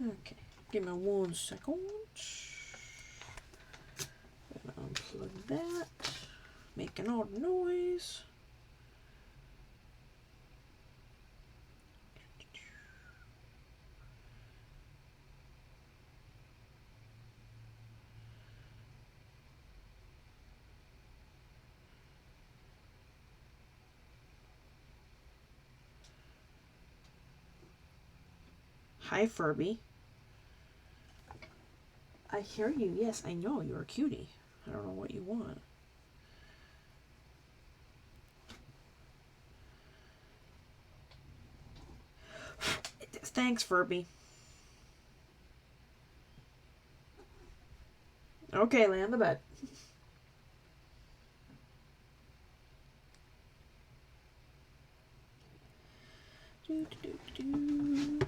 Okay, give me 1 second. Unplug that. Making all the noise. Hi, Furby. I hear you. Yes, I know. You're a cutie. I don't know what you want. Thanks, Furby. Okay, lay on the bed. Do, do, do, do.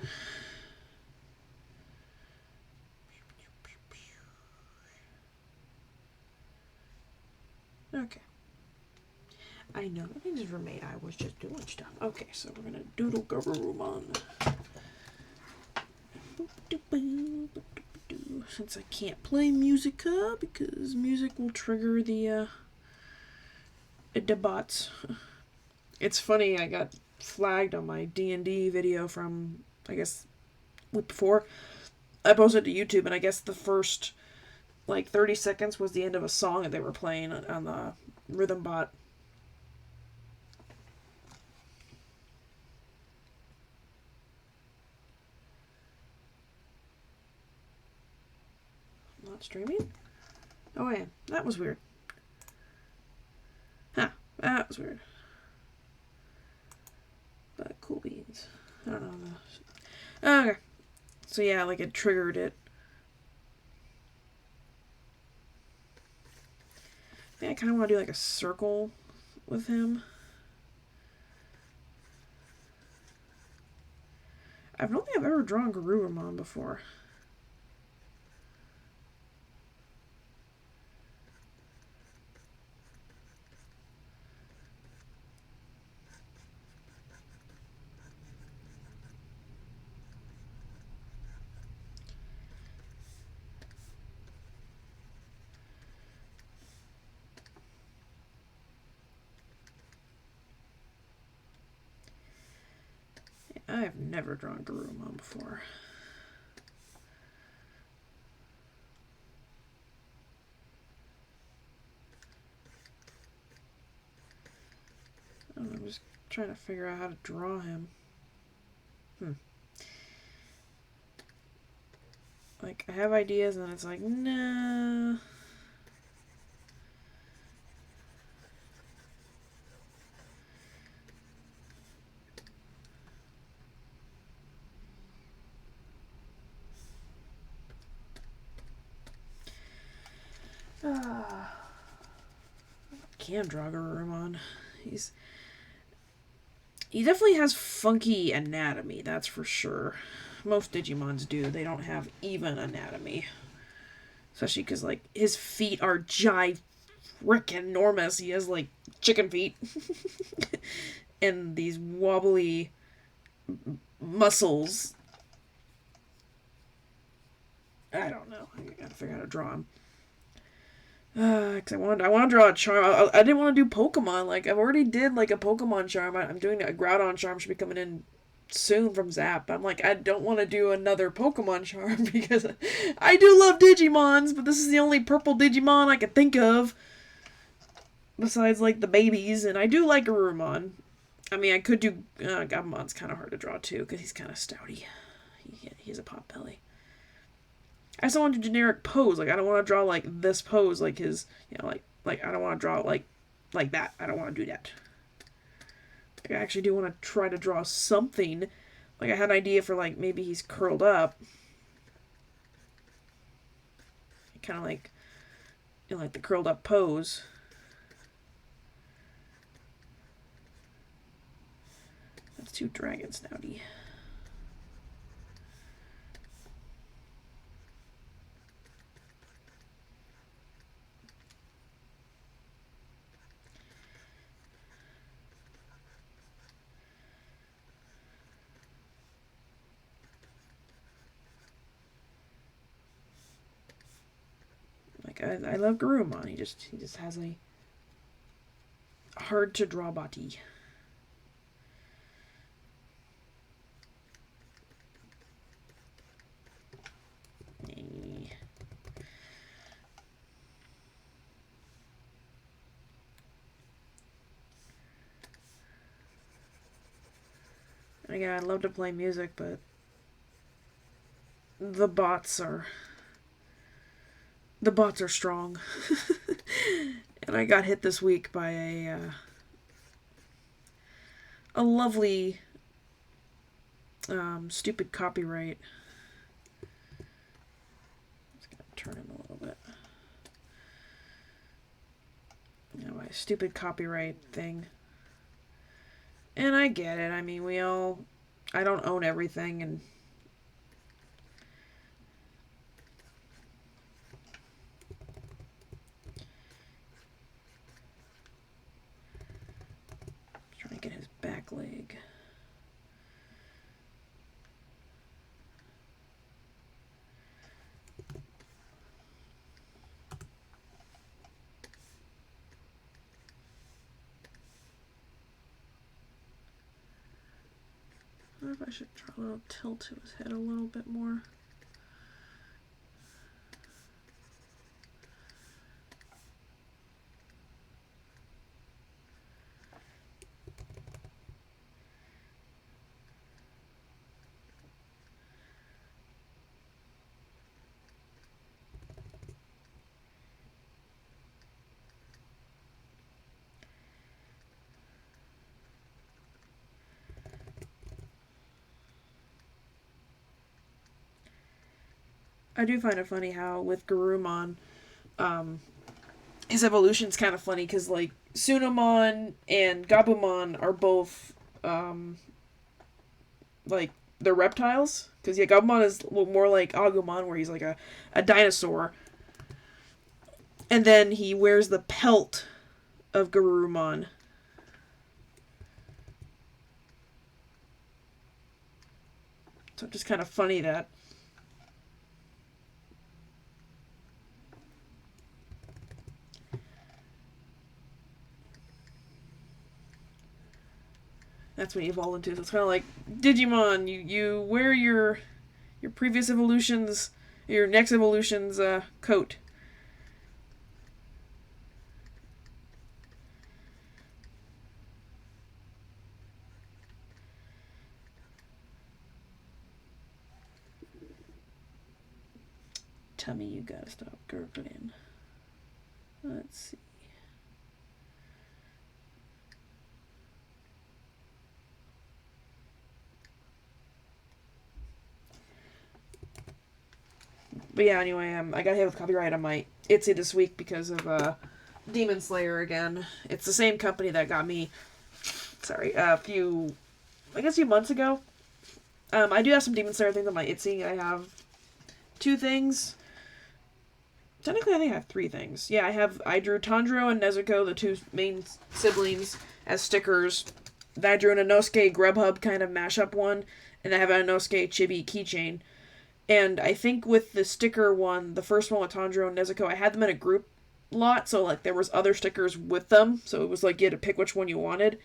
Okay. I know nothing's ever made. I was just doing stuff. Okay, so we're gonna doodle Garurumon. Since I can't play Musica because music will trigger the bots. It's funny. I got flagged on my D&D video from I guess week before. I posted to YouTube, and I guess the first like 30 seconds was the end of a song that they were playing on the rhythm bot. Not streaming? Oh, yeah. That was weird. Huh. That was weird. But cool beans. I don't know. Okay. So, yeah, like it triggered it. Yeah, I kind of want to do like a circle with him. I don't think I've ever drawn Garurumon before. I have never drawn Garurumon before. I'm just trying to figure out how to draw him. Like, I have ideas, and it's like, nah. Can draw Garurumon. He definitely has funky anatomy, that's for sure. Most Digimons do. They don't have even anatomy. Especially because, like, his feet are frickin' enormous. He has, like, chicken feet. And these wobbly muscles. I don't know. I gotta figure out how to draw him. Cause I want to draw a charm. I didn't want to do Pokemon. Like, I've already did, like, a Pokemon charm. I'm doing a Groudon charm. Should be coming in soon from Zap. I'm like, I don't want to do another Pokemon charm because I do love Digimons, but this is the only purple Digimon I could think of. Besides, like, the babies. And I do like Garurumon. I mean, I could do... Gabumon's kind of hard to draw, too, because he's kind of stouty. He has a pot belly. I just don't want to do generic pose. Like, I don't want to draw, like, this pose, like his... You know, like I don't want to draw, like that. I don't want to do that. Like, I actually do want to try to draw something. Like, I had an idea for, like, maybe he's curled up. Kind of like... You know, like the curled up pose. That's too dragon snouty. I love Garurumon. He just has a hard to draw body. Again, I'd love to play music, but the bots are strong. And I got hit this week by a lovely stupid copyright. Just gonna turn him a little bit. You know, my stupid copyright thing. And I get it. I mean, I don't own everything, and trying to get his back leg. I wonder if I should draw a little tilt to his head a little bit more. I do find it funny how with Garurumon, his evolution's kind of funny because like Sunamon and Gabumon are both like they're reptiles. Because yeah, Gabumon is more like Agumon, where he's like a dinosaur, and then he wears the pelt of Garurumon. So it's just kind of funny that. That's what he evolved into. So it's kind of like Digimon. You wear your previous evolution's, your next evolution's coat. Tummy, you gotta stop gurgling. Let's see. But yeah, anyway, I got hit with copyright on my Etsy this week because of Demon Slayer again. It's the same company that got me, a few months ago. I do have some Demon Slayer things on my Etsy. I have 2 things. Technically, I think I have 3 things. Yeah, I drew Tanjiro and Nezuko, the 2 main siblings, as stickers. Then I drew an Inosuke Grubhub kind of mashup one, and I have an Inosuke Chibi keychain. And I think with the sticker one, the first one with Tanjiro and Nezuko, I had them in a group lot, so like there was other stickers with them, so it was like you had to pick which one you wanted.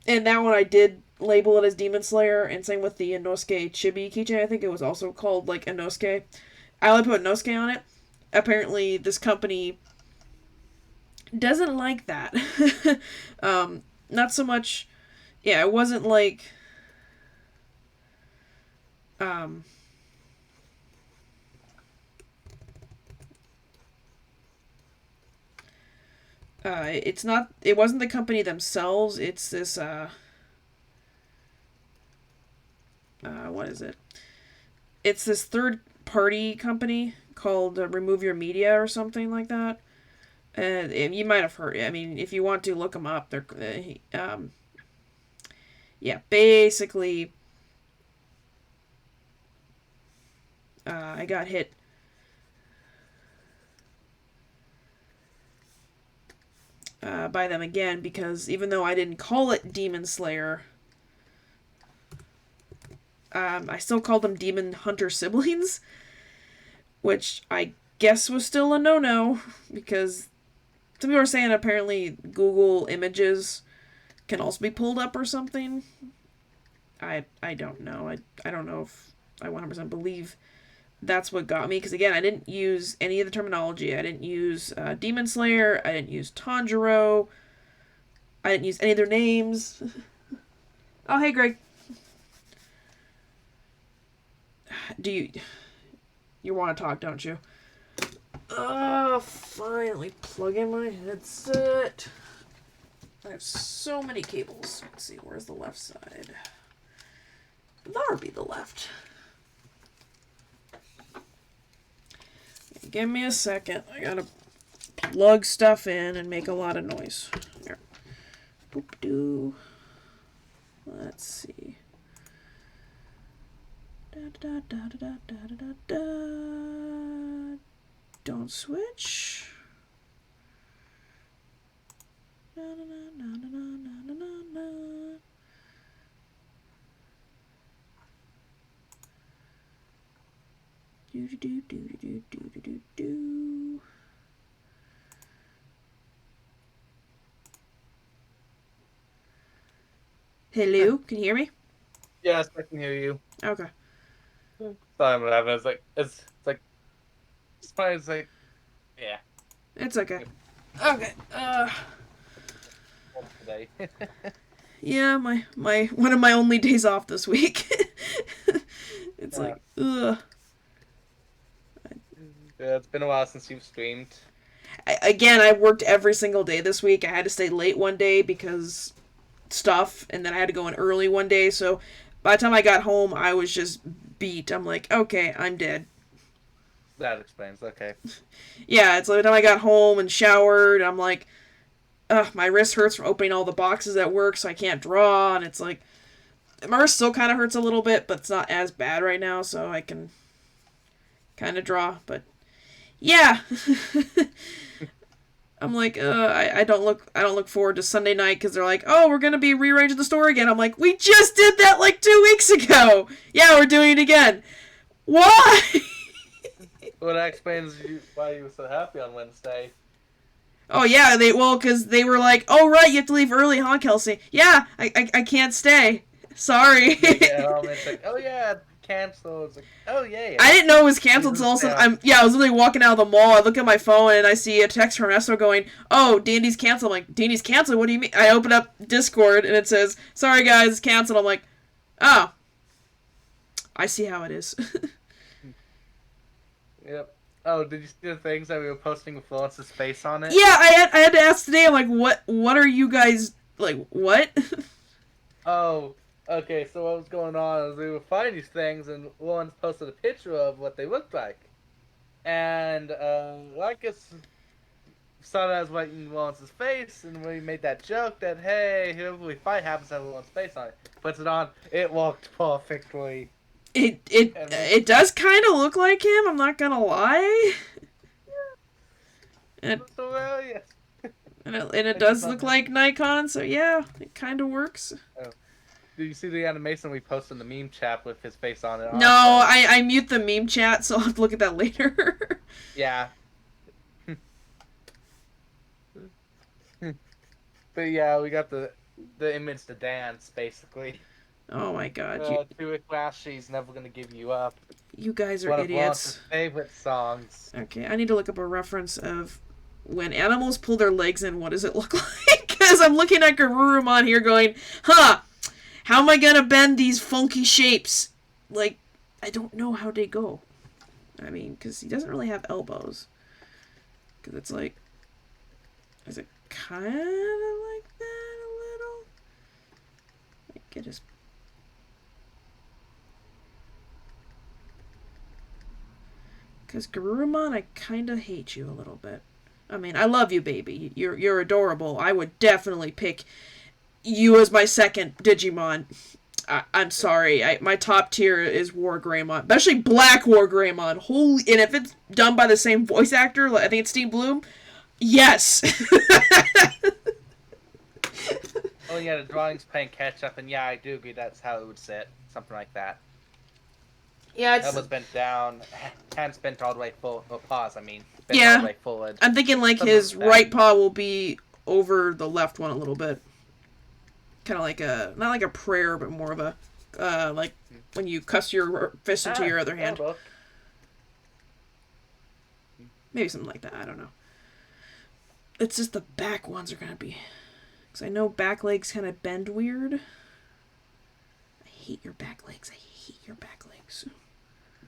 And that one I did label it as Demon Slayer, and same with the Inosuke Chibi keychain, I think it was also called like Inosuke. I only put Inosuke on it. Apparently this company doesn't like that. Not so much, yeah, it wasn't like, it wasn't the company themselves, it's this, what is it? It's this third-party company called Remove Your Media or something like that. And you might have heard it. I mean, if you want to, look them up. They're, yeah, basically, I got hit by them again because even though I didn't call it Demon Slayer, I still called them Demon Hunter siblings, which I guess was still a no-no, because some people are saying apparently Google Images can also be pulled up or something. I don't know. I don't know if I 100% believe that's what got me, because again, I didn't use any of the terminology. I didn't use Demon Slayer. I didn't use Tanjiro. I didn't use any of their names. Oh, hey, Greg. You want to talk, don't you? Oh, finally plug in my headset. I have so many cables. Let's see, where's the left side? That'll be the left. Give me a second. I gotta plug stuff in and make a lot of noise. Here. Boop doo. Let's see. Da da da da da da da da. Don't switch. Na na na na na na na na. Do do do do do do do do do. Hello, can you hear me? Yes, I can hear you. Okay. Sorry, what happened. It's like, it's fine. It's like, yeah. It's okay. Okay. Today. Yeah, my one of my only days off this week. It's like, ugh. Yeah, it's been a while since you've streamed. Again, I worked every single day this week. I had to stay late one day because stuff, and then I had to go in early one day. So by the time I got home, I was just beat. I'm like, okay, I'm dead. That explains. Okay. Yeah, it's like by the time I got home and showered, I'm like, ugh, my wrist hurts from opening all the boxes at work, so I can't draw, and it's like, my wrist still kind of hurts a little bit, but it's not as bad right now, so I can kind of draw. But yeah, I'm like, I don't look forward to Sunday night because they're like, oh, we're gonna be rearranging the store again. I'm like, we just did that like 2 weeks ago. Yeah, we're doing it again. Why? Well, that explains why you were so happy on Wednesday. Oh yeah, because they were like, oh right, you have to leave early, huh, Kelsey? Yeah, I can't stay. Sorry. It's like, oh yeah, cancel. It's like, oh yeah. I didn't know it was canceled, so all of a sudden I was literally walking out of the mall. I look at my phone and I see a text from Ernesto going, "Oh, D&D's canceled." I'm like, "D&D's canceled? What do you mean?" I open up Discord and it says, "Sorry guys, it's canceled." I'm like, "Oh, I see how it is." Yep. Oh, did you see the things that we were posting with Florence's face on it? Yeah, I had to ask today. I'm like, what are you guys like? What? Oh, okay. So what was going on is we were finding these things, and Lawrence posted a picture of what they looked like, and I guess saw that as right in Lawrence's face, and we made that joke that hey, whoever we fight happens to have Lawrence's face on it. Puts it on. It worked perfectly. It does kind of look like him. I'm not gonna lie. And It's hilarious. and it does look like Nikon, so yeah, it kind of works. Oh. Did you see the animation we posted in the meme chat with his face on it? No, I mute the meme chat, so I'll have to look at that later. Yeah. But yeah, we got the image to dance, basically. Oh my god. To a class she's never gonna give you up. You guys are One idiots. of Lawrence's favorite songs. Okay, I need to look up a reference of when animals pull their legs in, what does it look like? Because I'm looking at Garurumon here going, huh, how am I gonna bend these funky shapes? Like, I don't know how they go. I mean, because he doesn't really have elbows. Because it's like, is it kind of like that a little? Like, it is. Because Garurumon, I kind of hate you a little bit. I mean, I love you, baby. You're adorable. I would definitely pick you as my second Digimon. I'm sorry. My top tier is War Greymon, especially Black War Greymon. Holy, and if it's done by the same voice actor, I think it's Steve Bloom. Yes. Oh yeah, the drawing's playing catch up, and yeah, I do agree that's how it would sit, something like that. Yeah, it's elbows bent down, hands bent all the way forward, or paws, I mean, bent all the yeah. way forward. I'm thinking like Something his like that. right paw will be over the left one a little bit, kind of like a not like a prayer, but more of a like when you cuss your fist into your other hand. Elbow. Maybe something like that. I don't know. It's just the back ones are gonna be, because I know back legs kind of bend weird. I hate your back legs. I hate your back legs.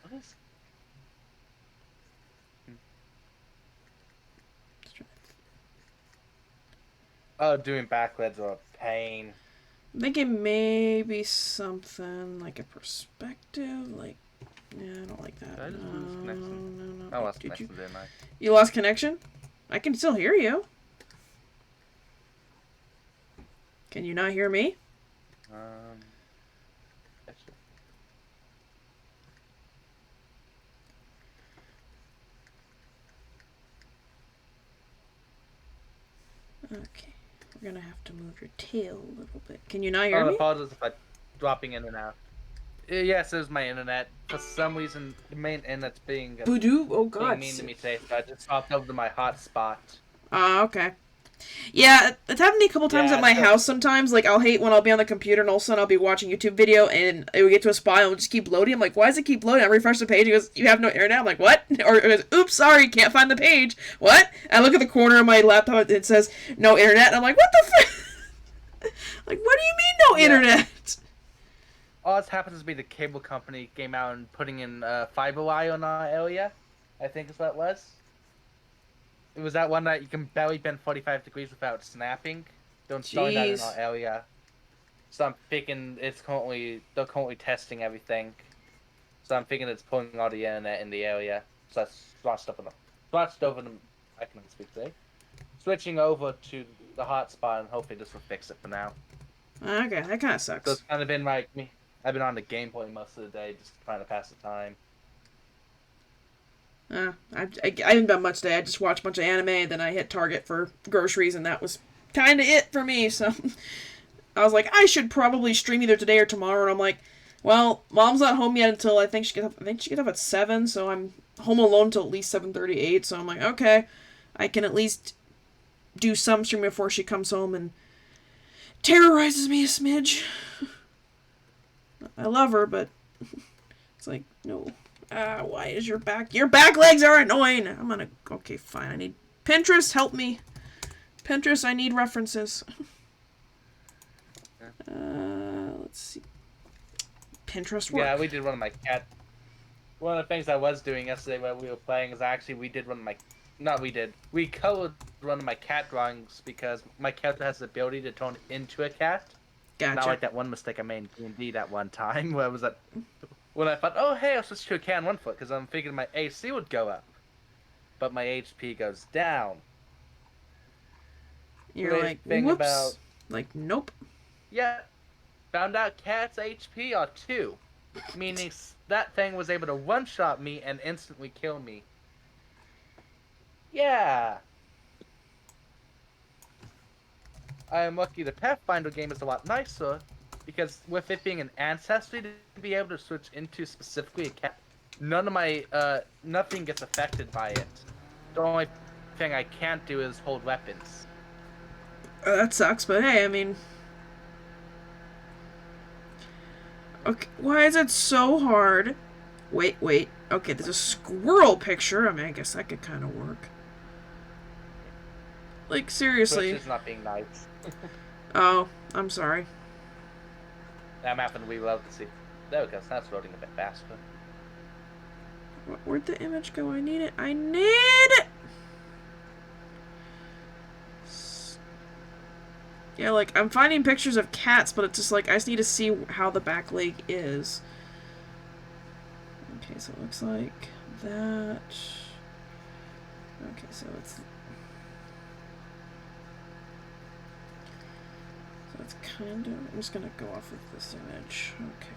What is? Oh, doing back legs are a pain. I'm thinking maybe something like a perspective, like. Yeah, I don't like that. Did I just lose connection? No. I lost connection, didn't I? You lost connection? I can still hear you. Can you not hear me? Okay. We're gonna have to move your tail a little bit. Can you not hear me? Apologies if I'm dropping in and out. Yes, it was my internet. For some reason, the main internet's being Voodoo? Oh being god. mean to me today, so I just swapped over to my hotspot. Okay. Yeah, it's happened to me a couple times Yeah, at my so- house sometimes. Like, I'll hate when I'll be on the computer and all of a sudden I'll be watching a YouTube video and it will get to a spot and it'll just keep loading. I'm like, why does it keep loading? I refresh the page. It goes, you have no internet. I'm like, what? Or it goes, oops, sorry, can't find the page. What? I look at the corner of my laptop and it says, no internet. And I'm like, what the f-? Like, what do you mean no internet? All this happens to be the cable company came out and putting in fiber wire in our area. I think is what it was. It was that one that you can barely bend 45 degrees without snapping. They're installing that in our area. So I'm thinking they're currently testing everything. So I'm thinking it's pulling all the internet in the area. So that's I can speak today. Switching over to the hotspot and hopefully this will fix it for now. Okay, that kind of sucks. So it's kind of been like me. I've been on the gameplay most of the day, just trying to pass the time. I haven't done much today. I just watched a bunch of anime, and then I hit Target for groceries, and that was kind of it for me. So I was like, I should probably stream either today or tomorrow. And I'm like, well, Mom's not home yet until I think she gets up at 7, so I'm home alone until at least 7:38. So I'm like, okay, I can at least do some streaming before she comes home and terrorizes me a smidge. I love her, but it's like, no. Why is your back legs are annoying. I'm gonna, okay, fine. I need Pinterest, help me. Pinterest, I need references. Let's see. Pinterest work. Yeah, we did one of the things I was doing yesterday while we were playing is we colored one of my cat drawings because my character has the ability to turn into a cat. Gotcha. Not like that one mistake I made in D&D that one time where it was when I thought, oh hey, I'll switch to a cat on one foot because I'm thinking my AC would go up, but my HP goes down. You're like, whoops. Like, nope. Yeah, found out cats' HP are 2, meaning that thing was able to one-shot me and instantly kill me. Yeah. I am lucky the Pathfinder game is a lot nicer, because with it being an ancestry to be able to switch into specifically a cat, nothing gets affected by it. The only thing I can't do is hold weapons. That sucks, but hey, I mean... Okay, why is it so hard? Wait. Okay, there's a squirrel picture. I mean, I guess that could kind of work. Like, seriously. Switch is not being nice. Oh, I'm sorry. I'm having to reload to see. There we go, so that's loading a bit faster. Where'd the image go? I need it. I need it! Yeah, like, I'm finding pictures of cats, but it's just like, I just need to see how the back leg is. Okay, so it looks like that. Okay, so it's... So it's kind of... I'm just gonna go off of this image. Okay.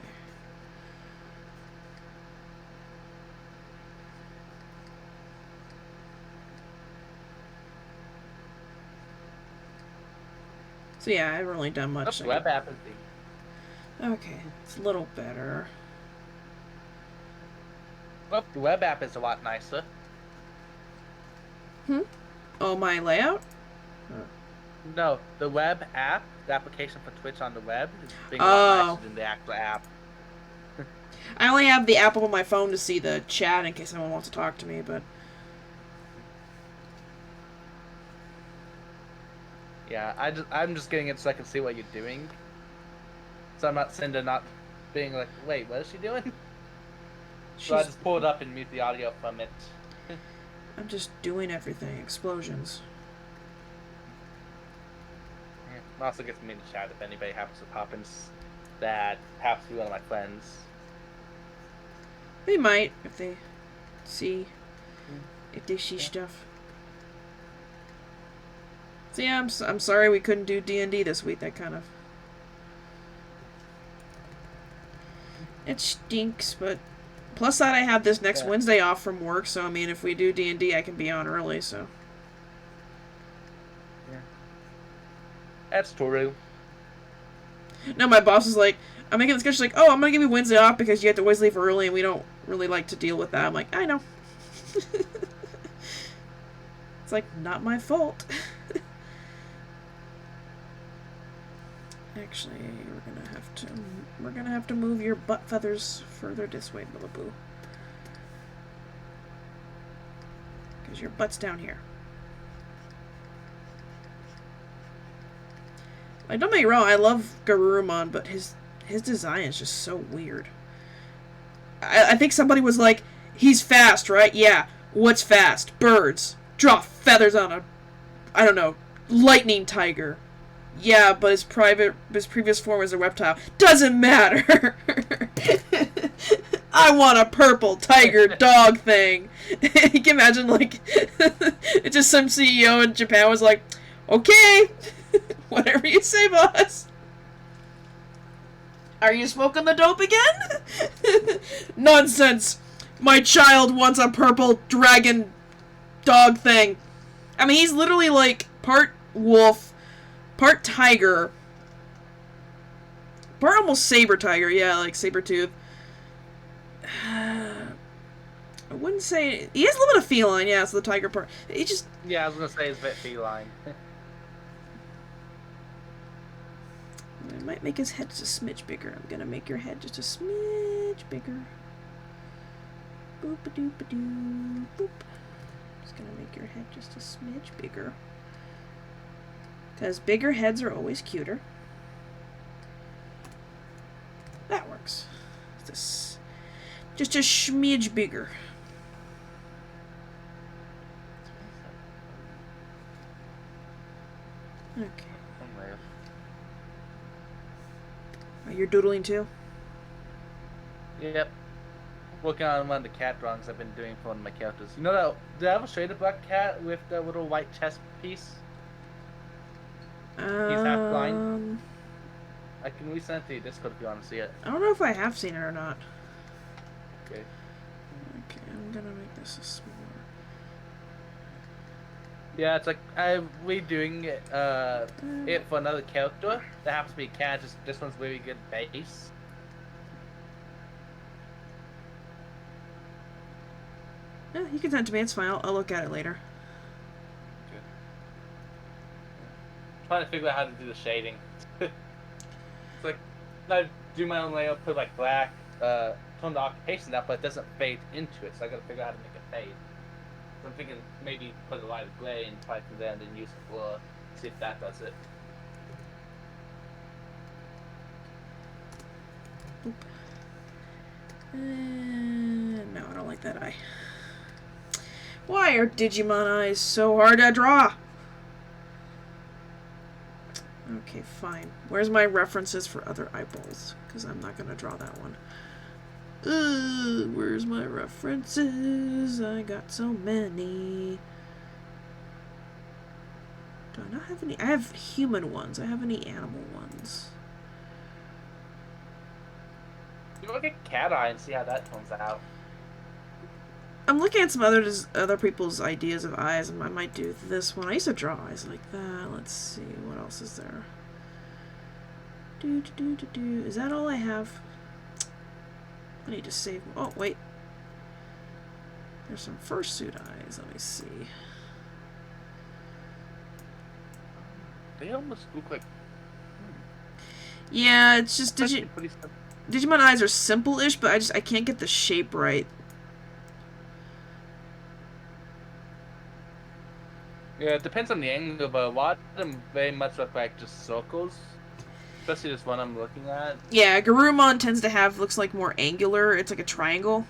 So yeah, I haven't really done much. Web apathy. Okay, it's a little better. Well, the web app is a lot nicer. Hmm? Oh, my layout? No, the web app, the application for Twitch on the web, is being a lot Oh. nicer than the actual app. I only have the app up on my phone to see the chat in case anyone wants to talk to me, but... Yeah, I'm just getting it so I can see what you're doing. So I'm not sitting there not being like, wait, what is she doing? So I She's... just pull it up and mute the audio from it. I'm just doing everything. Explosions. Yeah. It also gets me in the chat if anybody happens to pop in that happens to be one of my friends. They might, if they see... Mm. If they see Yeah. stuff. So yeah, I'm sorry we couldn't do D&D this week. That kind of... It stinks, but... Plus that I have this next Wednesday off from work, so I mean, if we do D&D, I can be on early, so... Yeah. That's true. No, my boss is like, I'm making the schedule, she's like, oh, I'm gonna give you Wednesday off because you have to always leave early and we don't really like to deal with that. I'm like, I know. It's like, not my fault. Actually, we're gonna have to move your butt feathers further this way, Billaboo. Because your butt's down here. Like, don't get me wrong, I love Garurumon, but his design is just so weird. I think somebody was like, he's fast, right? Yeah. What's fast? Birds. Draw feathers on a, I don't know, lightning tiger. Yeah, but his previous form was a reptile. Doesn't matter. I want a purple tiger dog thing. You can imagine, like, it's just some CEO in Japan was like, okay, whatever you say, boss. Are you smoking the dope again? Nonsense. My child wants a purple dragon dog thing. I mean, he's literally like part wolf, part tiger, part almost saber tiger. Yeah, like saber tooth. I wouldn't say he has a little bit of feline. Yeah, so the tiger part. He just Yeah, I was gonna say it's a bit feline. I might make his head just a smidge bigger. I'm gonna make your head just a smidge bigger. Boop a doop a doo boop. Just gonna make your head just a smidge bigger. Because bigger heads are always cuter. That works. Just a smidge bigger. Okay. Oh, you're doodling too? Yep. Working on one of the cat drawings I've been doing for one of my characters. You know that? Did I ever show you the black cat with the little white chest piece? He's half blind. I can resend it to your Discord if you want to see it. I don't know if I have seen it or not. Okay. Okay, I'm gonna make this a smaller. Yeah, it's like I'm redoing it for another character that happens to be a cat. Just this one's really good base. Yeah, you can send it to me. It's fine. I'll look at it later. Okay. Trying to figure out how to do the shading. It's like I do my own layout, put like black, tone the occupation up, but it doesn't fade into it. So I gotta figure out how to make it fade. So I'm thinking maybe put a light of gray and try from there, and then use the blur. See if that does it. No, I don't like that eye. Why are Digimon eyes so hard to draw? Okay, fine. Where's my references for other eyeballs? Because I'm not going to draw that one. Where's my references? I got so many. Do I not have any? I have human ones. I have any animal ones? You look at cat eye and see how that turns out. I'm looking at some other people's ideas of eyes, and I might do this one. I used to draw eyes like that. Let's see, what else is there? Is that all I have? I need to save. Oh, wait. There's some fursuit eyes. Let me see. They almost look like. Yeah, it's just Actually pretty simple. Digimon eyes are simple-ish, but I can't get the shape right. Yeah, it depends on the angle, but a lot of them very much look like just circles. Especially this one I'm looking at. Yeah, Garurumon tends to looks like more angular. It's like a triangle.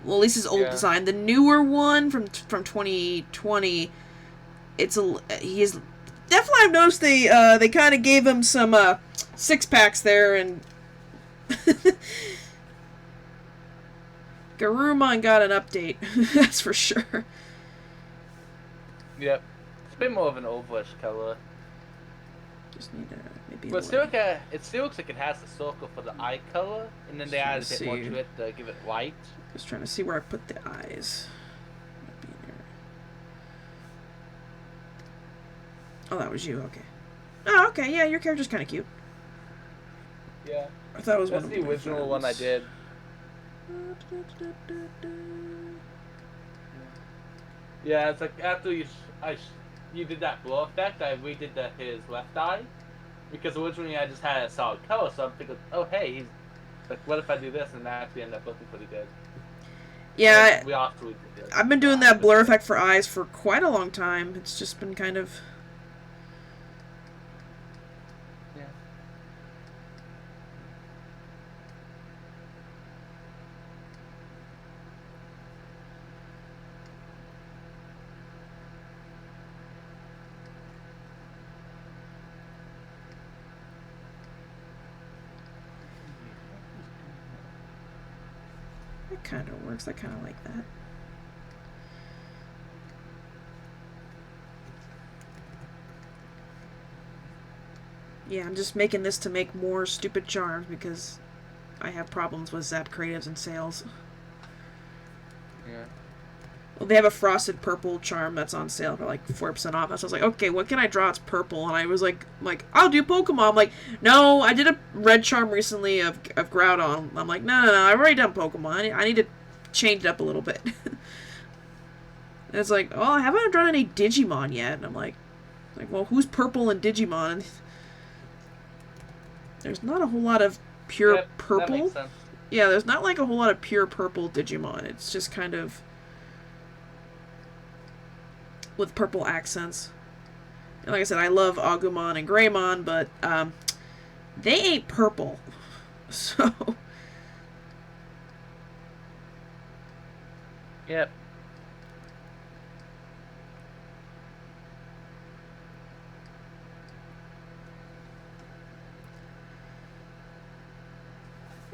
Well, at least his old design. The newer one from 2020, he is definitely. I've noticed they kind of gave him some six packs there, and Garurumon got an update. That's for sure. Yep, it's a bit more of an ovalish color. Just need maybe. But it still looks like it has the circle for the eye color, and then they added a bit more to it to give it white. Just trying to see where I put the eyes. Oh, that was you. Okay. Oh, okay. Yeah, your character's kind of cute. Yeah. I thought it was That's one the original one I did. Yeah, it's like after you did that blow effect, I redid his left eye, because originally I just had a solid color, so I'm thinking, oh hey, he's like, what if I do this, and that actually ended up looking pretty good. Yeah, so I've been doing that blur effect for eyes for quite a long time. It's just been kind of. Yeah. That kind of works. I kind of like that. Yeah, I'm just making this to make more stupid charms because I have problems with Zap Creatives and sales. Yeah. Well, they have a frosted purple charm that's on sale for like 4% off. So I was like, okay, what can I draw? It's purple, and I was like, I'll do Pokemon. I'm like, no, I did a red charm recently of Groudon. I'm like, no, I've already done Pokemon. I need to change it up a little bit. And it's like, oh, I haven't drawn any Digimon yet. And I'm like, well, who's purple in Digimon? There's not a whole lot of pure purple. That makes sense. Yeah, there's not like a whole lot of pure purple Digimon. It's just kind of with purple accents. And like I said, I love Agumon and Greymon, but they ain't purple. So yep.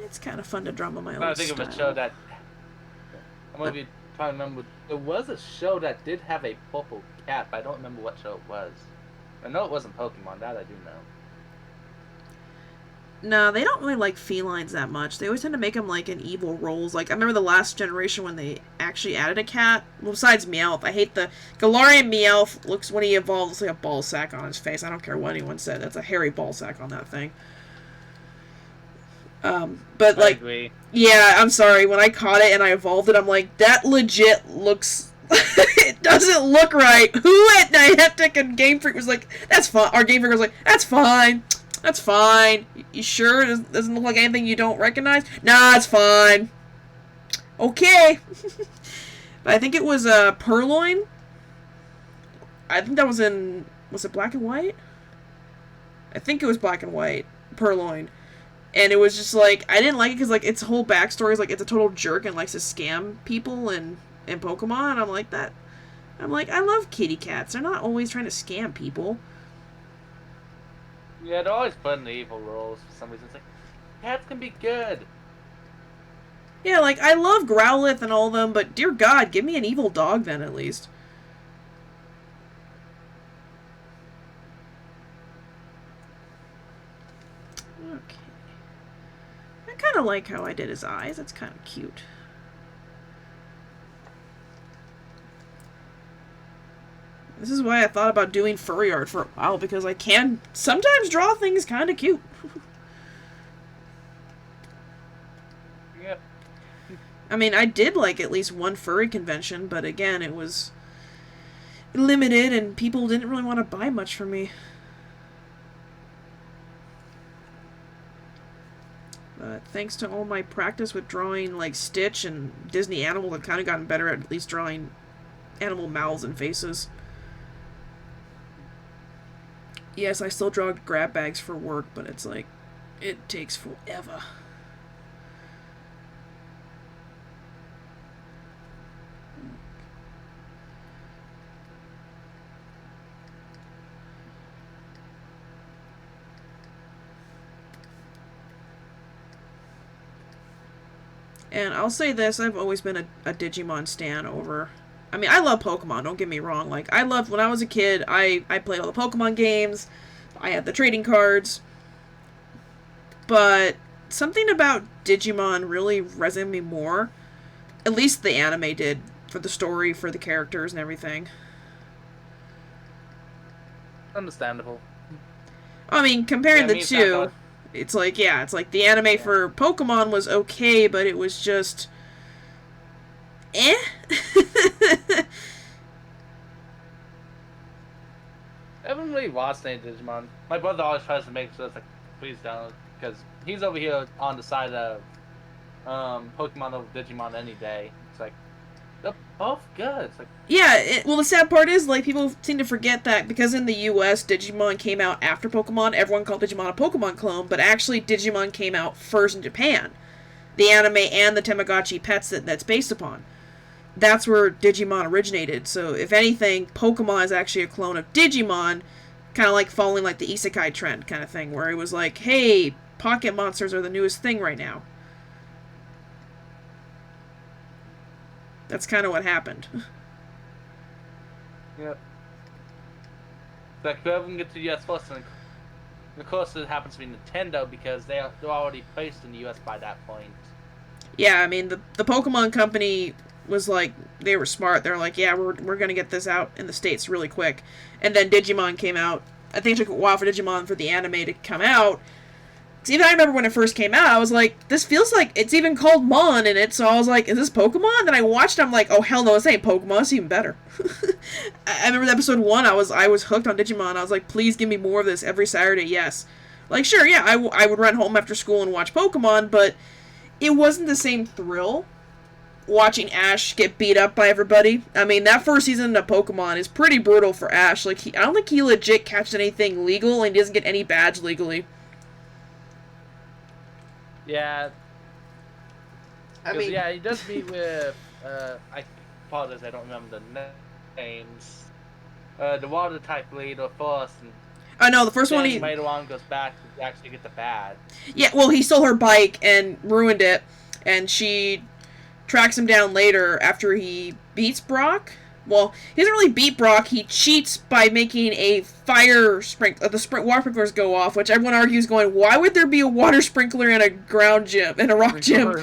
it's kind of fun to draw my own I think style. of a show that I'm gonna be trying to remember. There was a show that did have a purple cat, but I don't remember what show it was. I know it wasn't Pokemon. That I do know. No, they don't really like felines that much. They always tend to make them like in evil roles. Like, I remember the last generation when they actually added a cat. Well, besides Meowth. I hate the Galarian Meowth looks, when he evolves, looks like a ball sack on his face. I don't care what anyone said. That's a hairy ball sack on that thing. But like, yeah, I'm sorry. When I caught it and I evolved it, I'm like, that legit looks. It doesn't look right. Who at Niantic and Game Freak was like, that's fine. Our Game Freak was like, that's fine. That's fine. You sure? It doesn't look like anything you don't recognize? Nah, it's fine. Okay. But I think it was Purloin. I think that was in. Was it Black and White? I think it was Black and White. Purloin. And it was just like, I didn't like it because like its whole backstory is like it's a total jerk and likes to scam people and Pokemon. And I'm like that. I'm like, I love kitty cats. They're not always trying to scam people. Yeah, they're always putting the evil roles for some reason. It's like, cats can be good. Yeah, like, I love Growlithe and all of them, but dear God, give me an evil dog then, at least. Okay. I kind of like how I did his eyes. That's kind of cute. This is why I thought about doing furry art for a while, because I can sometimes draw things kind of cute. Yep. I mean, I did like at least one furry convention, but again, it was limited and people didn't really want to buy much from me. But thanks to all my practice with drawing like Stitch and Disney Animal, I've kind of gotten better at least drawing animal mouths and faces. Yes, I still draw grab bags for work, but it's like, it takes forever. And I'll say this, I've always been a Digimon stan over... I mean, I love Pokemon, don't get me wrong. Like, I loved, when I was a kid, I played all the Pokemon games, I had the trading cards, but something about Digimon really resonated with me more. At least the anime did, for the story, for the characters and everything. Understandable. I mean, comparing the two... It's like, yeah, it's like the anime for Pokemon was okay, but it was just... eh? I haven't really watched any Digimon. My brother always tries to make sure it's like, please don't, because he's over here on the side of Pokemon over Digimon any day. It's like, they're both good. It's like, yeah, well, the sad part is, like, people seem to forget that because in the US, Digimon came out after Pokemon. Everyone called Digimon a Pokemon clone, but actually Digimon came out first in Japan. The anime and the Tamagotchi pets that's based upon. That's where Digimon originated. So, if anything, Pokemon is actually a clone of Digimon, kind of like following like the isekai trend kind of thing, where it was like, hey, pocket monsters are the newest thing right now. That's kind of what happened. Yep. Like, whoever can get to the US first, and of course it happens to be Nintendo because they're already placed in the US by that point. Yeah, I mean, the Pokemon company was like, they were smart. They're like, yeah, we're going to get this out in the States really quick. And then Digimon came out. I think it took a while for Digimon for the anime to come out. Even I remember when it first came out, I was like, this feels like it's even called Mon in it, so I was like, is this Pokemon? Then I watched it, I'm like, oh hell no, this ain't Pokemon, it's even better. I remember episode 1, I was hooked on Digimon, I was like, please give me more of this every Saturday, yes. Like, sure, yeah, I would run home after school and watch Pokemon, but it wasn't the same thrill watching Ash get beat up by everybody. I mean, that first season of Pokemon is pretty brutal for Ash. Like, I don't think he legit catches anything legal, and he doesn't get any badge legally. Yeah. I mean, yeah, he does meet with, I apologize, I don't remember the names. The water type leader first, and I know, the first one he... later on goes back to actually get the badge. Yeah, well, he stole her bike and ruined it, and she tracks him down later after he beats Brock. Well, he doesn't really beat Brock, he cheats by making a fire sprinkler, water sprinklers go off, which everyone argues going, why would there be a water sprinkler in a ground gym, in a rock gym?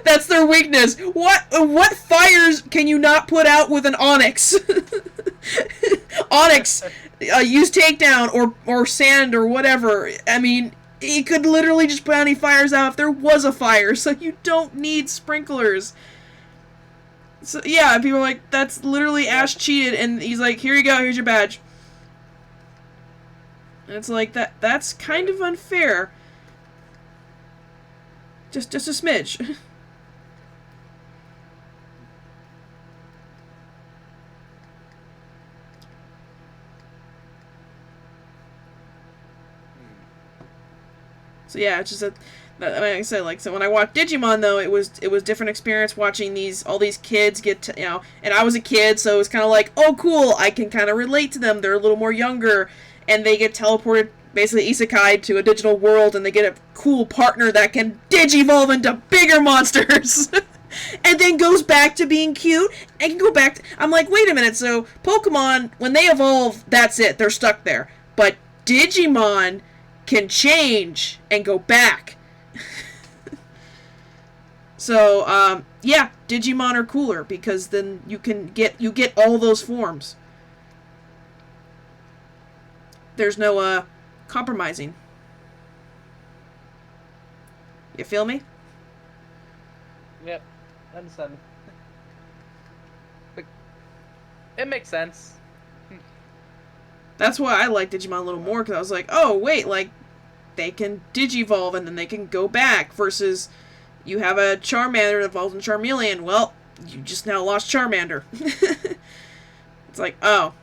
That's their weakness. What fires can you not put out with an Onyx? Onyx, use takedown or sand or whatever. I mean, he could literally just put any fires out if there was a fire, so you don't need sprinklers. So, yeah, people are like, that's literally Ash cheated, and he's like, here you go, here's your badge. And it's like, that's kind of unfair. Just a smidge. So yeah, it's just a... I mean, like I said, like, so when I watched Digimon, though, it was different experience watching all these kids get to, you know, and I was a kid, so it was kind of like, oh, cool, I can kind of relate to them, they're a little more younger, and they get teleported, basically isekai to a digital world, and they get a cool partner that can digivolve into bigger monsters, and then goes back to being cute, and can go back to, I'm like, wait a minute, so Pokemon, when they evolve, that's it, they're stuck there, but Digimon can change and go back. So, yeah, Digimon are cooler because then you get all those forms. There's no compromising. You feel me? Yep. I understand. But it makes sense. That's why I like Digimon a little more, because I was like, oh, wait, like, they can Digivolve and then they can go back, versus you have a Charmander that evolves in Charmeleon. Well, you just now lost Charmander. It's like, oh.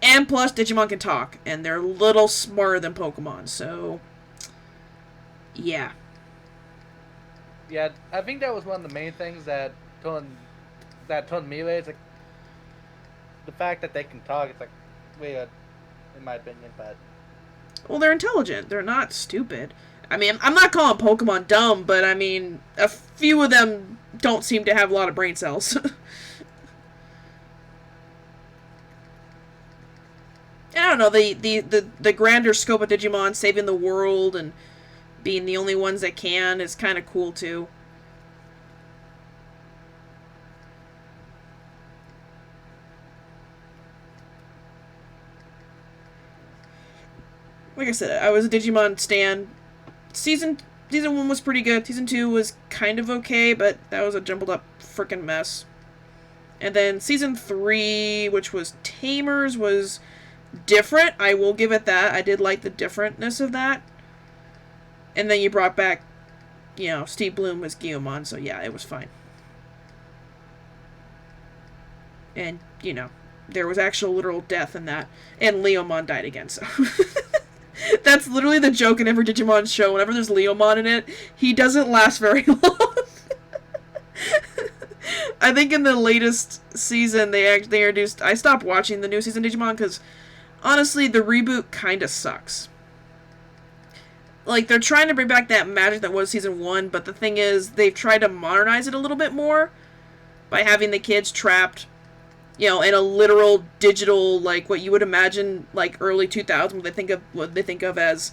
And plus, Digimon can talk, and they're a little smarter than Pokemon, so... yeah. Yeah, I think that was one of the main things that turned Melee. It's like the fact that they can talk. It's like weird, in my opinion. But Well, they're intelligent. They're not stupid. I mean, I'm not calling Pokemon dumb, but I mean, a few of them don't seem to have a lot of brain cells. I don't know, the grander scope of Digimon, saving the world and being the only ones that can, is kind of cool too. Like I said, I was a Digimon stan. Season 1 was pretty good. Season 2 was kind of okay, but that was a jumbled up freaking mess. And then Season 3, which was Tamers, was different. I will give it that. I did like the differentness of that. And then you brought back, Steve Bloom as Guilmon, so yeah, it was fine. And, there was actual literal death in that. And Leomon died again, so... That's literally the joke in every Digimon show. Whenever there's Leomon in it, he doesn't last very long. I think in the latest season, they introduced... I stopped watching the new season Digimon because, honestly, the reboot kind of sucks. Like, they're trying to bring back that magic that was season 1, but the thing is, they've tried to modernize it a little bit more by having the kids trapped, in a literal digital, like, what you would imagine, like, early 2000s, what they think of as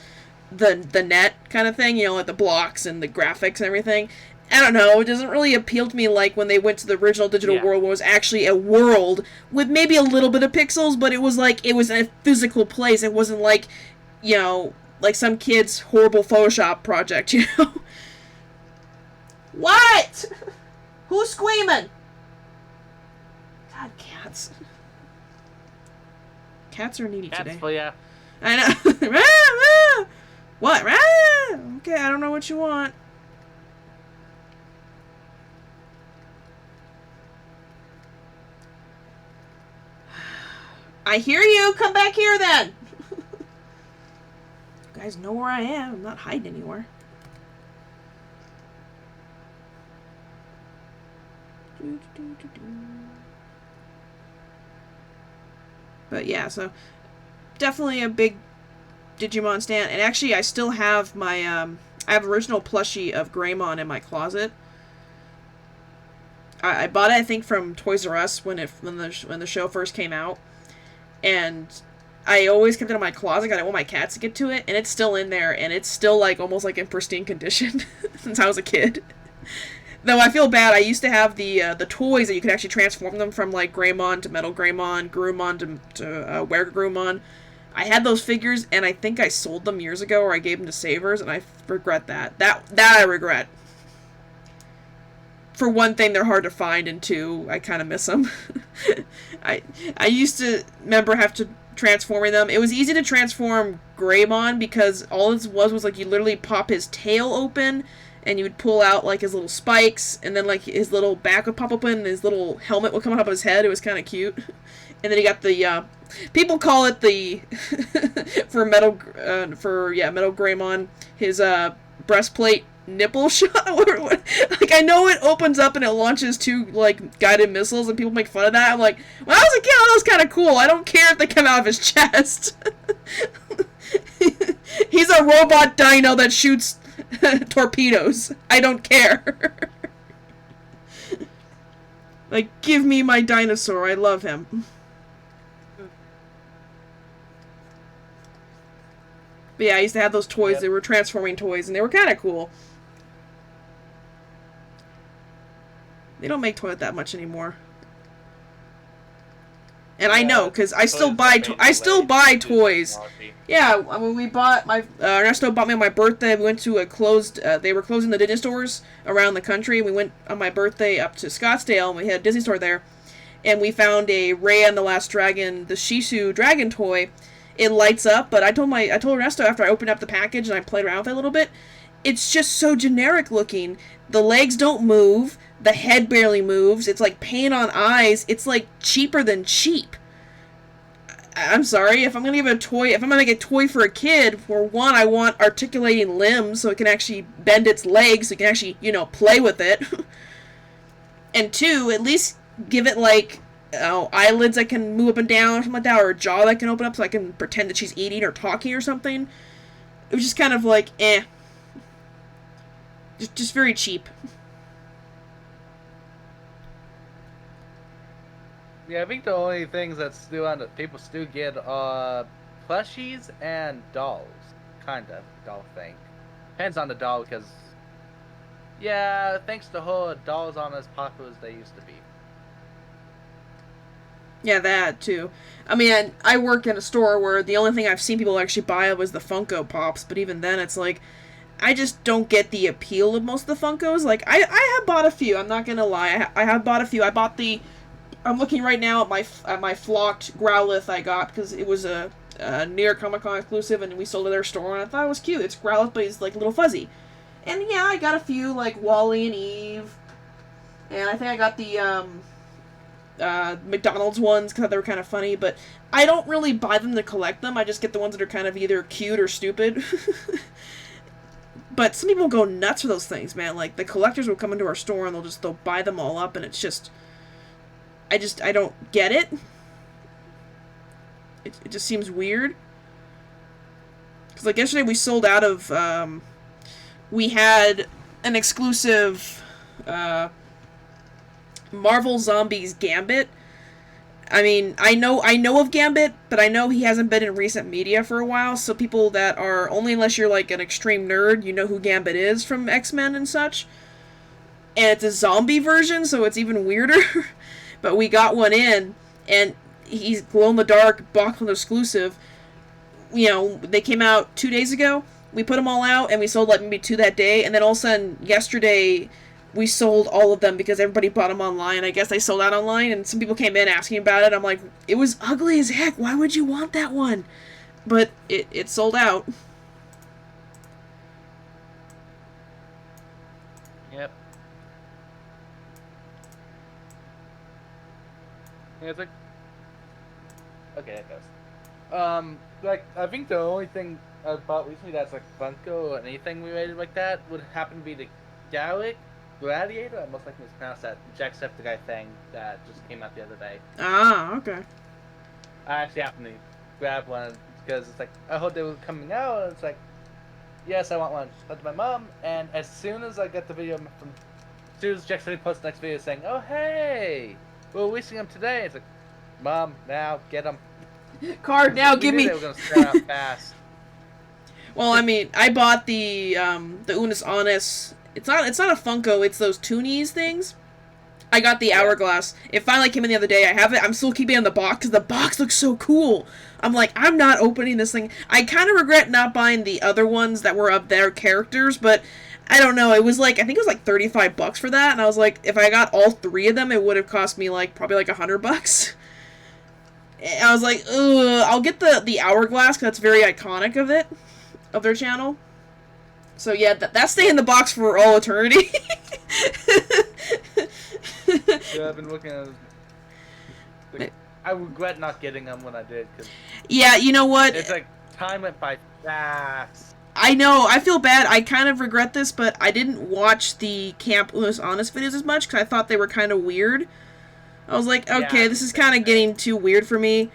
the net kind of thing, like the blocks and the graphics and everything. I don't know, it doesn't really appeal to me like when they went to the original digital world, where it was actually a world with maybe a little bit of pixels, but it was like, it was a physical place. It wasn't like, like some kid's horrible Photoshop project, What? Who's screaming? God, cats. Cats are needy today. well, yeah. I know. What? Okay, I don't know what you want. I hear you. Come back here then. You guys know where I am. I'm not hiding anywhere. But yeah, so definitely a big Digimon stan. And actually, I still have my I have original plushie of Greymon in my closet. I bought it, I think, from Toys R Us when the show first came out, and I always kept it in my closet. I didn't want my cats to get to it, and it's still in there, and it's still like almost like in pristine condition since I was a kid. Though I feel bad. I used to have the toys that you could actually transform them from, like, Greymon to Metal Greymon, Garurumon to Garurumon. I had those figures, and I think I sold them years ago, or I gave them to Savers, and I regret that. That I regret. For one thing, they're hard to find, and two, I kind of miss them. I used to have to transforming them. It was easy to transform Greymon because all it was like you literally pop his tail open, and you would pull out, like, his little spikes, and then, like, his little back would pop open, and his little helmet would come up his head. It was kind of cute. And then he got the, people call it the, Metal Greymon, his, breastplate nipple shot. Like, I know it opens up and it launches 2, like, guided missiles, and people make fun of that. I'm like, when I was a kid, that was kind of cool. I don't care if they come out of his chest. He's a robot dino that shoots torpedoes. I don't care. Like, give me my dinosaur. I love him. But yeah, I used to have those toys. Yep. They were transforming toys, and they were kind of cool. They don't make toys that much anymore. And I know, because I still buy toys. Yeah, I mean, we bought Ernesto bought me on my birthday. We went to a closed. They were closing the Disney stores around the country. We went on my birthday up to Scottsdale, and we had a Disney store there. And we found a Raya and the Last Dragon, the Shisu dragon toy. It lights up, but I told Ernesto after I opened up the package and I played around with it a little bit, it's just so generic looking. The legs don't move. The head barely moves. It's like paint on eyes. It's like cheaper than cheap. I'm sorry, if I'm gonna make a toy for a kid, for one, I want articulating limbs so it can actually bend its legs, so it can actually, play with it. And two, at least give it like, eyelids that can move up and down or something like that, or a jaw that can open up so I can pretend that she's eating or talking or something. It was just kind of like, Just very cheap. Yeah, I think the only things that people still get are plushies and dolls. Kind of, doll thing. Depends on the doll, because, yeah, thanks to her, dolls aren't as popular as they used to be. Yeah, that, too. I mean, I work in a store where the only thing I've seen people actually buy was the Funko Pops, but even then, it's like, I just don't get the appeal of most of the Funkos. Like, I have bought a few, I'm not gonna lie. I have bought a few. I'm looking right now at my flocked Growlithe I got, because it was a New York Comic Con exclusive, and we sold it at their store, and I thought it was cute. It's Growlithe, but he's, like, a little fuzzy. And, yeah, I got a few, like, Wally and Eve, and I think I got the, McDonald's ones, because they were kind of funny, but I don't really buy them to collect them. I just get the ones that are kind of either cute or stupid. But some people go nuts for those things, man. Like, the collectors will come into our store, and they'll buy them all up, and it's just... I don't get it. It just seems weird. Because, like, yesterday we sold out of, we had an exclusive, Marvel Zombies Gambit. I mean, I know of Gambit, but I know he hasn't been in recent media for a while, so people that are, only unless you're, like, an extreme nerd, you know who Gambit is from X-Men and such. And it's a zombie version, so it's even weirder. But we got one in, and he's glow-in-the-dark, box exclusive. They came out 2 days ago. We put them all out, and we sold like maybe 2 that day. And then all of a sudden, yesterday, we sold all of them because everybody bought them online. I guess they sold out online, and some people came in asking about it. I'm like, it was ugly as heck. Why would you want that one? But it sold out. Yep. Yeah, it's like... Okay, that goes. Like, I think the only thing I bought recently that's like Funko or anything related like that would happen to be the Gladiator. I most likely mispronounced that Jacksepticeye thing that just came out the other day. Ah, okay. I actually happened to grab one because it's like, I heard they were coming out, and it's like, yes, I want one. That's my mom, and as soon as I get the video as soon as Jacksepticeye posts the next video saying, oh, hey, we're releasing them today, it's like, Mom, now, get them. Card now, give me. They were gonna sell out fast. Well, I mean, I bought the Unis Honest. It's not a Funko. It's those Toonies things. I got the Hourglass. It finally came in the other day. I have it. I'm still keeping it in the box because the box looks so cool. I'm like, I'm not opening this thing. I kind of regret not buying the other ones that were of their characters, but I don't know. It was like, I think it was like $35 for that, and I was like, if I got all 3 of them, it would have cost me like probably like $100. I was like, ugh, I'll get the Hourglass because that's very iconic of their channel. So yeah, that's staying in the box for all eternity. Yeah, I've been looking at it. I regret not getting them when I did. Cause yeah, you know what? It's like, time went by fast. I know, I feel bad. I kind of regret this, but I didn't watch the Camp Unis Honest videos as much because I thought they were kind of weird. I was like, okay, yeah, this is kind of getting too weird for me.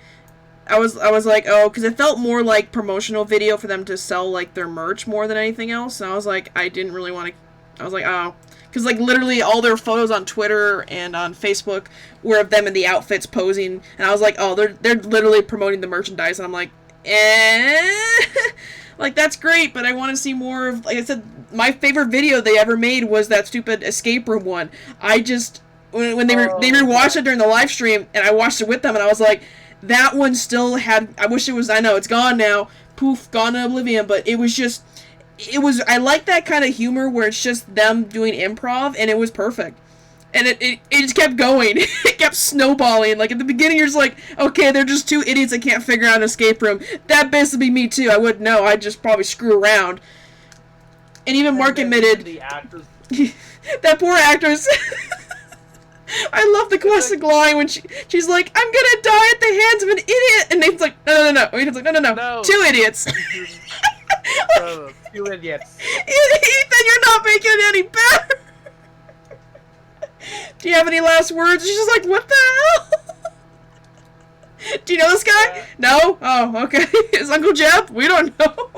I was like, oh, because it felt more like promotional video for them to sell, like, their merch more than anything else. And I was like, I didn't really want to... I was like, oh. Because, like, literally all their photos on Twitter and on Facebook were of them in the outfits posing. And I was like, oh, they're literally promoting the merchandise. And I'm like, like, that's great, but I want to see more of... Like I said, my favorite video they ever made was that stupid escape room one. I just... when they rewatched it during the live stream, and I watched it with them, and I was like, that one still had. I wish it was. I know it's gone now. Poof, gone to oblivion. But it was just. It was. I like that kind of humor where it's just them doing improv, and it was perfect. And it just kept going. It kept snowballing. Like, at the beginning, you're just like, okay, they're just two idiots that can't figure out an escape room. That'd basically be me, too. I wouldn't know. I'd just probably screw around. And even Mark admitted... The actors... that poor actress... I love the classic line when she's like, I'm gonna die at the hands of an idiot! And Nathan's like, no. Nathan's like, no. Two idiots. Two idiots. Ethan, you're not making it any better! Do you have any last words? She's just like, what the hell? Do you know this guy? No? Oh, okay. Is Uncle Jeb? We don't know.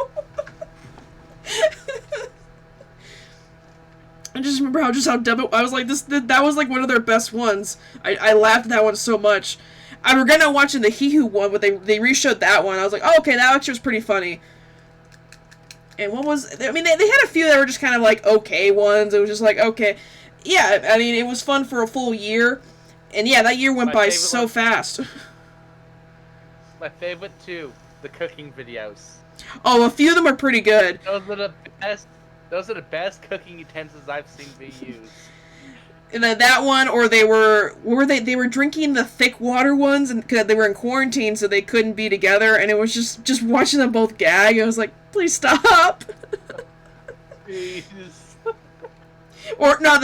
I just remember how dumb it. I was like, that was like one of their best ones. I laughed at that one so much. I regret not watching the He Who one, but they reshowed that one. I was like, oh, okay, that actually was pretty funny. And what was... I mean, they had a few that were just kind of like okay ones. It was just like, okay... Yeah, I mean, it was fun for a full year. And yeah, that year went by so fast. My favorite too, the cooking videos. Oh, a few of them are pretty good. Those are the best cooking utensils I've seen be used. And then that one, or they were drinking the thick water ones, and cause they were in quarantine, so they couldn't be together, and it was just watching them both gag. I was like, please stop. Jesus. Or no,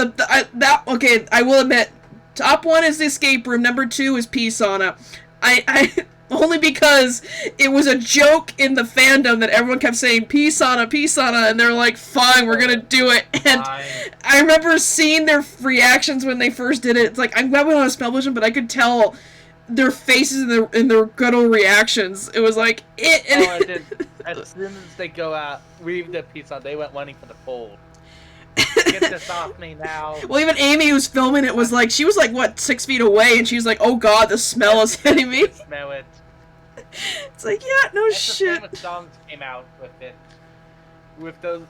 okay. I will admit, top one is the escape room. Number 2 is Pea Sauna. I only because it was a joke in the fandom that everyone kept saying Pea Sauna, and they're like, fine, we're gonna do it. And I remember seeing their reactions when they first did it. It's like, I'm glad we don't have spell vision, but I could tell their faces and their good old reactions. It was like it. I did. As soon as they go out, leave the Pea Sauna, they went running for the pole. Get this off me now. Well, even Amy, who's filming it, was like, she was like, what, 6 feet away, and she was like, oh god, the smell is hitting me. Smell it. It's like, yeah, no shit. The songs came out with it. With those,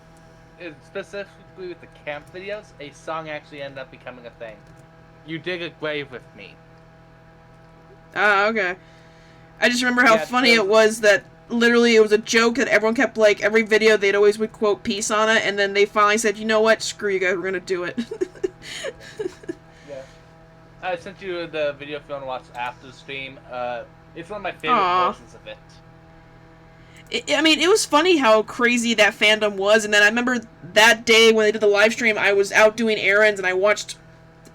specifically with the camp videos, a song actually ended up becoming a thing. You dig a grave with me. Ah, okay. I just remember how funny it was that literally it was a joke that everyone kept, like, every video they'd always would quote Peace on it, and then they finally said, you know what, screw you guys, we're gonna do it. Yeah. I sent you the video if you want to watch after the stream. It's one of my favorite versions of it. I mean, it was funny how crazy that fandom was, and then I remember that day when they did the live stream, I was out doing errands, and I watched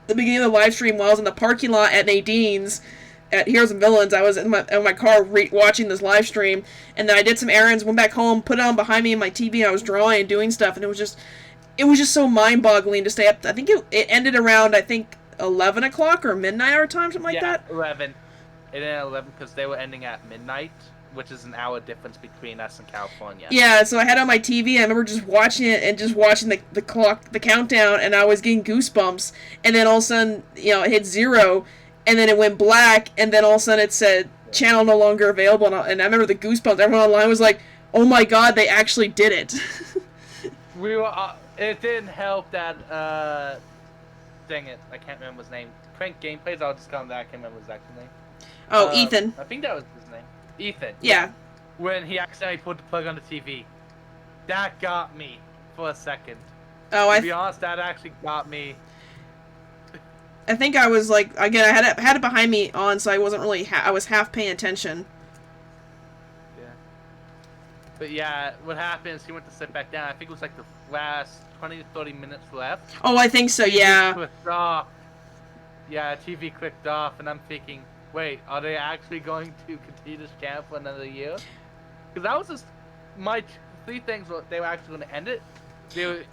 the beginning of the live stream while I was in the parking lot at Nadine's, at Heroes and Villains. I was in my car watching this live stream, and then I did some errands, went back home, put it on behind me in my TV, and I was drawing and doing stuff, and it was just so mind-boggling to stay up. I think it ended around, 11 o'clock or midnight our time, something like that. 11. It ended at 11 because they were ending at midnight, which is an hour difference between us and California. Yeah, so I had it on my TV, I remember just watching it and just watching the clock, the countdown, and I was getting goosebumps, and then all of a sudden, it hit 0, and then it went black, and then all of a sudden it said, channel no longer available, and I remember the goosebumps. Everyone online was like, oh my god, they actually did it. We were, it didn't help that, dang it, I can't remember his name. Crank Gameplays, I'll just call him that, I can't remember his actual name. Oh, Ethan. I think that was his name. Ethan. Yeah. When he accidentally put the plug on the TV. That got me for a second. Oh, to be honest, that actually got me. I think I was like, again, I had it behind me on, so I wasn't really, I was half paying attention. Yeah. But yeah, what happened is he went to sit back down. I think it was like the last 20 to 30 minutes left. Oh, I think so, yeah. Clicked off. Yeah, TV clicked off, and I'm thinking, wait, are they actually going to continue this channel for another year? Because that was just my 3 things. They were actually going to end it. The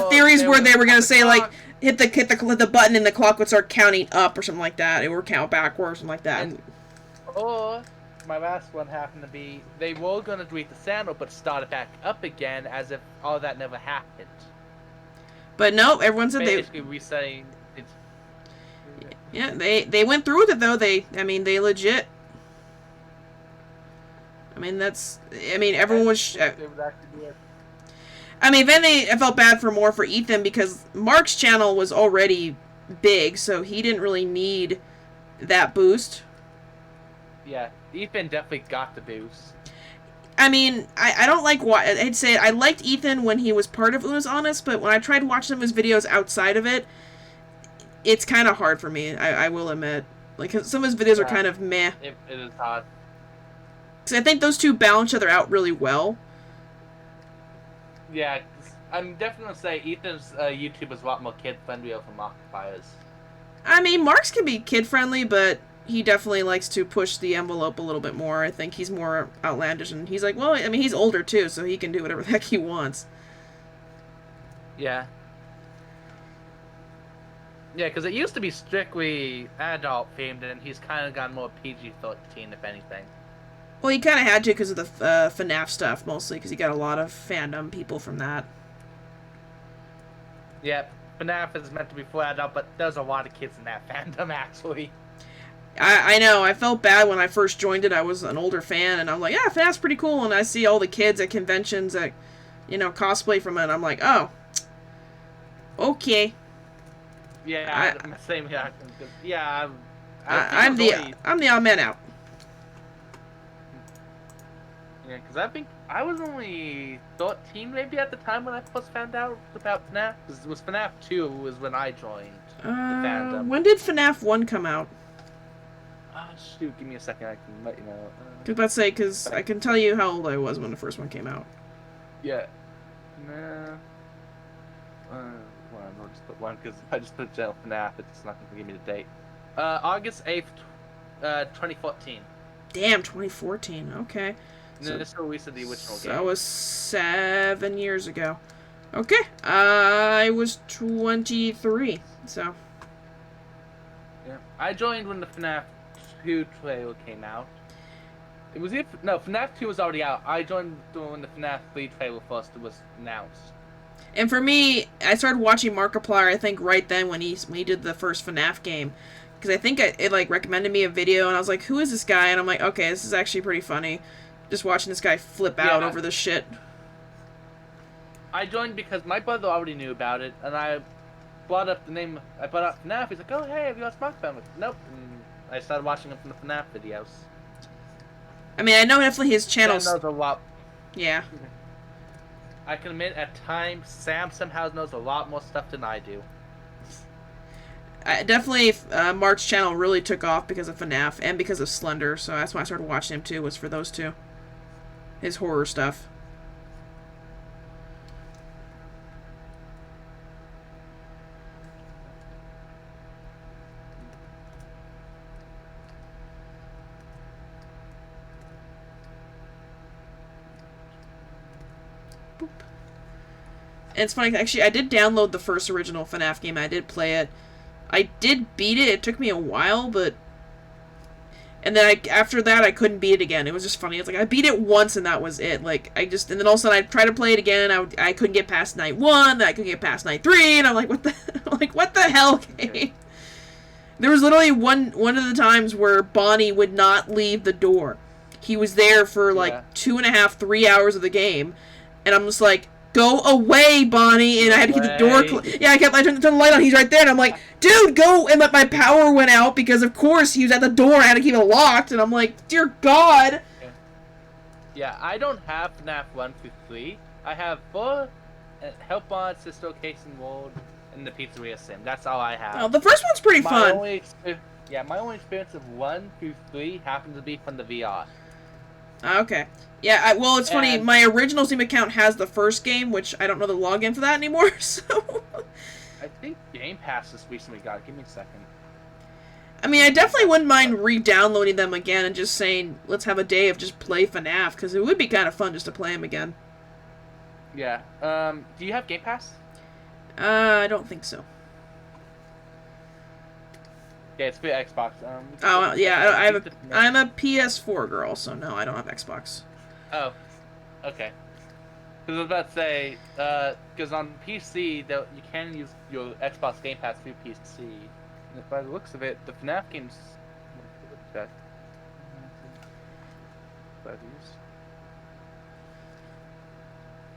theories were they were going to say, like, hit the button and the clock would start counting up or something like that. It would count backwards or something like that. Or, my last one happened to be, they were going to delete the channel but start it back up again as if all that never happened. But no, everyone said basically resetting. Yeah, they went through with it though. They legit. Everyone was. I felt bad for Ethan because Mark's channel was already big, so he didn't really need that boost. Yeah, Ethan definitely got the boost. I mean, I don't like what I'd say. I liked Ethan when he was part of Una's Honest, but when I tried watching some of his videos outside of it, it's kind of hard for me. I will admit, like some of his videos are Yeah, kind of meh. it is hard. Because I think those two balance each other out really well. Yeah, I'm definitely gonna say Ethan's YouTube is a lot more kid friendly over Markiplier's. I mean, Mark's can be kid friendly, but he definitely likes to push the envelope a little bit more. I think he's more outlandish, and he's like, well, I mean, he's older too, so he can do whatever the heck he wants. Yeah. Yeah, because it used to be strictly adult themed, and he's kind of gone more PG-13, if anything. Well, he kind of had to because of the FNAF stuff, mostly, because he got a lot of fandom people from that. Yeah, FNAF is meant to be for adult, but there's a lot of kids in that fandom, actually. I know, I felt bad when I first joined it. I was an older fan, and I'm like, yeah, FNAF's pretty cool, and I see all the kids at conventions that, cosplay from it, and I'm like, oh, okay. Yeah, same here. Yeah, I'm the odd man out. Yeah, because I think I was only 13 maybe at the time when I first found out about FNAF. Because it was FNAF 2 was when I joined the fandom. When did FNAF 1 come out? Oh, shoot, give me a second, I can let you know. I was about to say, because I can tell you how old I was when the first one came out. Yeah. Nah. Well, I'll just put one, because if I just put General FNAF, it's not going to give me the date. August 8th, 2014. Damn, 2014, okay. So, this release of the original game. That was 7 years ago. Okay, I was 23, so. Yeah. I joined when the FNAF 2 trailer came out. It was no, FNAF 2 was already out. I joined when the FNAF 3 trailer first was announced. And for me, I started watching Markiplier, I think, right then when he did the first FNAF game. Because I think it recommended me a video, and I was like, who is this guy? And I'm like, okay, this is actually pretty funny. Just watching this guy flip out over this shit. I joined because my brother already knew about it, and I brought up FNAF. He's like, oh, hey, have you watched Markiplier? I'm like, nope. And I started watching him from the FNAF videos. I mean, I know definitely his channels. Sam knows a lot. Yeah. I can admit, at times, Sam somehow knows a lot more stuff than I do. Definitely, Mark's channel really took off because of FNAF and because of Slender, so that's why I started watching him too, was for those two. His horror stuff. Boop. And it's funny, actually, I did download the first original FNAF game. I did play it. I did beat it. It took me a while, but... And then after that, I couldn't beat it again. It was just funny. It's like, I beat it once, and that was it. Like, And then all of a sudden, I tried to play it again. I couldn't get past night 1, then I couldn't get past night 3, and I'm like, what the hell, game? There was literally one of the times where Bonnie would not leave the door. He was there for, 2.5, 3 hours of the game, and I'm just like, go away, Bonnie, and I had to keep the door I turned the light on, he's right there, and I'm like, dude, go, and my power went out, because of course he was at the door, and I had to keep it locked, and I'm like, dear God. Yeah, I don't have FNAF 1 through 3. I have 4, Help On, Sister Casing World, and the Pizzeria Sim. That's all I have. Oh, the first one's pretty fun. My only experience of 1 through 3 happens to be from the VR. Okay. Yeah, well, it's funny, my original Steam account has the first game, which I don't know the login for that anymore, so... I think Game Pass just recently got it. Give me a second. I mean, I definitely wouldn't mind re-downloading them again and just saying, let's have a day of just play FNAF, because it would be kind of fun just to play them again. Yeah. Do you have Game Pass? I don't think so. Yeah, it's for Xbox. Yeah, I'm a PS4 girl, so no, I don't have Xbox. Oh, okay. Because I was about to say, because on PC, you can use your Xbox Game Pass through PC. And by the looks of it, the FNAF games... Check.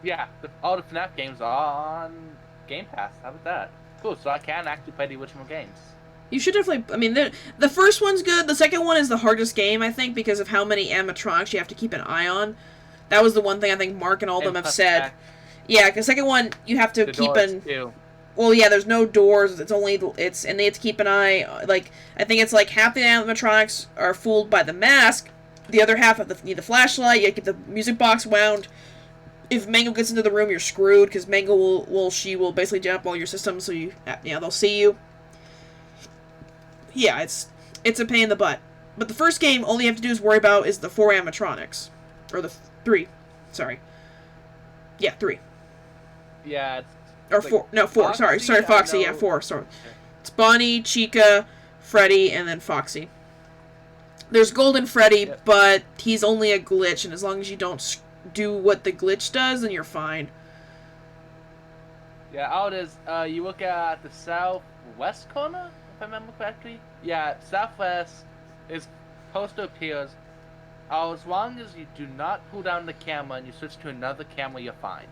Yeah, all the FNAF games are on Game Pass. How about that? cool. So I can actually play the original games. You should definitely. I mean, the first one's good. The second one is the hardest game, I think, because of how many animatronics you have to keep an eye on. That was the one thing I think Mark and all of them have said. Yeah, because the second one you have to keep an. Well, yeah, there's no doors. It's only and they have to keep an eye. Like I think it's like half the animatronics are fooled by the mask, the other half need the flashlight. You have to keep the music box wound. If Mango gets into the room, you're screwed because Mango will basically jump all your systems, so they'll see you. Yeah, it's a pain in the butt. But the first game, all you have to do is worry about is the 4 animatronics. Or the 3. Sorry. Yeah, 3. Yeah, or 4. No, 4. Foxy, sorry, Foxy. Yeah, 4. Sorry. Okay. It's Bonnie, Chica, Freddy, and then Foxy. There's Golden Freddy, but he's only a glitch, and as long as you don't do what the glitch does, then you're fine. Yeah, all it is, you look at the southwest corner, if I remember correctly. Yeah, southwest is poster appears. As long as you do not pull down the camera and you switch to another camera, you're fine.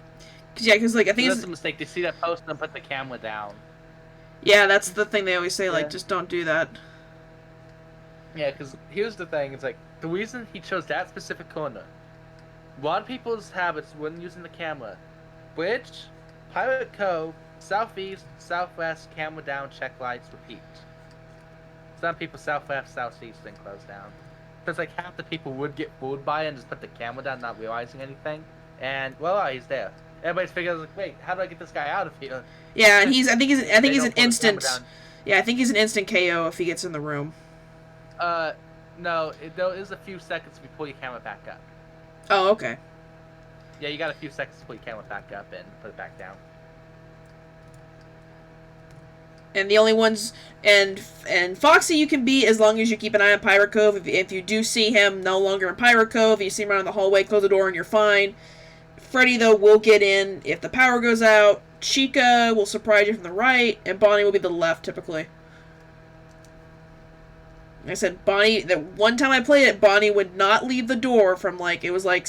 Yeah, because like I think that's a mistake. They see that poster and put the camera down. Yeah, that's the thing they always say. Like, just don't do that. Yeah, because here's the thing: it's like the reason he chose that specific corner. A lot of people's habits when using the camera: Bridge, Pirate Cove, Southeast, Southwest, camera down, check lights, repeat. Some people Southwest, Southeast, then close down. Because like half the people would get fooled by it and just put the camera down, not realizing anything. And voila, he's there. Everybody's figuring like, wait, how do I get this guy out of here? Yeah, and I think he's an instant. Yeah, I think he's an instant KO if he gets in the room. No, there is a few seconds before your camera back up. Oh, okay. Yeah, you got a few seconds to put your camera back up and put it back down. And the only ones and Foxy you can beat as long as you keep an eye on Pirate Cove. If you do see him no longer in Pirate Cove, you see him around in the hallway, close the door and you're fine. Freddy though will get in if the power goes out. Chica will surprise you from the right, and Bonnie will be the left typically. Like I said, Bonnie. The one time I played it, Bonnie would not leave the door from I think it was like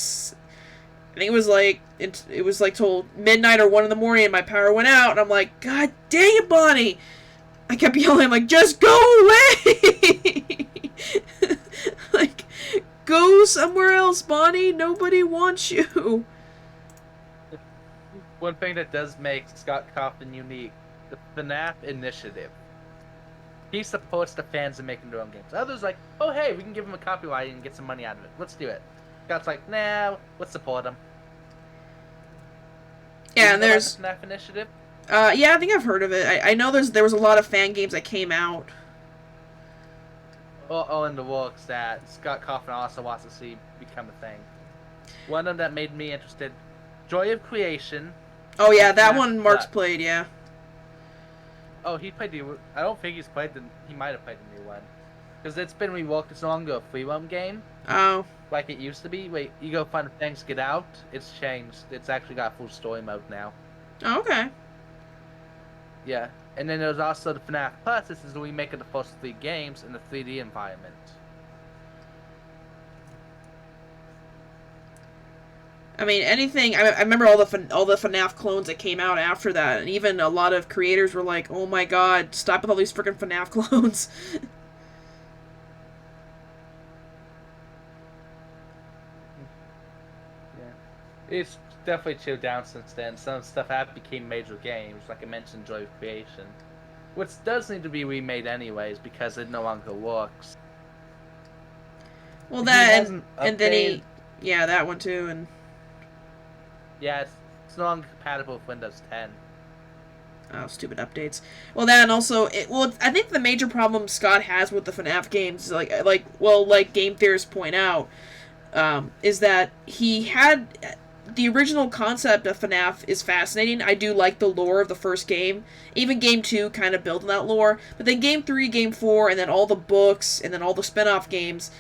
till midnight or 1 in the morning, and my power went out, and I'm like, God dang it, Bonnie! I kept yelling, I'm like, just go away! Like, go somewhere else, Bonnie. Nobody wants you. One thing that does make Scott Cawthon unique, the FNAF initiative. He supports the fans in making their own games. Others like, oh hey, we can give him a copyright and get some money out of it. Let's do it. Scott's like, nah, let's support him. Yeah, and there's the FNAF initiative. Yeah, I think I've heard of it. I know there was a lot of fan games that came out. All in the works that Scott Cawthon also wants to see become a thing. One of them that made me interested, Joy of Creation. Oh yeah, that one Mark's played, yeah. Oh, he played the. I don't think he's played the. He might have played the new one, because it's been reworked. It's no longer a free roam game. Oh. Like it used to be. Wait, you go find things, get out. It's changed. It's actually got full story mode now. Oh, okay. Yeah, and then there's also the FNAF Plus. This is the remake of the first 3 games in the 3D environment. I mean, anything. I remember all the FNAF clones that came out after that, and even a lot of creators were like, "Oh my God, stop with all these freaking FNAF clones." Yeah, it's definitely chilled down since then. Some stuff have became major games, like I mentioned, Joy of Creation, which does need to be remade anyways because it no longer works. Well, that and then yeah, that one too, and. Yeah, it's no longer compatible with Windows 10. Oh, stupid updates. Well, that and also, I think the major problem Scott has with the FNAF games, like game theorists point out, is that he had the original concept of FNAF is fascinating. I do like the lore of the first game. Even game 2 kind of built on that lore, but then game 3, game 4, and then all the books, and then all the spin-off games,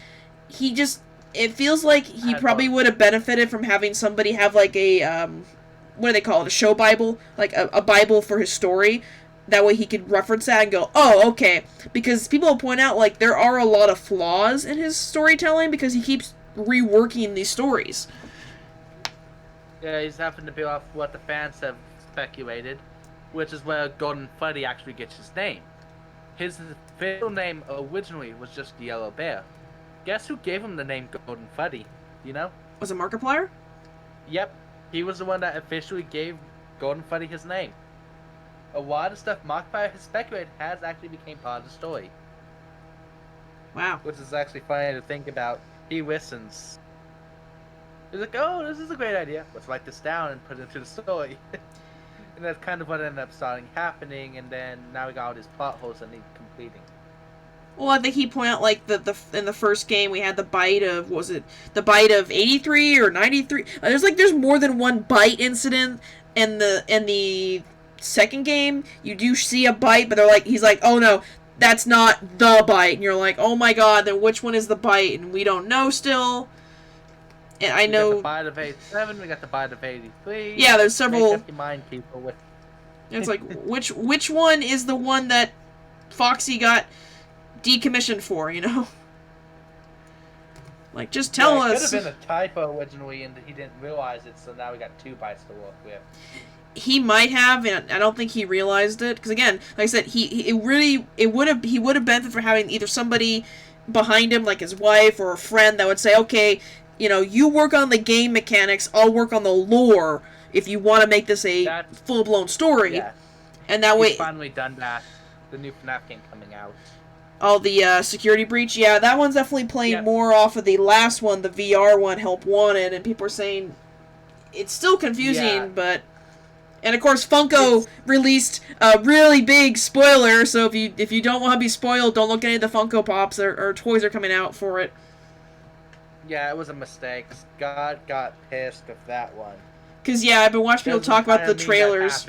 it feels like he probably would have benefited from having somebody have like a, what do they call it, a show Bible? Like a Bible for his story. That way he could reference that and go, oh, okay. Because people will point out, like, there are a lot of flaws in his storytelling because he keeps reworking these stories. Yeah, he's having to build off what the fans have speculated. which is where Golden Freddy actually gets his name. His official name originally was just the Yellow Bear. Guess who gave him the name Golden Freddy? You know? Was it Markiplier? Yep, he was the one that officially gave Golden Freddy his name. A lot of stuff Markiplier has speculated has actually became part of the story. Wow. Which is actually funny to think about. He listens. He's like, oh, this is a great idea. Let's write this down and put it into the story. And that's kind of what ended up happening, and then now we got all these plot holes that need completing. Well, I think he pointed out, like, the in the first game we had the bite of, was it the bite of 83 or 93? There's more than one bite incident in the second game. You do see a bite, but he's like, oh no, that's not the bite. And you're like, oh my god, then which one is the bite? And we don't know still. And I know... We got the bite of 87, we got the bite of 83. Yeah, there's several... Make up your mind, people. With... It's like, which one is the one that Foxy got decommissioned for, you know? Like, just tell us. It could have been a typo originally, and he didn't realize it, so now we got 2 bites to work with. He might have, and I don't think he realized it. Because again, like I said, he would have benefited from having either somebody behind him, like his wife or a friend, that would say, okay, you know, you work on the game mechanics, I'll work on the lore. If you want to make this a full-blown story, yeah. And that way, he's finally done that. The new FNAF game coming out. Oh, the security breach? Yeah, that one's definitely playing more off of the last one, the VR one, Help Wanted, and people are saying it's still confusing, but... And of course, Funko released a really big spoiler, so if you don't want to be spoiled, don't look at any of the Funko Pops, or toys are coming out for it. Yeah, it was a mistake. God got pissed with that one. Because, yeah, I've been watching people talk about the trailers.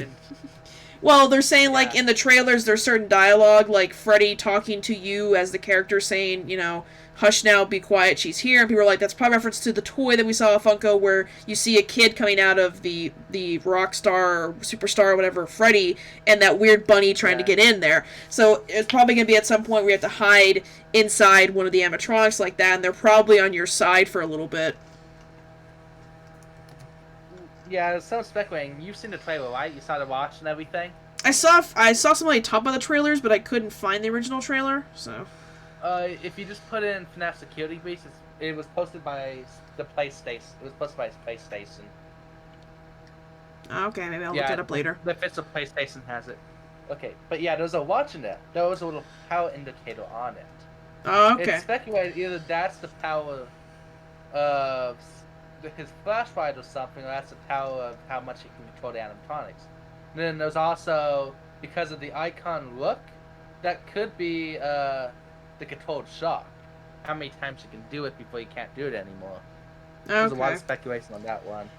Well, they're saying, like, in the trailers, there's certain dialogue, like Freddy talking to you as the character saying, you know, hush now, be quiet, she's here. And people are like, that's probably reference to the toy that we saw at Funko where you see a kid coming out of the rock star or superstar or whatever, Freddy, and that weird bunny trying to get in there. So it's probably going to be at some point where you have to hide inside one of the animatronics like that, and they're probably on your side for a little bit. Yeah, some speculating. You've seen the trailer, right? You started watching everything? I saw somebody talk about the trailers, but I couldn't find the original trailer, so... If you just put in FNAF security breach, it was posted by the PlayStation. It was posted by PlayStation. Okay, maybe I'll look it up later. The official PlayStation has it. Okay, but yeah, there's a watching it. There was a little power indicator on it. Oh, okay. It's speculated either that's the power of his flashlight or something, or that's the power of how much he can control the animatronics. And then there's also, because of the icon look, that could be the controlled shock. How many times you can do it before you can't do it anymore. Okay. There's a lot of speculation on that one.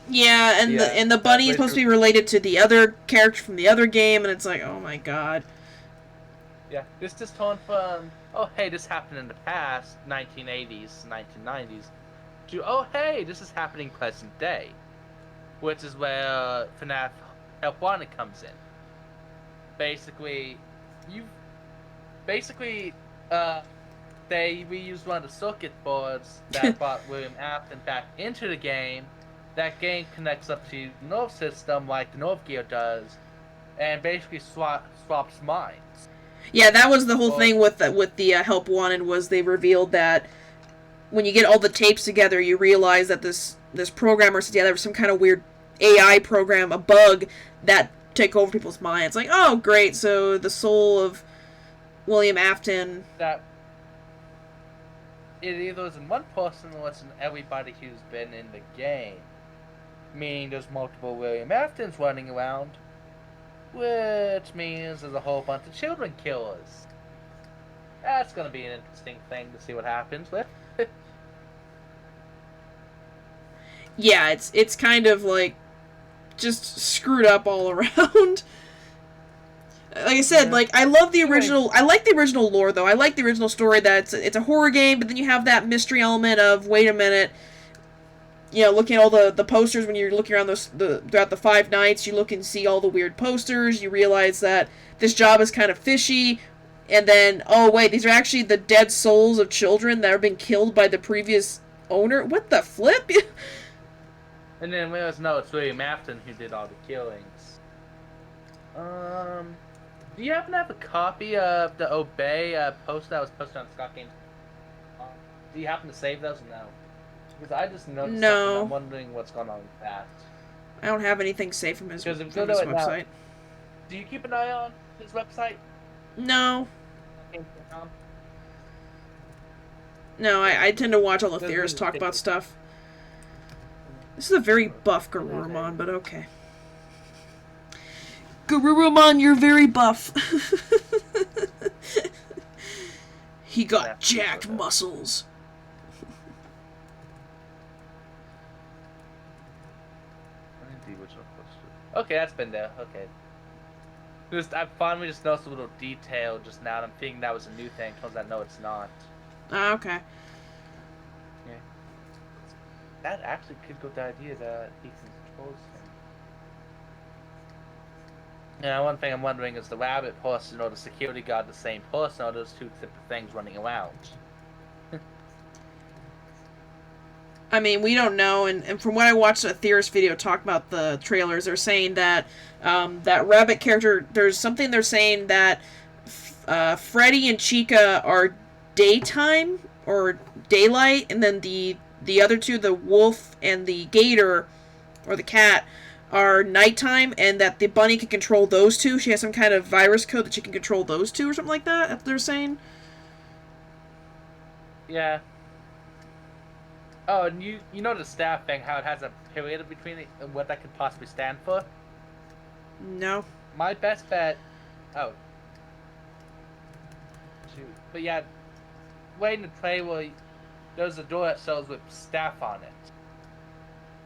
Yeah, and the bunny is supposed to be related to the other character from the other game, and it's like, oh my god. Yeah, this just torn from, oh hey, this happened in the past, 1980s, 1990s, to, oh hey, this is happening present day. Which is where FNAF Help Wanted comes in. Basically, they reused one of the circuit boards that brought William Afton back into the game. That game connects up to the nerve system like the Nerve Gear does, and basically swaps minds. Yeah, that was the whole thing with the Help Wanted, was they revealed that when you get all the tapes together, you realize that this programmer said, yeah, there was some kind of weird AI program, a bug, that take over people's minds. Like, oh, great, so the soul of William Afton... That it either is in one person or it's in everybody who's been in the game. Meaning there's multiple William Aftons running around, which means there's a whole bunch of children killers. That's gonna be an interesting thing to see what happens with. Yeah, it's kind of like just screwed up all around. Like I said, like, I love the original... I like the original lore, though. I like the original story that it's a horror game, but then you have that mystery element of, wait a minute, you know, looking at all the posters when you're looking around throughout the 5 nights, you look and see all the weird posters, you realize that this job is kind of fishy, and then, oh, wait, these are actually the dead souls of children that have been killed by the previous owner? What the flip? And then we always know it's William Afton who did all the killings. Um, do you happen to have a copy of the Obey post that was posted on Scott Games? Do you happen to save those or no? Because I just noticed something. I'm No, wondering what's going on with that. I don't have anything saved Because if you go from to his it now, website. do you keep an eye on his website? No, Games.com? no, I tend to watch all the There's really theorists talk about ridiculous. stuff. This is a very buff It has a Garurumon, but okay. Garurumon, you're very buff. He got snap piece jacked of it. muscles. Indeed, which one posted? Okay, that's been there. Okay. Just I finally just noticed a little detail just now, and I'm thinking that was a new thing. Turns out, no, it's not. Ah, okay. Yeah. That actually could go the idea that he controls him. Yeah, one thing I'm wondering is the rabbit person or the security guard the same person, or those two type of things running around? I mean, we don't know, and from what I watched a theorist video talk about the trailers, they're saying that that rabbit character, there's something they're saying that Freddy and Chica are daytime or daylight, and then the other two, the wolf and the gator or the cat, are nighttime, and that the bunny can control those two. She has some kind of virus code that she can control those two or something like that. They're saying. Yeah. Oh, and you know the staff thing, how it has a period between it and what that could possibly stand for? No. My best bet. Oh, shoot. But yeah, waiting to play, well, there's a door that shows with staff on it.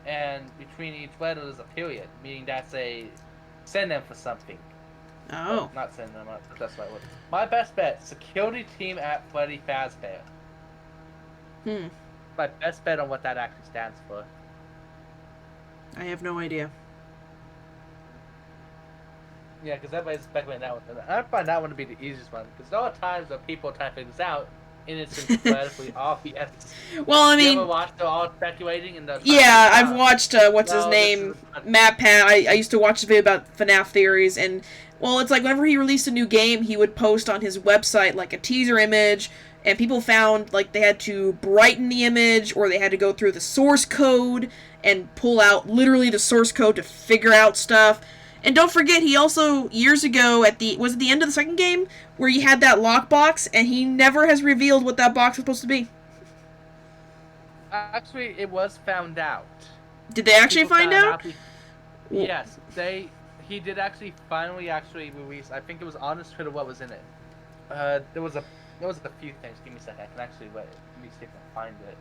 And between each letter there's a period, meaning that's a synonym for something. Well, Oh. not synonym, but that's what I would. My best bet, security team at Freddy Fazbear. Hmm. My best bet on what that actually stands for. I have no idea. Yeah, because everybody's speculating that one. And I find that one to be the easiest one. Because there are times where people try to figure this out, and it's incredibly obvious. Well, I You ever mean, watch they're all speculating and they're trying to yeah, figure I've out, watched what's his no, this is name, a... Matt Pat. I used to watch a video about FNAF theories, and well, it's like whenever he released a new game, he would post on his website like a teaser image, and people found like they had to brighten the image or they had to go through the source code and pull out literally the source code to figure out stuff. And don't forget, he also years ago at the was it the end of the second game where he had that lockbox, and he never has revealed what that box was supposed to be. Actually, it was found out. Did they actually People find found out? out. Yes, he did actually finally actually release. I think it was on his Twitter what was in it. There was a few things. Give me a second. I can actually wait. Let me see if I can find it.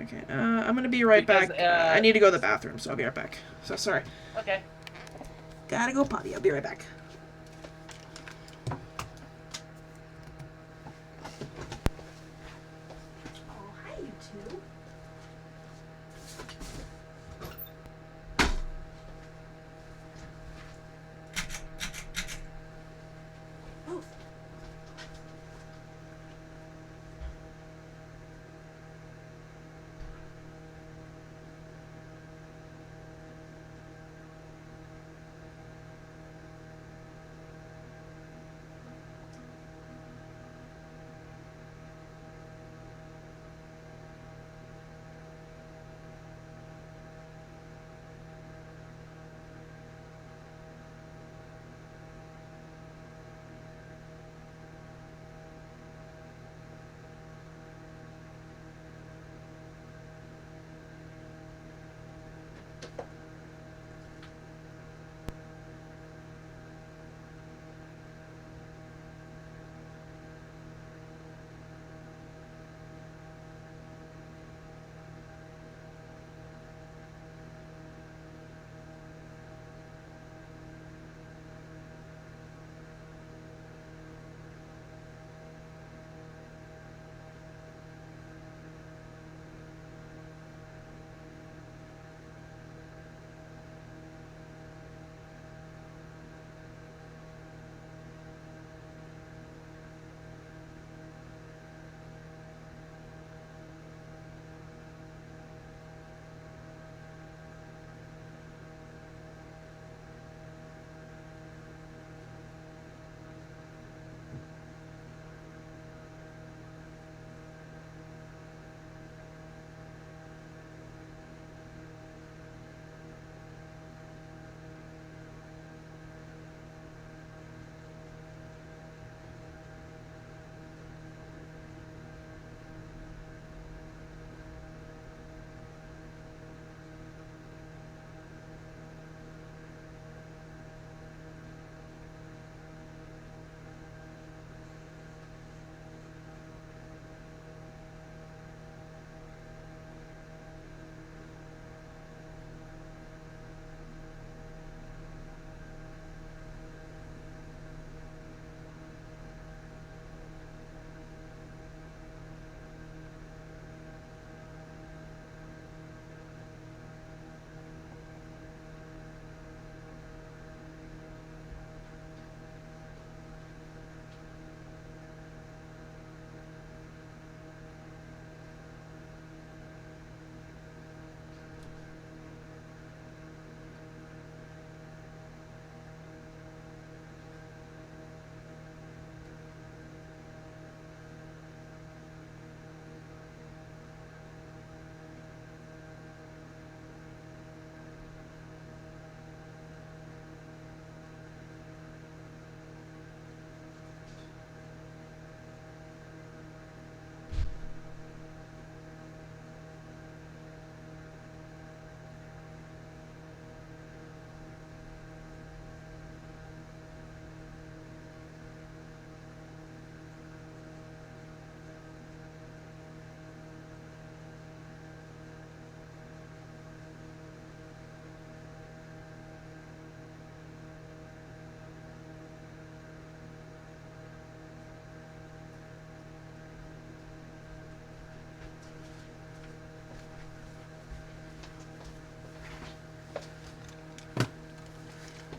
Okay, I'm gonna be right Because back. I need to go to the bathroom, so I'll be right back. So sorry. okay. Gotta go potty. I'll be right back. Oh, hi, you two. Oh.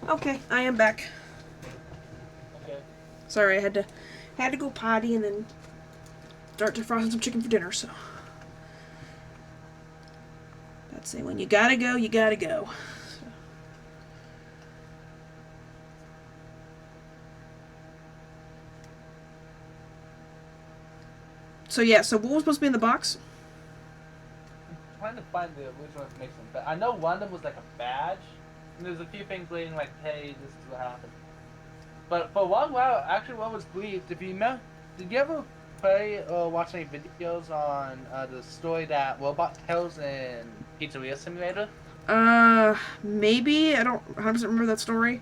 Okay, I am back. Okay. Sorry, I had to go potty and then start defrosting some chicken for dinner. So that's it. When you gotta go, you gotta go. So yeah. So what was supposed to be in the box? I'm trying to find the original information, but I know one of them was like a badge, and there's a few things leading like, hey, this is what happened. But for a long while, actually, what was believed, if you remember, did you ever play or watch any videos on the story that Robot tells in Pizzeria Simulator? Maybe I don't 100% remember that story.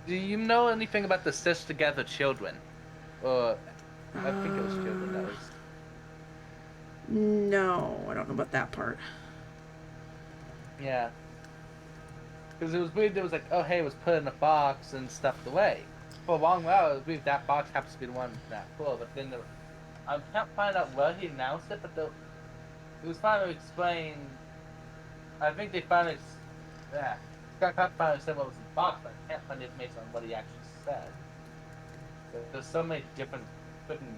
Do you know anything about the Stitch Together children? Or I think it was children that Uh, was. no, I don't know about that part. Yeah. Because it was weird. It was like, oh, hey, it was put in a box and stuffed away. For a long while, it was weird that box happens to be the one that full. But then I can't find out where he announced it, but it was finally explained. I think they finally. Yeah. I can't finally say what was in the box, but I can't find the information on what he actually said. There's so many different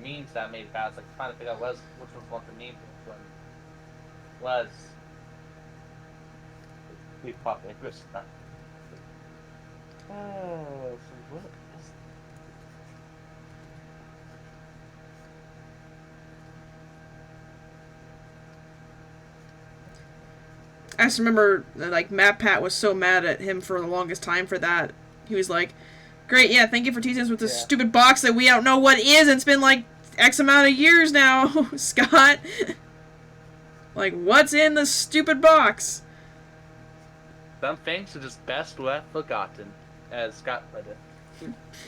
memes that I made about it. It's like trying to figure out which was one the meme, which one was. We pop English stuff. Oh, so what is... I just remember like Matt Pat was so mad at him for the longest time for that. He was like, "Great, yeah, thank you for teasing us with this stupid box that we don't know what is. And it's been like X amount of years now, Scott. Like, what's in the stupid box?" Some things are just best left forgotten, as Scott put it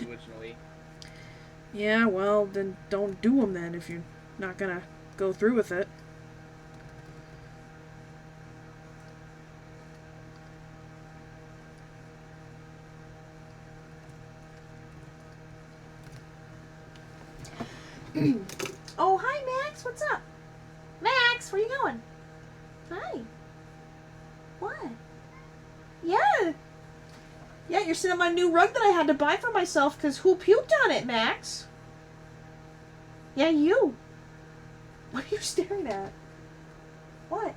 originally. Yeah, well, then don't do them then if you're not gonna go through with it. Oh, hi, Max. What's up? Max, where you going? Hi. What? Yeah. Yeah, you're sitting on my new rug that I had to buy for myself because who puked on it, Max? Yeah, you. What are you staring at? What?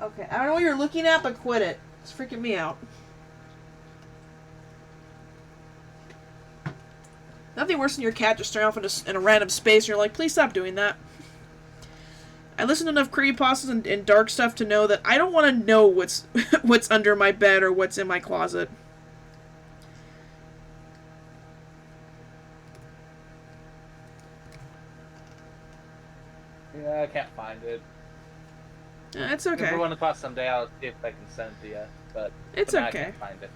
Okay, I don't know what you're looking at, but quit it. It's freaking me out. Nothing worse than your cat just staring off in a random space and you're like, please stop doing that. I listen to enough creepypastas and dark stuff to know that I don't want to know what's what's under my bed or what's in my closet. Yeah, I can't find it. It's okay. If I run across someday, I'll see if I can send it to you. But it's okay. Okay. I can't find it.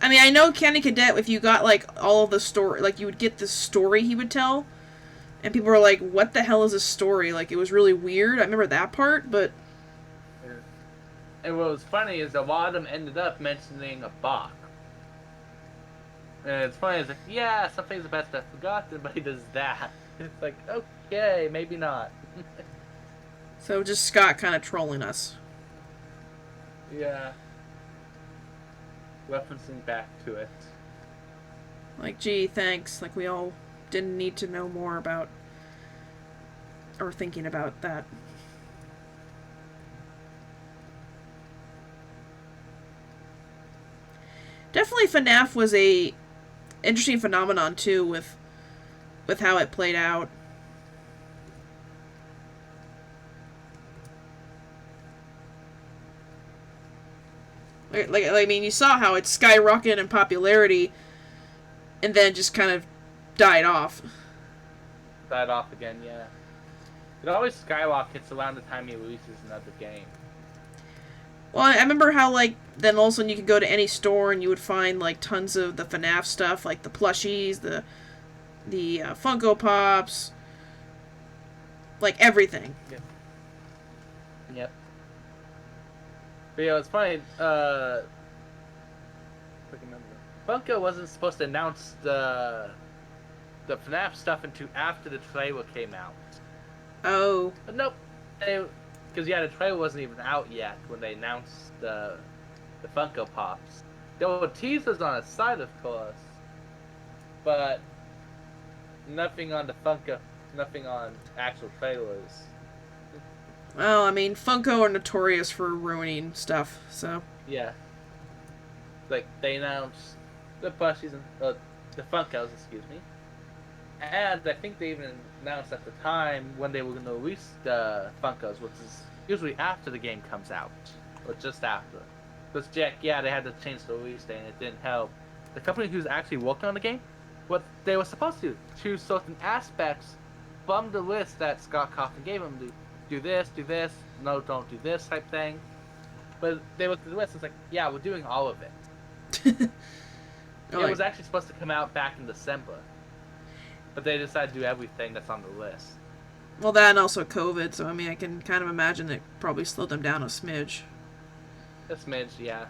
I mean, I know Candy Cadet, if you got, like, all of the story, like, you would get the story he would tell, and people were like, what the hell is this story? Like, it was really weird. I remember that part, but... Yeah. And what was funny is a lot of them ended up mentioning a Bach. And it's funny, it's like, yeah, some things are best left forgotten, but he does that. It's like, okay, maybe not. So just Scott kind of trolling us. Yeah. Referencing back to it. Like, gee, thanks. Like, we all didn't need to know more about... or thinking about that. Definitely FNAF was a interesting phenomenon, too, with how it played out. Like, I mean, you saw how it skyrocketed in popularity and then just kind of died off. Died off again, yeah. It always skyrockets around the time he releases another game. Well, I remember how, like, then all of a sudden you could go to any store and you would find, like, tons of the FNAF stuff, like the plushies, the Funko Pops, like, everything. Yep. Yep. But yeah, it's funny, I remember. Funko wasn't supposed to announce the FNAF stuff until after the trailer came out. Oh. But nope. Because, yeah, the trailer wasn't even out yet when they announced the the Funko Pops. There were teasers on its side, of course, but nothing on the Funko, nothing on actual trailers. Well, I mean, Funko are notorious for ruining stuff, so. Yeah, like they announced the plushies and the Funkos, excuse me, and I think they even announced at the time when they were going to release the Funkos, which is usually after the game comes out, or just after. Because yeah, they had to change the release date, and it didn't help. The company who's actually working on the game, what they were supposed to choose certain aspects from the list that Scott Cawthon gave them to do this, no, don't do this type thing. But they looked at the list and it's like, yeah, we're doing all of it. It was actually supposed to come out back in December. But they decided to do everything that's on the list. Well, that and also COVID, so I mean, I can kind of imagine it probably slowed them down a smidge. A smidge, yeah.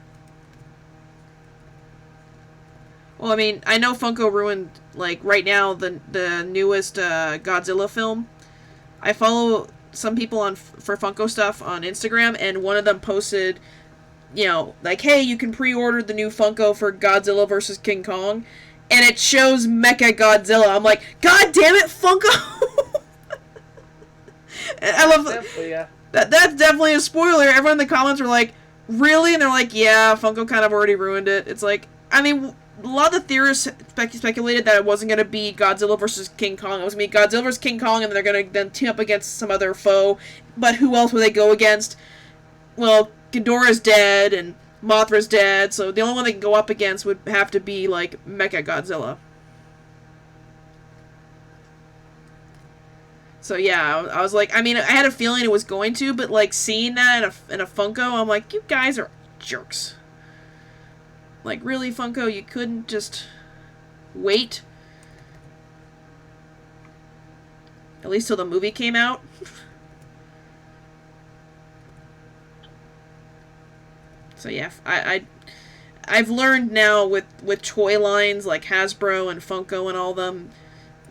Well, I mean, I know Funko ruined, like, right now, the newest Godzilla film. I follow some people for Funko stuff on Instagram, and one of them posted, you know, like, hey, you can pre-order the new Funko for Godzilla versus King Kong, and it shows Mecha Godzilla. I'm like, God damn it, Funko! I love yeah. That's definitely a spoiler. Everyone in the comments were like, really? And they're like, yeah, Funko kind of already ruined it. It's like, I mean, a lot of the theorists speculated that it wasn't going to be Godzilla versus King Kong. It was going to be Godzilla versus King Kong, and they're going to then team up against some other foe. But who else would they go against? Well, Ghidorah's dead, and Mothra's dead, so the only one they can go up against would have to be, like, Mecha Godzilla. So yeah, I was like, I mean, I had a feeling it was going to, but like seeing that in a Funko, I'm like, you guys are jerks. Like, really, Funko, you couldn't just wait? At least till the movie came out? So yeah, I've learned now with toy lines like Hasbro and Funko and all them,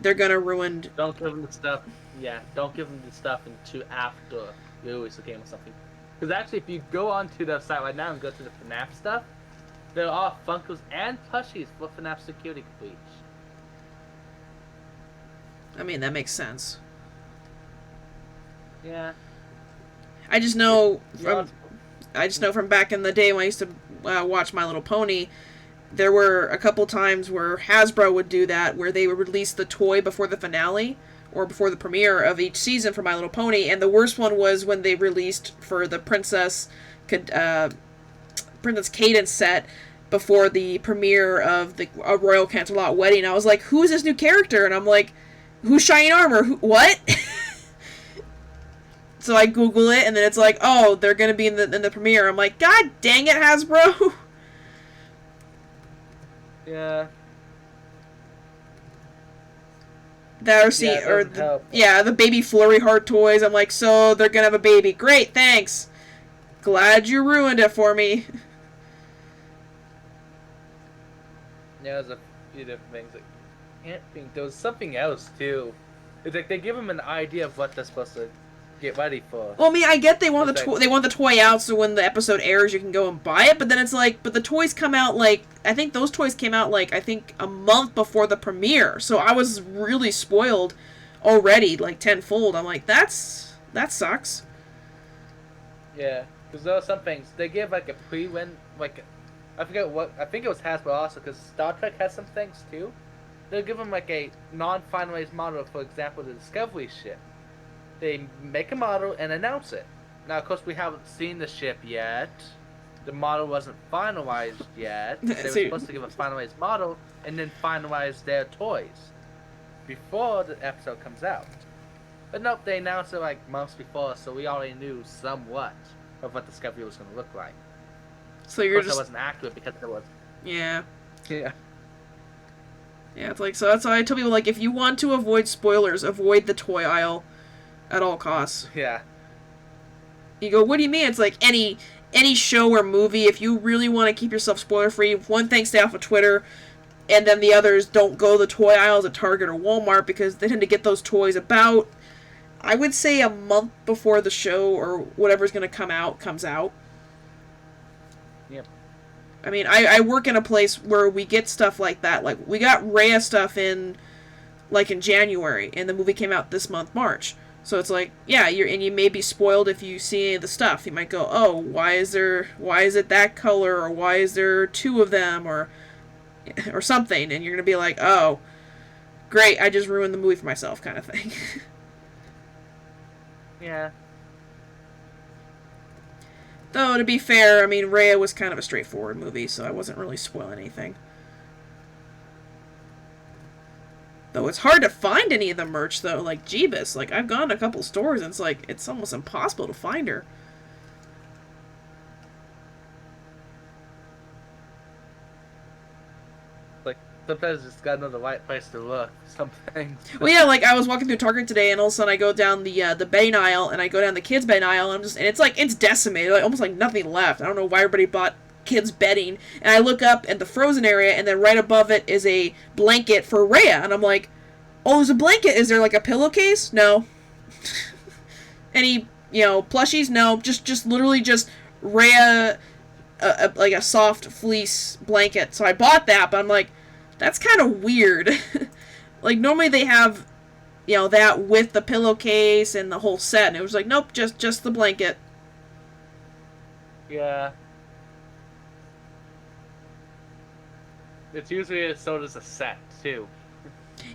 they're gonna ruin... Don't give them the stuff. Yeah, don't give them the stuff until after you release the game or something. Because actually, if you go onto the site right now and go to the FNAF stuff, there are Funkos and plushies for FNAF Security Breach. I mean, that makes sense. Yeah. I just know from back in the day when I used to watch My Little Pony, there were a couple times where Hasbro would do that, where they would release the toy before the finale or before the premiere of each season for My Little Pony, and the worst one was when they released for the Princess Cadance set before the premiere of the Royal Canterlot Wedding. I was like, who is this new character? And I'm like, who's Shining Armor? What? So I Google it, and then it's like, oh, they're going to be in the premiere. I'm like, God dang it, Hasbro! Yeah. That the baby Flurry Heart toys. I'm like, so they're gonna have a baby. Great, thanks. Glad you ruined it for me. Yeah, there's a few different things. I can't think. There was something else too. It's like they give them an idea of what they're supposed to get ready for. Well, I mean, I get they want the toy out so when the episode airs you can go and buy it, but then it's like, but the toys come out like, I think those toys came out like, I think a month before the premiere, so I was really spoiled already, like tenfold. I'm like, that sucks. Yeah, because there are some things they give like a pre-win, like I forget what, I think it was Hasbro also, because Star Trek has some things too. They'll give them like a non-finalized model, for example, the Discovery ship. They make a model and announce it. Now, of course, we haven't seen the ship yet. The model wasn't finalized yet. They were supposed to give a finalized model and then finalize their toys before the episode comes out. But nope, they announced it like months before, so we already knew somewhat of what Discovery was going to look like. So you're just... It wasn't accurate because it was... Yeah. Yeah. Yeah, it's like, so that's why I tell people, like, if you want to avoid spoilers, avoid the toy aisle at all costs. Yeah. You go, what do you mean? It's like any show or movie, if you really want to keep yourself spoiler-free, one thing, stay off of Twitter, and then the others, don't go to the toy aisles at Target or Walmart, because they tend to get those toys about, I would say, a month before the show or whatever's going to come out comes out. Yep. I mean, I work in a place where we get stuff like that. Like, we got Rhea stuff in, like, in January, and the movie came out this month, March. So it's like, yeah, you may be spoiled if you see any of the stuff. You might go, oh, why is it that color, or why is there two of them, or something, and you're gonna be like, oh, great, I just ruined the movie for myself, kind of thing. Yeah. Though, to be fair, I mean, Rhea was kind of a straightforward movie, so I wasn't really spoiling anything. Though it's hard to find any of the merch, though. Like, Jeebus. Like, I've gone to a couple stores, and it's like, it's almost impossible to find her. Like, sometimes you just gotta know the right place to look for some things. Well, yeah, like, I was walking through Target today, and all of a sudden I go down the bedding aisle, and I go down the kids' bedding aisle, and it's like, it's decimated. Like, almost like nothing left. I don't know why everybody bought kids' bedding. And I look up at the frozen area, and then right above it is a blanket for Rhea, and I'm like, oh, there's a blanket. Is there, like, a pillowcase? No. Any, plushies? No. Just literally just Rhea, like a soft fleece blanket. So I bought that, but I'm like, that's kind of weird. Like, normally they have, that with the pillowcase and the whole set. And it was like, nope, just the blanket. Yeah. It's usually sold as a set, too.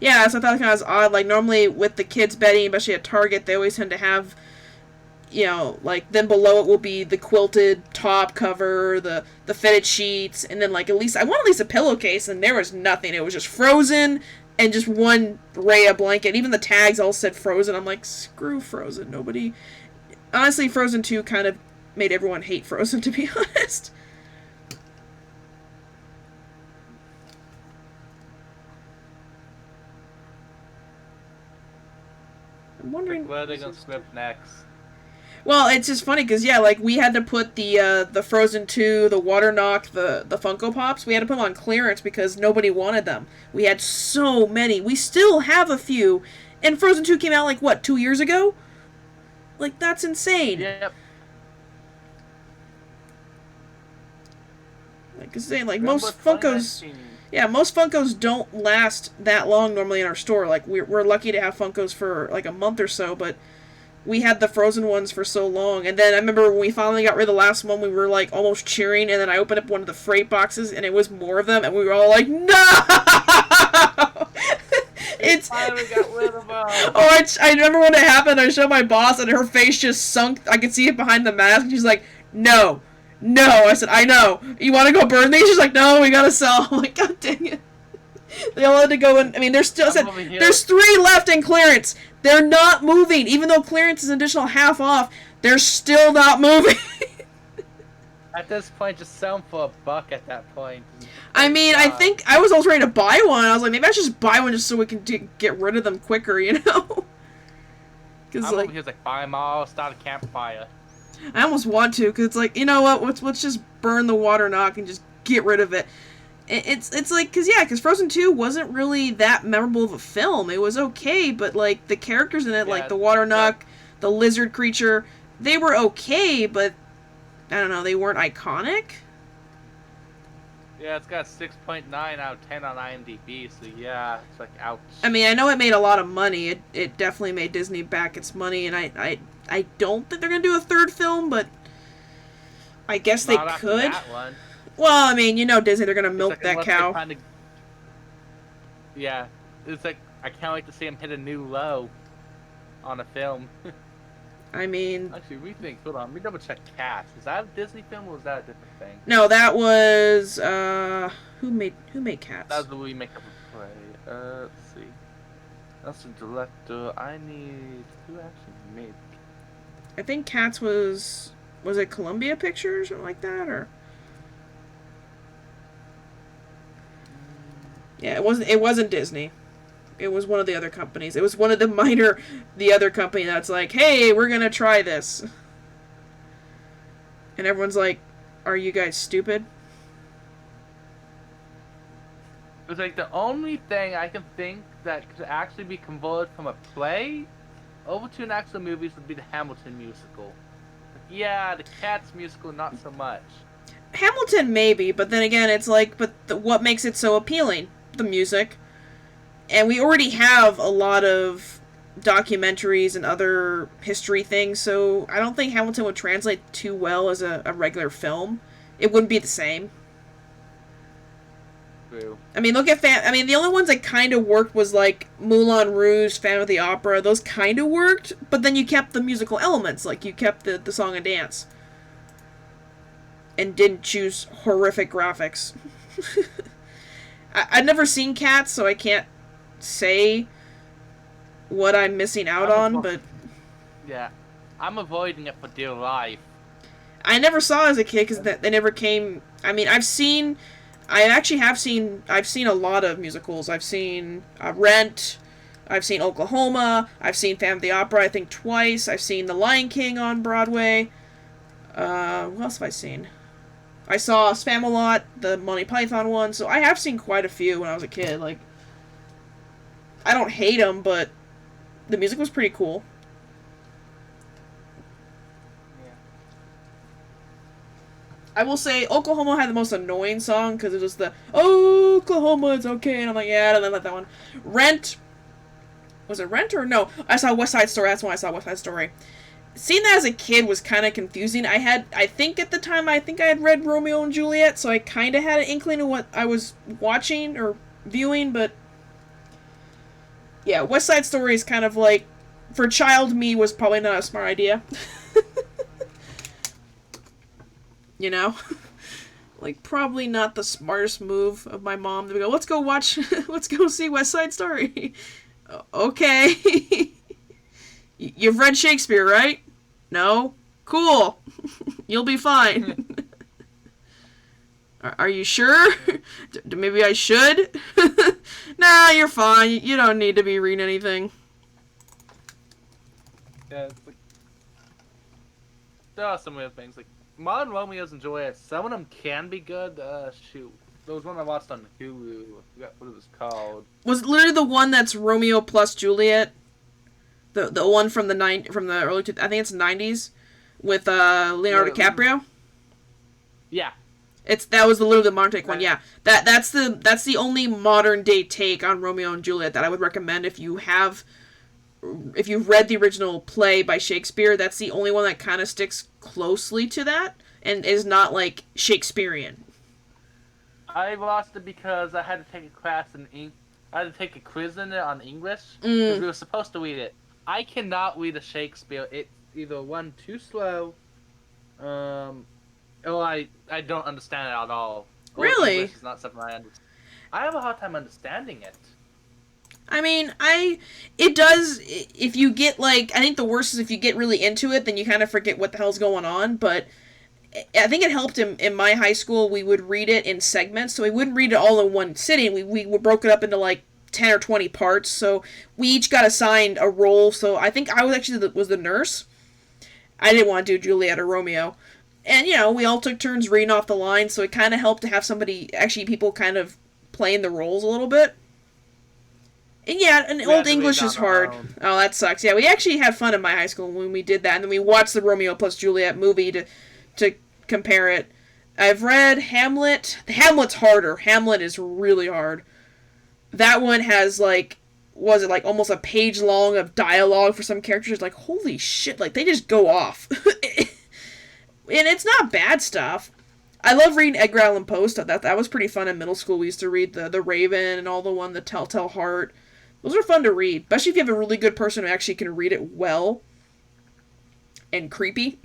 Yeah, so I thought it kind of was odd. Like, normally with the kids' bedding, especially at Target, they always tend to have, like, then below it will be the quilted top cover, the fitted sheets, and then, like, I want at least a pillowcase, and there was nothing. It was just Frozen and just one Rhea blanket. Even the tags all said Frozen. I'm like, screw Frozen. Nobody... Honestly, Frozen 2 kind of made everyone hate Frozen, to be honest. I'm wondering... What are they going to script next? Well, it's just funny because, yeah, like, we had to put the Frozen 2, the Water Knock, the Funko Pops, we had to put them on clearance because nobody wanted them. We had so many. We still have a few. And Frozen 2 came out, like, what, 2 years ago? Like, that's insane. Yep. Like, most Funkos... Yeah, most Funkos don't last that long normally in our store. Like, we're lucky to have Funkos for, like, a month or so, but we had the Frozen ones for so long. And then I remember when we finally got rid of the last one, we were, like, almost cheering, and then I opened up one of the freight boxes, and it was more of them, and we were all like, no! It's... finally got rid of them. Oh, I remember when it happened, I showed my boss, and her face just sunk. I could see it behind the mask, and she's like, no. No, I said, I know. You want to go burn these? She's like, no, we gotta sell. I'm like, god dang it. They all had to go in. I mean, there's still... There's 3 left in clearance. They're not moving. Even though clearance is an additional half off, they're still not moving. At this point, just sell them for $1 at that point. I mean, I think... I was almost ready to buy one. I was like, maybe I should just buy one just so we can get rid of them quicker, Because, I'm over here like, buy them all, start a campfire. I almost want to, because it's like, you know what, let's just burn the Water Knock and just get rid of it. It's like, because Frozen 2 wasn't really that memorable of a film. It was okay, but, like, the characters in it, like the Water Knock, the lizard creature, they were okay, but, I don't know, they weren't iconic. Yeah, it's got 6.9 out of 10 on IMDb, so yeah, it's like, ouch. I mean, I know it made a lot of money. It definitely made Disney back its money, and I don't think they're going to do a third film, but I guess they could. That one. Well, I mean, Disney, they're going to milk that cow. Yeah, it's like, I can't wait to see them hit a new low on a film. I mean... Actually, hold on, let me double check Cats. Is that a Disney film or was that a different thing? No, that was, who made Cats? That was the remake of a play. Let's see. That's the director. Who actually made... I think Cats was it Columbia Pictures or something like that, or? Yeah, it wasn't Disney. It was one of the other companies. It was one of the other company that's like, hey, we're gonna try this. And everyone's like, are you guys stupid? It's like the only thing I can think that could actually be converted from a play over to an actual movie would be the Hamilton musical. Yeah, the Cats musical, not so much. Hamilton maybe, but then again, it's like, but what makes it so appealing? The music. And we already have a lot of documentaries and other history things, so I don't think Hamilton would translate too well as a regular film. It wouldn't be the same. True. I mean, look at the only ones that kind of worked was like Moulin Rouge, Phantom of the Opera. Those kind of worked, but then you kept the musical elements, like you kept the song and dance, and didn't choose horrific graphics. I've never seen Cats, so I can't say what I'm missing out on, but yeah, I'm avoiding it for dear life. I never saw it as a kid because they never came. I mean, I've seen a lot of musicals. I've seen Rent, I've seen Oklahoma, I've seen Phantom of the Opera, I think twice. I've seen The Lion King on Broadway. What else have I seen? I saw Spamalot, the Monty Python one, so I have seen quite a few when I was a kid. Like, I don't hate them, but the music was pretty cool. Yeah. I will say Oklahoma had the most annoying song because it was the Oklahoma, it's okay, and I'm like, yeah, I don't like that one. Rent, was it Rent or no? I saw West Side Story. That's when I saw West Side Story. Seeing that as a kid was kind of confusing. I think at the time, I had read Romeo and Juliet, so I kind of had an inkling of what I was watching or viewing, but yeah, West Side Story is kind of like, for child me, was probably not a smart idea. You know? Like, probably not the smartest move of my mom to go, let's go see West Side Story. Okay. You've read Shakespeare, right? No? Cool. You'll be fine. Are you sure? Maybe I should? Nah, you're fine. You don't need to be reading anything. Yeah, it's like, there are some weird things. Like, Modern Romeos and Juliets, some of them can be good. Shoot. There was one I watched on Hulu. I forgot what it was called. Was it literally the one that's Romeo plus Juliet? The one from the early I think it's 90s with Leonardo DiCaprio. Yeah. That was literally the modern take one. Yeah, that's the only modern day take on Romeo and Juliet that I would recommend if you've read the original play by Shakespeare. That's the only one that kind of sticks closely to that and is not like Shakespearean. I watched it because I had to take a class I had to take a quiz in it on English because we were supposed to read it. I cannot read a Shakespeare. It's either one too slow, or I don't understand it at all. Really? English is not something I understand. I have a hard time understanding it. I mean, it does, if you get, like, I think the worst is if you get really into it, then you kind of forget what the hell's going on, but I think it helped in my high school. We would read it in segments, so we wouldn't read it all in one sitting. We broke it up into, like, 10 or 20 parts, so we each got assigned a role, so I think I was actually the nurse. I didn't want to do Juliet or Romeo. And, we all took turns reading off the lines, so it kind of helped to have people kind of playing the roles a little bit. And yeah, and Old English is hard. Oh, that sucks. Yeah, we actually had fun in my high school when we did that, and then we watched the Romeo plus Juliet movie to compare it. I've read Hamlet. Hamlet's harder. Hamlet is really hard. That one has, like, was it, like, almost a page long of dialogue for some characters? Like, holy shit, like, they just go off. And it's not bad stuff. I love reading Edgar Allan Poe stuff. That was pretty fun in middle school. We used to read the Raven and all the Telltale Heart. Those are fun to read, especially if you have a really good person who actually can read it well and creepy.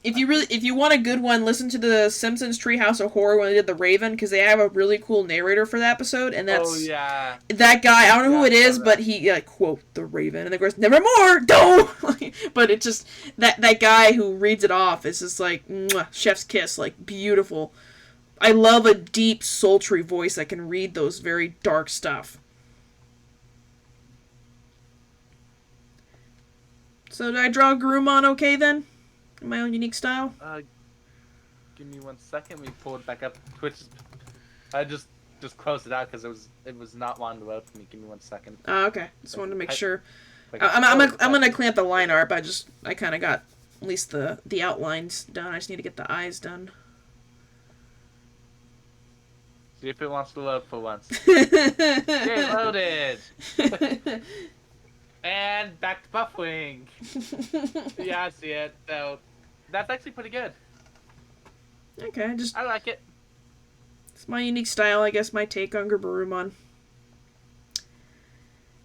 If you want a good one, listen to the Simpsons Treehouse of Horror when they did the Raven, because they have a really cool narrator for that episode, and that's that guy. I don't know who it is, but he quote the Raven, and of course, nevermore, don't. But it's just that guy who reads it off is just like mwah, chef's kiss, like beautiful. I love a deep, sultry voice that can read those very dark stuff. So did I draw Garurumon okay then? In my own unique style? Give me 1 second. We pull it back up. Twitch. I just closed it out because it was not wanting to load for me. Give me 1 second. Oh, okay. Just wanted to make sure. I'm gonna clamp the line art, but I kind of got at least the outlines done. I just need to get the eyes done. See if it wants to load for once. It loaded! And back to buffering. Yeah, I see it. So, that's actually pretty good. Okay, I like it. It's my unique style, I guess, my take on Garurumon.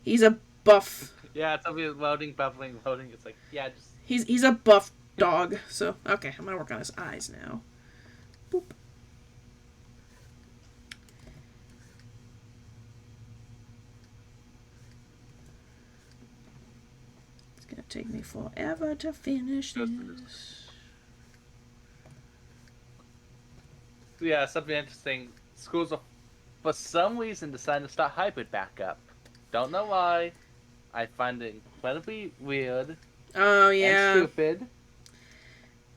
He's a buff. Yeah, it's always loading, buffering, loading. It's like, yeah, just... He's a buff dog, so, okay, I'm gonna work on his eyes now. Boop. It's gonna take me forever to finish this. Yeah, something interesting. Schools, are, for some reason, decided to start hybrid back up. Don't know why. I find it incredibly weird. Oh, yeah. And stupid.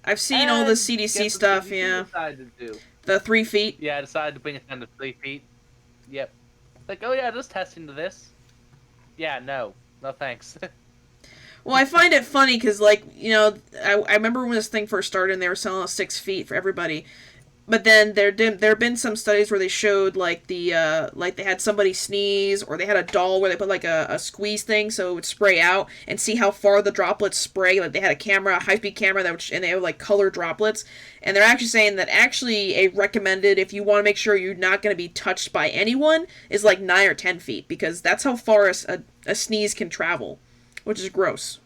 I've seen all the CDC stuff, yeah. Decided to do. The 3 feet. Yeah, I decided to bring it down to 3 feet. Yep. Like, oh yeah, just testing to this. Yeah, no. No thanks. Well, I find it funny because, like, you know, I remember when this thing first started and they were selling us 6 feet for everybody. But then there have been some studies where they showed, like, like they had somebody sneeze, or they had a doll where they put, like, a squeeze thing so it would spray out and see how far the droplets spray. Like, they had a camera, a high-speed camera, and they would, like, color droplets. And they're actually saying that actually a recommended, if you want to make sure you're not going to be touched by anyone, is, like, 9 or 10 feet. Because that's how far a sneeze can travel, which is gross.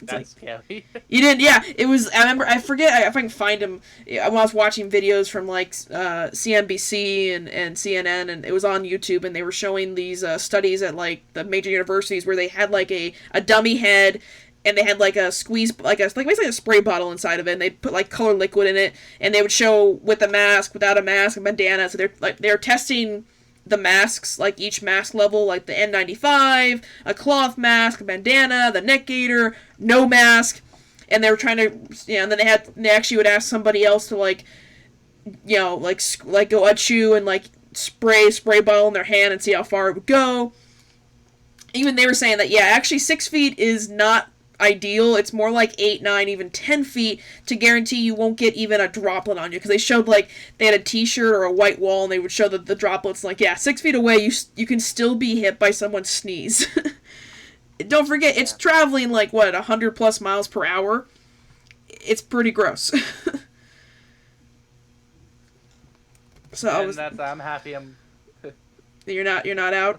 It's That's scary. You didn't, yeah. It was. I forget if I can find him. When I was watching videos from like CNBC and CNN, and it was on YouTube, and they were showing these studies at like the major universities where they had like a dummy head, and they had like a squeeze, like basically a spray bottle inside of it, and they put like color liquid in it, and they would show with a mask, without a mask, a bandana. So they're testing the masks, like each mask level, like the N95, a cloth mask, a bandana, the neck gaiter, no mask, and they were trying to, and then they actually would ask somebody else to like go achoo and like spray bottle in their hand and see how far it would go. Even they were saying that, yeah, actually 6 feet is not ideal. It's more like 8, 9, even 10 feet to guarantee you won't get even a droplet on you. Because they showed like they had a t-shirt or a white wall and they would show the droplets. Like, yeah, 6 feet away you can still be hit by someone's sneeze. Don't forget, it's traveling like what, 100 plus miles per hour. It's pretty gross. So I'm happy. You're not out.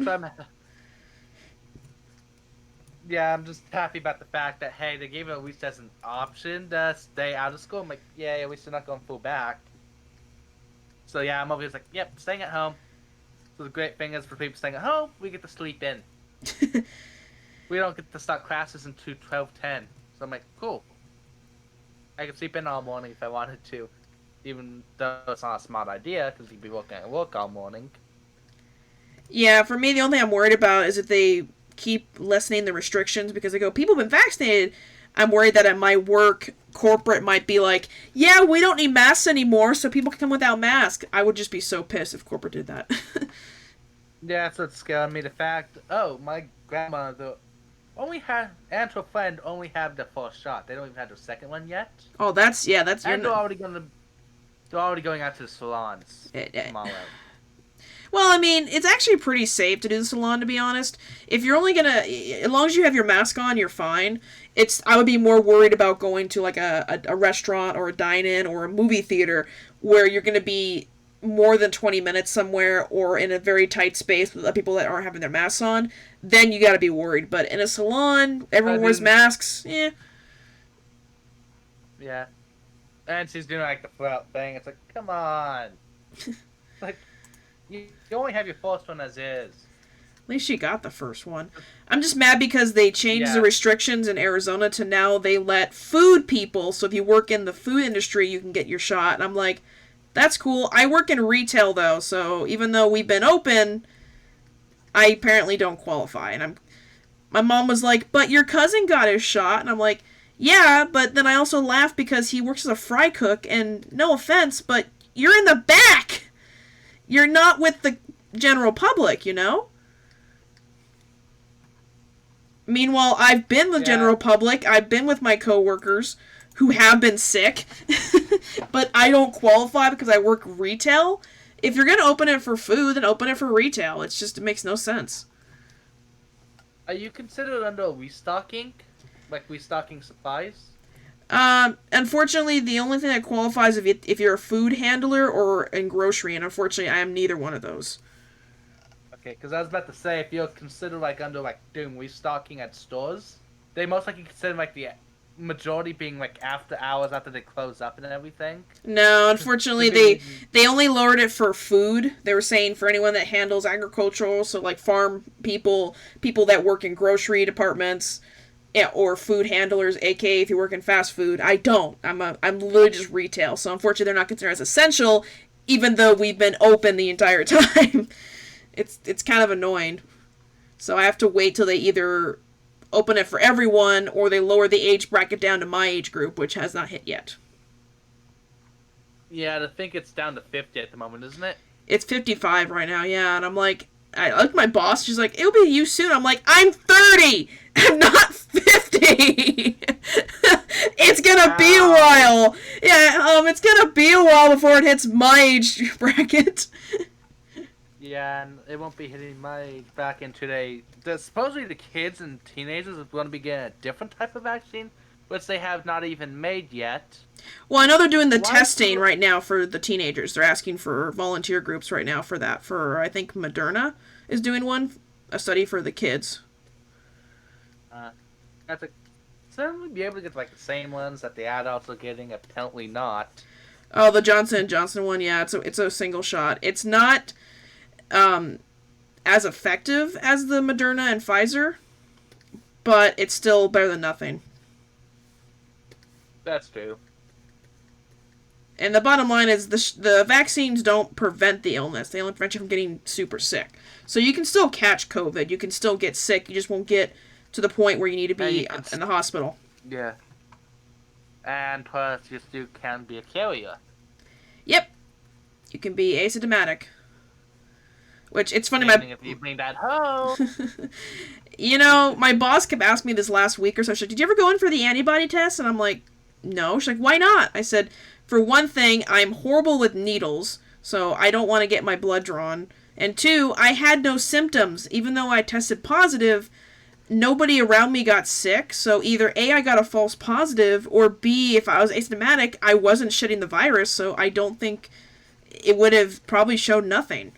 Yeah, I'm just happy about the fact that, hey, they gave it at least as an option to stay out of school. I'm like, yeah, at least they're not going full back. So, yeah, I'm always like, yep, staying at home. So the great thing is for people staying at home, we get to sleep in. We don't get to start classes until 12:10. So I'm like, cool. I can sleep in all morning if I wanted to. Even though it's not a smart idea, because you'd be working at work all morning. Yeah, for me, the only thing I'm worried about is if they keep lessening the restrictions, because they go, people have been vaccinated. I'm worried that at my work, corporate might be like, yeah, we don't need masks anymore, so people can come without masks. I would just be so pissed if corporate did that. Yeah, that's what's scaring me. The fact, my grandmother and her friend only have the first shot. They don't even have the second one yet. Oh, that's. And they're already going out to the salons tomorrow. Well, I mean, it's actually pretty safe to do the salon, to be honest. If you're only gonna, as long as you have your mask on, you're fine. I would be more worried about going to like a restaurant or a dine-in or a movie theater where you're gonna be more than 20 minutes somewhere or in a very tight space with people that aren't having their masks on. Then you gotta be worried. But in a salon, everyone wears masks. Yeah. Yeah. And she's doing like the flout thing. It's like, come on. Like. You only have your first one as is. At least she got the first one. I'm just mad because they changed the restrictions in Arizona to now they let food people, so if you work in the food industry, you can get your shot. And I'm like, that's cool. I work in retail, though, so even though we've been open, I apparently don't qualify. And my mom was like, but your cousin got his shot. And I'm like, yeah, but then I also laugh because he works as a fry cook, and no offense, but you're in the back! You're not with the general public, you know? Meanwhile, I've been the Yeah. general public. I've been with my coworkers who have been sick, but I don't qualify because I work retail. If you're gonna open it for food, then open it for retail. It makes no sense. Are you considered under restocking? Like restocking supplies? Unfortunately, the only thing that qualifies if you're a food handler or in grocery, and unfortunately, I am neither one of those. Okay, because I was about to say, if you're considered like under like doing restocking at stores, they most likely consider like the majority being like after hours after they close up and everything. No, unfortunately, they only lowered it for food. They were saying for anyone that handles agricultural, so like farm people, people that work in grocery departments, yeah, or food handlers, aka if you work in fast food. I don't. I'm literally just retail. So unfortunately, they're not considered as essential, even though we've been open the entire time. It's kind of annoying. So I have to wait till they either open it for everyone or they lower the age bracket down to my age group, which has not hit yet. Yeah, I think it's down to 50 at the moment, isn't it? It's 55 right now, yeah, and I'm like, I like my boss, she's like, it'll be you soon. I'm like, I'm 30! I'm not 50! It's gonna be a while! Yeah, it's gonna be a while before it hits my age bracket. Yeah, and it won't be hitting my age back in today. Supposedly the kids and teenagers are going to be getting a different type of vaccine, which they have not even made yet. Well, I know they're doing the testing right now for the teenagers. They're asking for volunteer groups right now for that. I think Moderna is doing one, a study for the kids. That's certainly be able to get like the same ones that the adults are getting, apparently not. Oh, the Johnson & Johnson one, yeah, it's a single shot. It's not as effective as the Moderna and Pfizer, but it's still better than nothing. That's true. And the bottom line is the vaccines don't prevent the illness. They only prevent you from getting super sick. So you can still catch COVID. You can still get sick. You just won't get to the point where you need to be in the hospital. Yeah. And plus, you still can be a carrier. Yep. You can be asymptomatic. Which, it's funny, if you bring that home. You know, my boss kept asking me this last week or so. She's like, did you ever go in for the antibody test? And I'm like, no. She's like, why not? I said, for one thing, I'm horrible with needles, so I don't want to get my blood drawn. And two, I had no symptoms. Even though I tested positive, nobody around me got sick. So either A, I got a false positive, or B, if I was asymptomatic, I wasn't shedding the virus, so I don't think it would have probably showed nothing.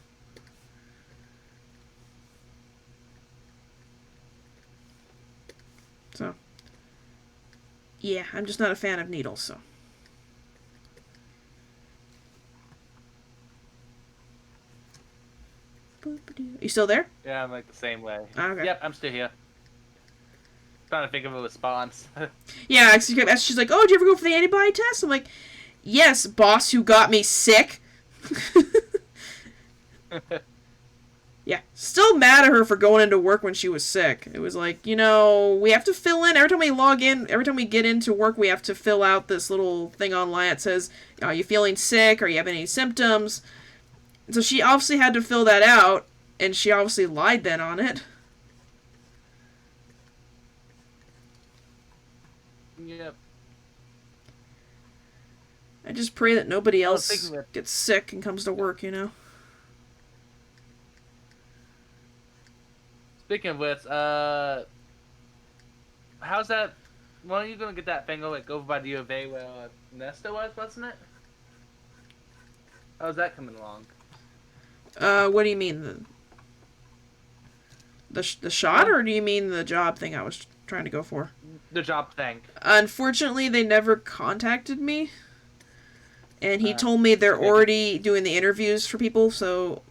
So, yeah, I'm just not a fan of needles, so. You still there? Yeah, I'm like the same way. Okay. Yep, I'm still here. Trying to think of a response. Yeah, she's like, oh, did you ever go for the antibody test? I'm like, yes, boss who got me sick. Yeah, still mad at her for going into work when she was sick. It was like, we have to fill in, every time we log in, every time we get into work, we have to fill out this little thing online that says, are you feeling sick? Are you having any symptoms? So she obviously had to fill that out, and she obviously lied then on it. Yep. I just pray that nobody else gets sick and comes to work, Speaking of which, how's that? When are you gonna get that thing over by the U of A where Nesta was, wasn't it? How's that coming along? What do you mean? The shot, or do you mean the job thing I was trying to go for? The job thing. Unfortunately, they never contacted me. And he told me they're already doing the interviews for people, so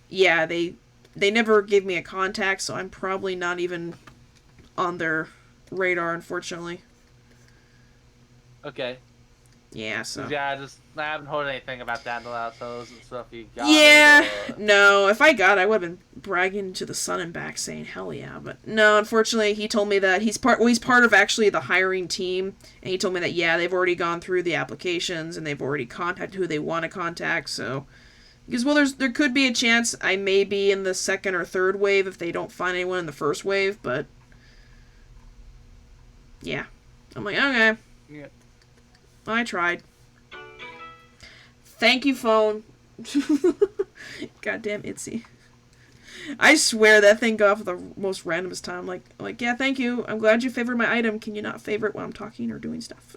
yeah, they never gave me a contact, so I'm probably not even on their radar, unfortunately. Okay. Yeah, so. Yeah, I haven't heard anything about that in the last, so if you got it, no, if I got it, I would have been bragging to the sun and back saying, hell yeah, but no, unfortunately, he told me that he's part of actually the hiring team, and he told me that, yeah, they've already gone through the applications, and they've already contacted who they want to contact, so, because, well, there could be a chance I may be in the second or third wave if they don't find anyone in the first wave, but Yeah. I'm like, okay. Yeah. I tried. Thank you, phone. Goddamn Itsy. I swear that thing got off at the most randomest time. Like, yeah, thank you. I'm glad you favored my item. Can you not favorite while I'm talking or doing stuff?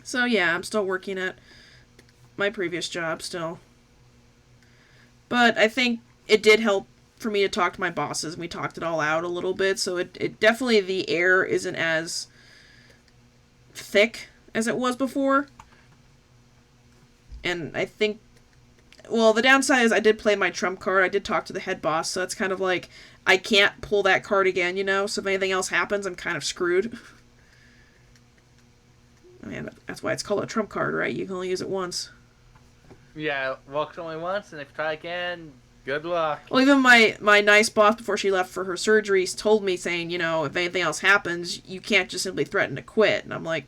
So yeah, I'm still working at my previous job still. But I think it did help for me to talk to my bosses. We talked it all out a little bit, so it definitely, the air isn't as thick as it was before. And I think, well, the downside is I did play my trump card. I did talk to the head boss, so it's kind of like I can't pull that card again, you know? So if anything else happens, I'm kind of screwed. I mean, that's why it's called a trump card, right? You can only use it once. Yeah, works only once, and if you try again, good luck. Well, even my nice boss, before she left for her surgeries, told me, saying, you know, if anything else happens, you can't just simply threaten to quit. And I'm like,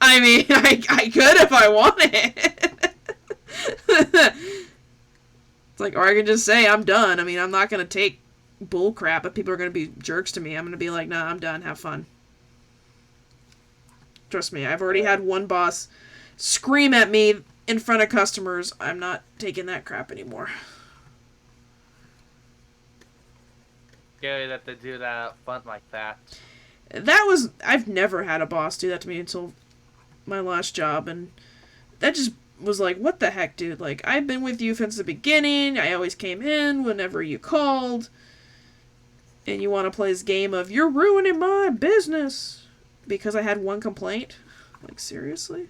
I mean, I could if I wanted. It's like, or I can just say I'm done. I mean, I'm not going to take bull crap if people are going to be jerks to me. I'm going to be like, nah, I'm done. Have fun. Trust me, I've already had one boss scream at me in front of customers. I'm not taking that crap anymore. Scary that they do that up front like that. I've never had a boss do that to me until my last job, and that just was like, what the heck, dude? Like, I've been with you since the beginning. I always came in whenever you called, and you want to play this game of, you're ruining my business because I had one complaint? Like, seriously?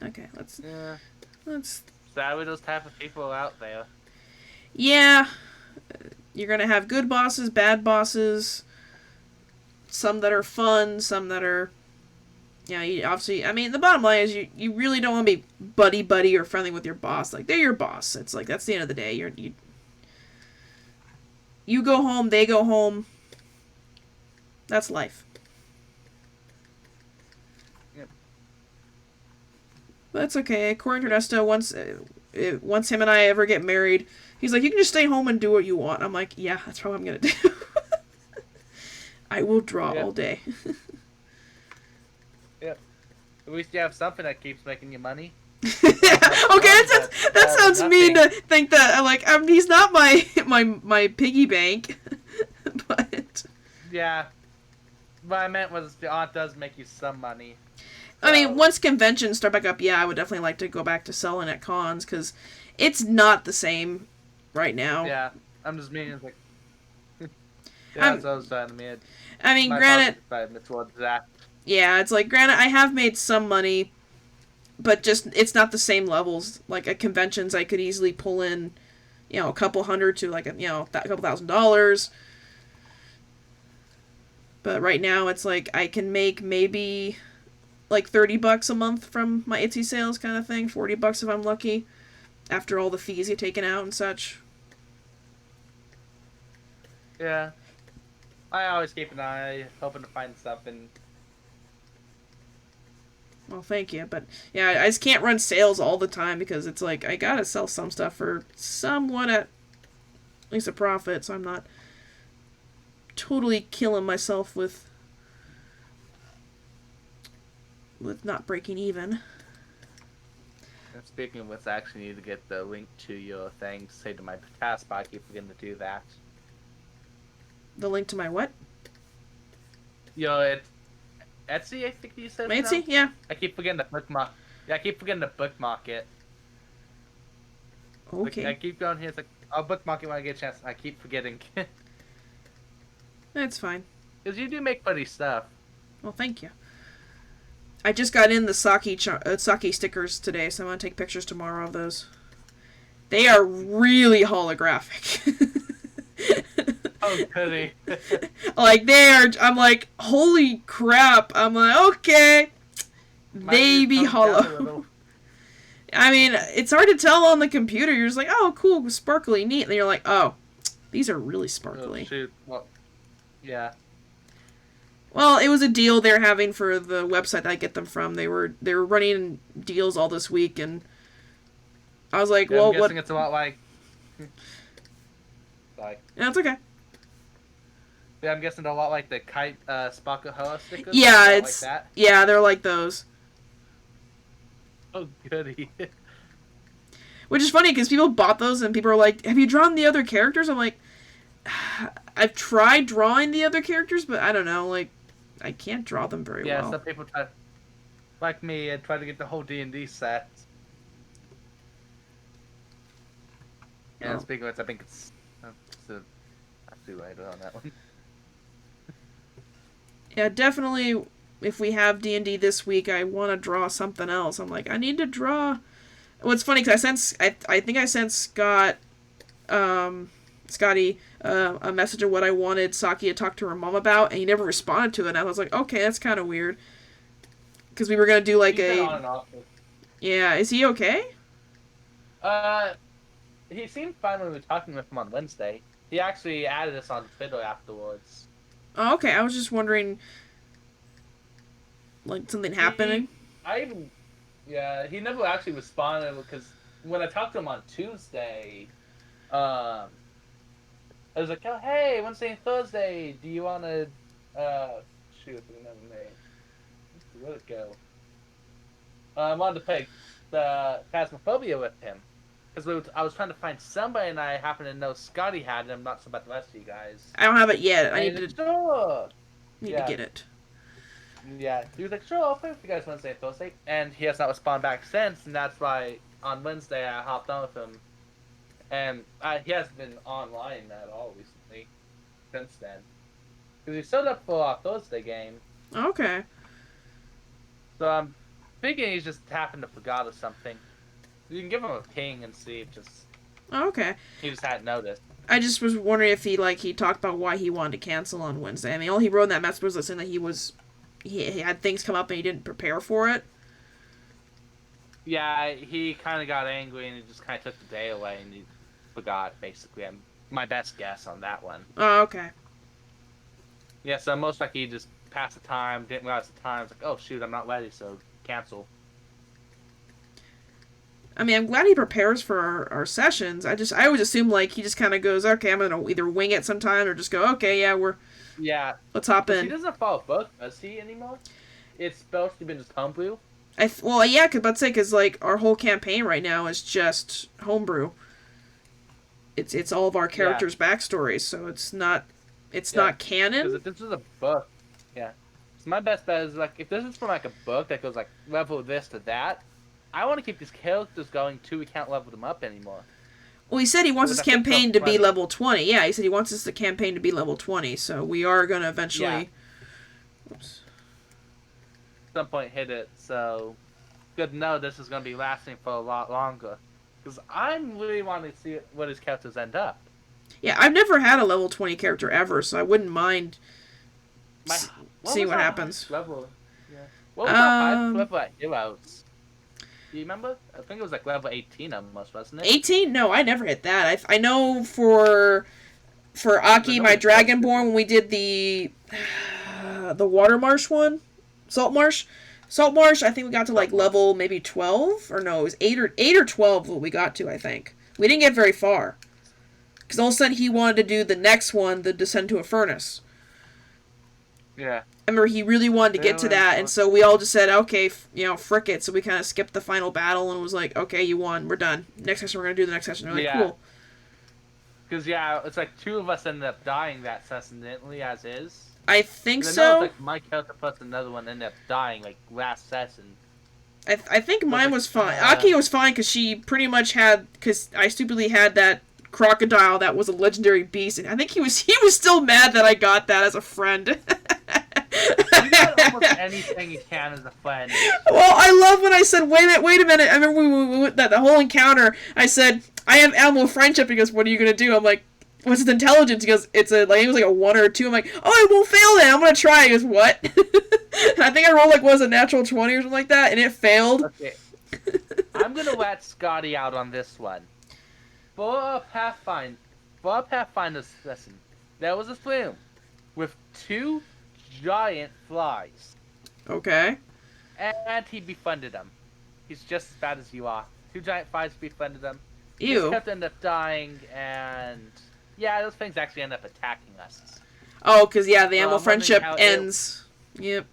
Okay, let's Sadly, those type of people are out there. Yeah, you're gonna have good bosses, bad bosses, some that are fun, some that are, yeah, you obviously, I mean, the bottom line is you really don't want to be buddy or friendly with your boss. Like, they're your boss. It's like, that's the end of the day. You go home, they go home. That's life. Yep. But it's okay. According to Ernesto, once him and I ever get married, he's like, you can just stay home and do what you want. I'm like, yeah, that's what I'm gonna do. I will draw all day. Yep. At least you have something that keeps making you money. Okay, that sounds mean to think that, like, he's not my piggy bank. But yeah, what I meant was the art does make you some money. I mean, once conventions start back up, yeah, I would definitely like to go back to selling at cons, because it's not the same right now. Yeah, I'm just meaning, like, yeah, that's what I was trying to mean. I mean, granted, that. Yeah, it's like, granted, I have made some money, but just, it's not the same levels. Like, at conventions, I could easily pull in, you know, a couple hundred to, like, a couple $1,000s. But right now, it's like, I can make maybe, like, $30 a month from my Etsy sales kind of thing. $40 if I'm lucky, after all the fees get taken out and such. Yeah. I always keep an eye, hoping to find something. Well, thank you, but yeah, I just can't run sales all the time, because it's like, I gotta sell some stuff for somewhat at least a profit, so I'm not totally killing myself with not breaking even. And speaking of which, I actually need to get the link to your thing, say to my task, but I keep forgetting to do that. The link to my what? Yo, Etsy, I think you said. Etsy, yeah. I keep forgetting to bookmark. Yeah, I keep forgetting to bookmark it. Okay. Like, I keep going here. It's like, I'll bookmark it when I get a chance. I keep forgetting. That's fine. Because you do make funny stuff. Well, thank you. I just got in the sake stickers today, so I'm gonna take pictures tomorrow of those. They are really holographic. Oh, goody. Like, I'm like, holy crap. I'm like, okay. They be hollow. I mean, it's hard to tell on the computer. You're just like, oh, cool, sparkly, neat. And then you're like, oh, these are really sparkly. Oh, shoot. Well, yeah. Well, it was a deal they're having for the website that I get them from. They were running deals all this week, and I was like, Yeah, well, I'm guessing it's a lot like Sorry. Yeah, it's okay. Yeah, I'm guessing they're a lot like the kite Spakahoa stickers. Yeah, Like it's that. yeah, they're like those. Oh goody. Which is funny because people bought those and people are like, "Have you drawn the other characters?" I'm like, I've tried drawing the other characters, but I don't know, like, I can't draw them very Yeah, well. some people try, like me, and try to get the whole D&D set. And Oh. speaking of which, I think it's I'll do later on that one. Yeah, definitely. If we have D&D this week, I want to draw something else. I'm like, I need to draw. What's funny because I think I sent Scotty a message of what I wanted Saki to talk to her mom about, and he never responded to it. And I was like, okay, that's kind of weird. Because we were gonna do like He's been on a and off. yeah. Is he okay? Uh, he seemed fine when we were talking with him on Wednesday. He actually added us on Twitter afterwards. Oh, okay. I was just wondering, like something happening. Yeah, he never actually responded because when I talked to him on Tuesday, I was like, oh, hey, Wednesday and Thursday, do you want to, shoot, I remember the name. Where'd it go? I wanted to play the Phasmophobia with him. Because I was trying to find somebody, and I happen to know Scotty had it. I'm not sure about the rest of you guys. I don't have it yet. I And need he's to like, sure. need to get it. Yeah, he was like, sure, I'll play with you guys Wednesday and Thursday. And he has not responded back since, and that's why on Wednesday I hopped on with him. And he hasn't been online at all recently since then. Because he showed up for our Thursday game. Okay. So I'm thinking he's just happened to forgot or something. You can give him a ping and see if Okay. he just hadn't noticed. I just was wondering if he talked about why he wanted to cancel on Wednesday. I mean, all he wrote in that message was saying that he had things come up and he didn't prepare for it. Yeah, he kind of got angry and he just kind of took the day away and he forgot, basically. I'm my best guess on that one. Oh, okay. Yeah, so most likely he just passed the time, didn't realize the time. It's like, oh shoot, I'm not ready, so cancel. I mean, I'm glad he prepares for our sessions. I always assume like he just kind of goes, okay, I'm gonna either wing it sometime or just go, okay, yeah, let's hop in. He doesn't follow book, does he anymore? It's supposed to be just homebrew. Well, yeah, because like our whole campaign right now is just homebrew. It's all of our characters' backstories, so it's not canon. Because if this is a book, so my best bet is like if this is from like a book that goes like level this to that, I want to keep these characters going too. We can't level them up anymore. Well, he said he wants his campaign to be level 20. Yeah, he said he wants the campaign to be level 20, so we are going to eventually... Yeah. Oops. At some point hit it, so good to know this is going to be lasting for a lot longer. Because I'm really wanting to see what his characters end up. Yeah, I've never had a level 20 character ever, so I wouldn't mind seeing what happens. Level? Yeah. What was our highest level at Heroes? Do you remember? I think it was like level 18 almost, wasn't it? 18? No, I never hit that. I know for Aki, my Dragonborn, when we did the Water Marsh one, Salt Marsh, I think we got to like level maybe 12, or no, it was 8 or 12 what we got to, I think. We didn't get very far. Because all of a sudden he wanted to do the next one, the Descent to a Furnace. Yeah. I remember he really wanted to get to that, and so we all just said, okay, frick it. So we kind of skipped the final battle and was like, okay, you won, we're done. Next session, we're going to do the next session. We're like, cool. Because, it's like 2 of us ended up dying that session, didn't we, as is? I think so. I know it's like my character plus another one ended up dying, like, last session. I think mine was fine. Aki was fine because she pretty much had, because I stupidly had that crocodile that was a legendary beast, and I think he was still mad that I got that as a friend. You got almost anything you can as a friend. Well, I love when I said, wait a minute. I remember that the whole encounter, I said, I have animal friendship. He goes, what are you going to do? I'm like, what's his intelligence? He goes, it was like a 1 or a 2. I'm like, oh, I won't fail then. I'm going to try. He goes, what? And I think I rolled a natural 20 or something like that, and it failed. Okay. I'm going to let Scotty out on this one. For a Pathfinder session, there was a room with 2 giant flies. Okay. And he befriended them. He's just as bad as you are. 2 giant flies befriended them. His Ew. character ended up dying, and yeah, those things actually end up attacking us. Oh, because, yeah, the So animal I'm wondering friendship how ends. Yep.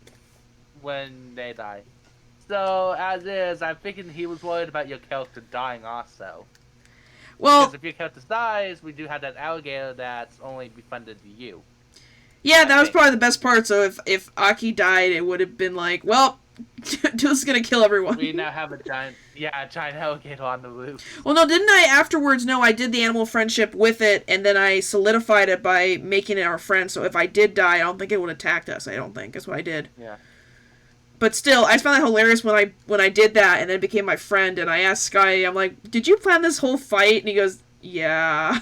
when they die. So as is, I'm thinking he was worried about your character dying also. Well, Because if your character dies, we do have that alligator that's only befriended to you. yeah, I that was think. probably the best part. So if Aki died, it would have been like, well, Duel's gonna kill everyone. We now have a giant alligator on the loose. Well, no, didn't I afterwards? No, I did the animal friendship with it, and then I solidified it by making it our friend. So if I did die, I don't think it would attack us. I don't think that's what I did. Yeah. But still, I just found that hilarious when I did that, and then became my friend. And I asked Sky, I'm like, "Did you plan this whole fight?" And he goes, "Yeah."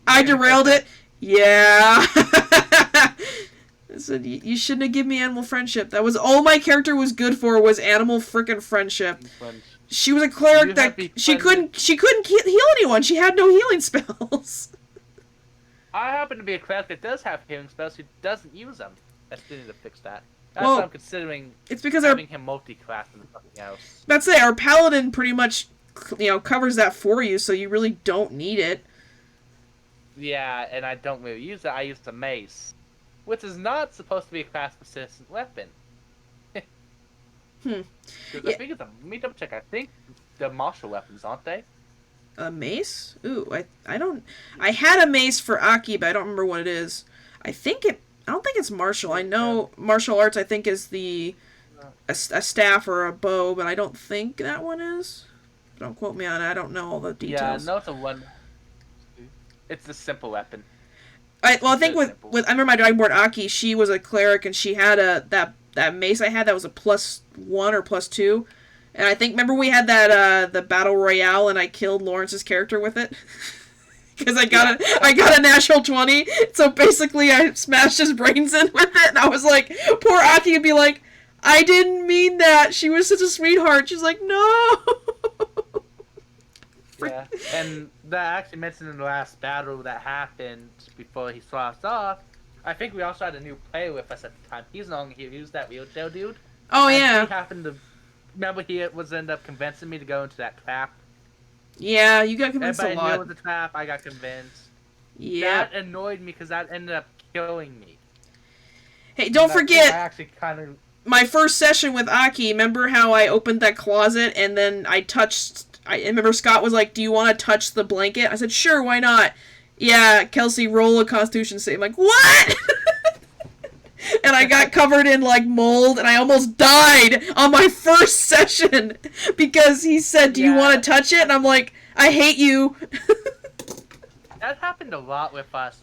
I derailed it. Yeah. I said, "You shouldn't have given me animal friendship. That was all my character was good for was animal frickin' friendship." She was a cleric that she couldn't heal anyone. She had no healing spells. I happen to be a cleric that does have healing spells who doesn't use them. I still need to fix that. That's Well, what I'm considering. It's because having him multi-class and something else. let's say our paladin pretty much, covers that for you, so you really don't need it. Yeah, and I don't really use it. I use the mace, which is not supposed to be a class-persistent weapon. Yeah. I think let me double check. I think they're martial weapons, aren't they? A mace? Ooh, I don't. I had a mace for Aki, but I don't remember what it is. I don't think it's martial. I know martial arts. I think is a staff or a bow, but I don't think that one is. Don't quote me on it. I don't know all the details. Yeah, no, it's a one. It's a simple weapon. I think with I remember my Dragonborn Aki. She was a cleric, and she had that mace I had that was a +1 or +2. And I think, remember we had that, the Battle Royale, and I killed Lawrence's character with it? Because I got a natural 20, so basically I smashed his brains in with it, and I was like, poor Aki would be like, I didn't mean that, she was such a sweetheart. She's like, no! Yeah, and that actually mentioned in the last battle that happened before he swapped off, I think we also had a new player with us at the time. He's no longer here, he was that wheelchair dude. Oh, and yeah. He happened to... Remember, he ended up convincing me to go into that trap. Yeah, you got convinced Everybody a lot. knew it was a trap. I got convinced. Yeah. That annoyed me because that ended up killing me. Hey, don't forget. I actually kind of. My first session with Aki. Remember how I opened that closet and then I remember Scott was like, "Do you want to touch the blanket?" I said, "Sure, why not?" Yeah, Kelsey, roll a Constitution save. I'm like, what? And I got covered in, mold, and I almost died on my first session because he said, "Do you want to touch it?" And I'm like, "I hate you." That happened a lot with us.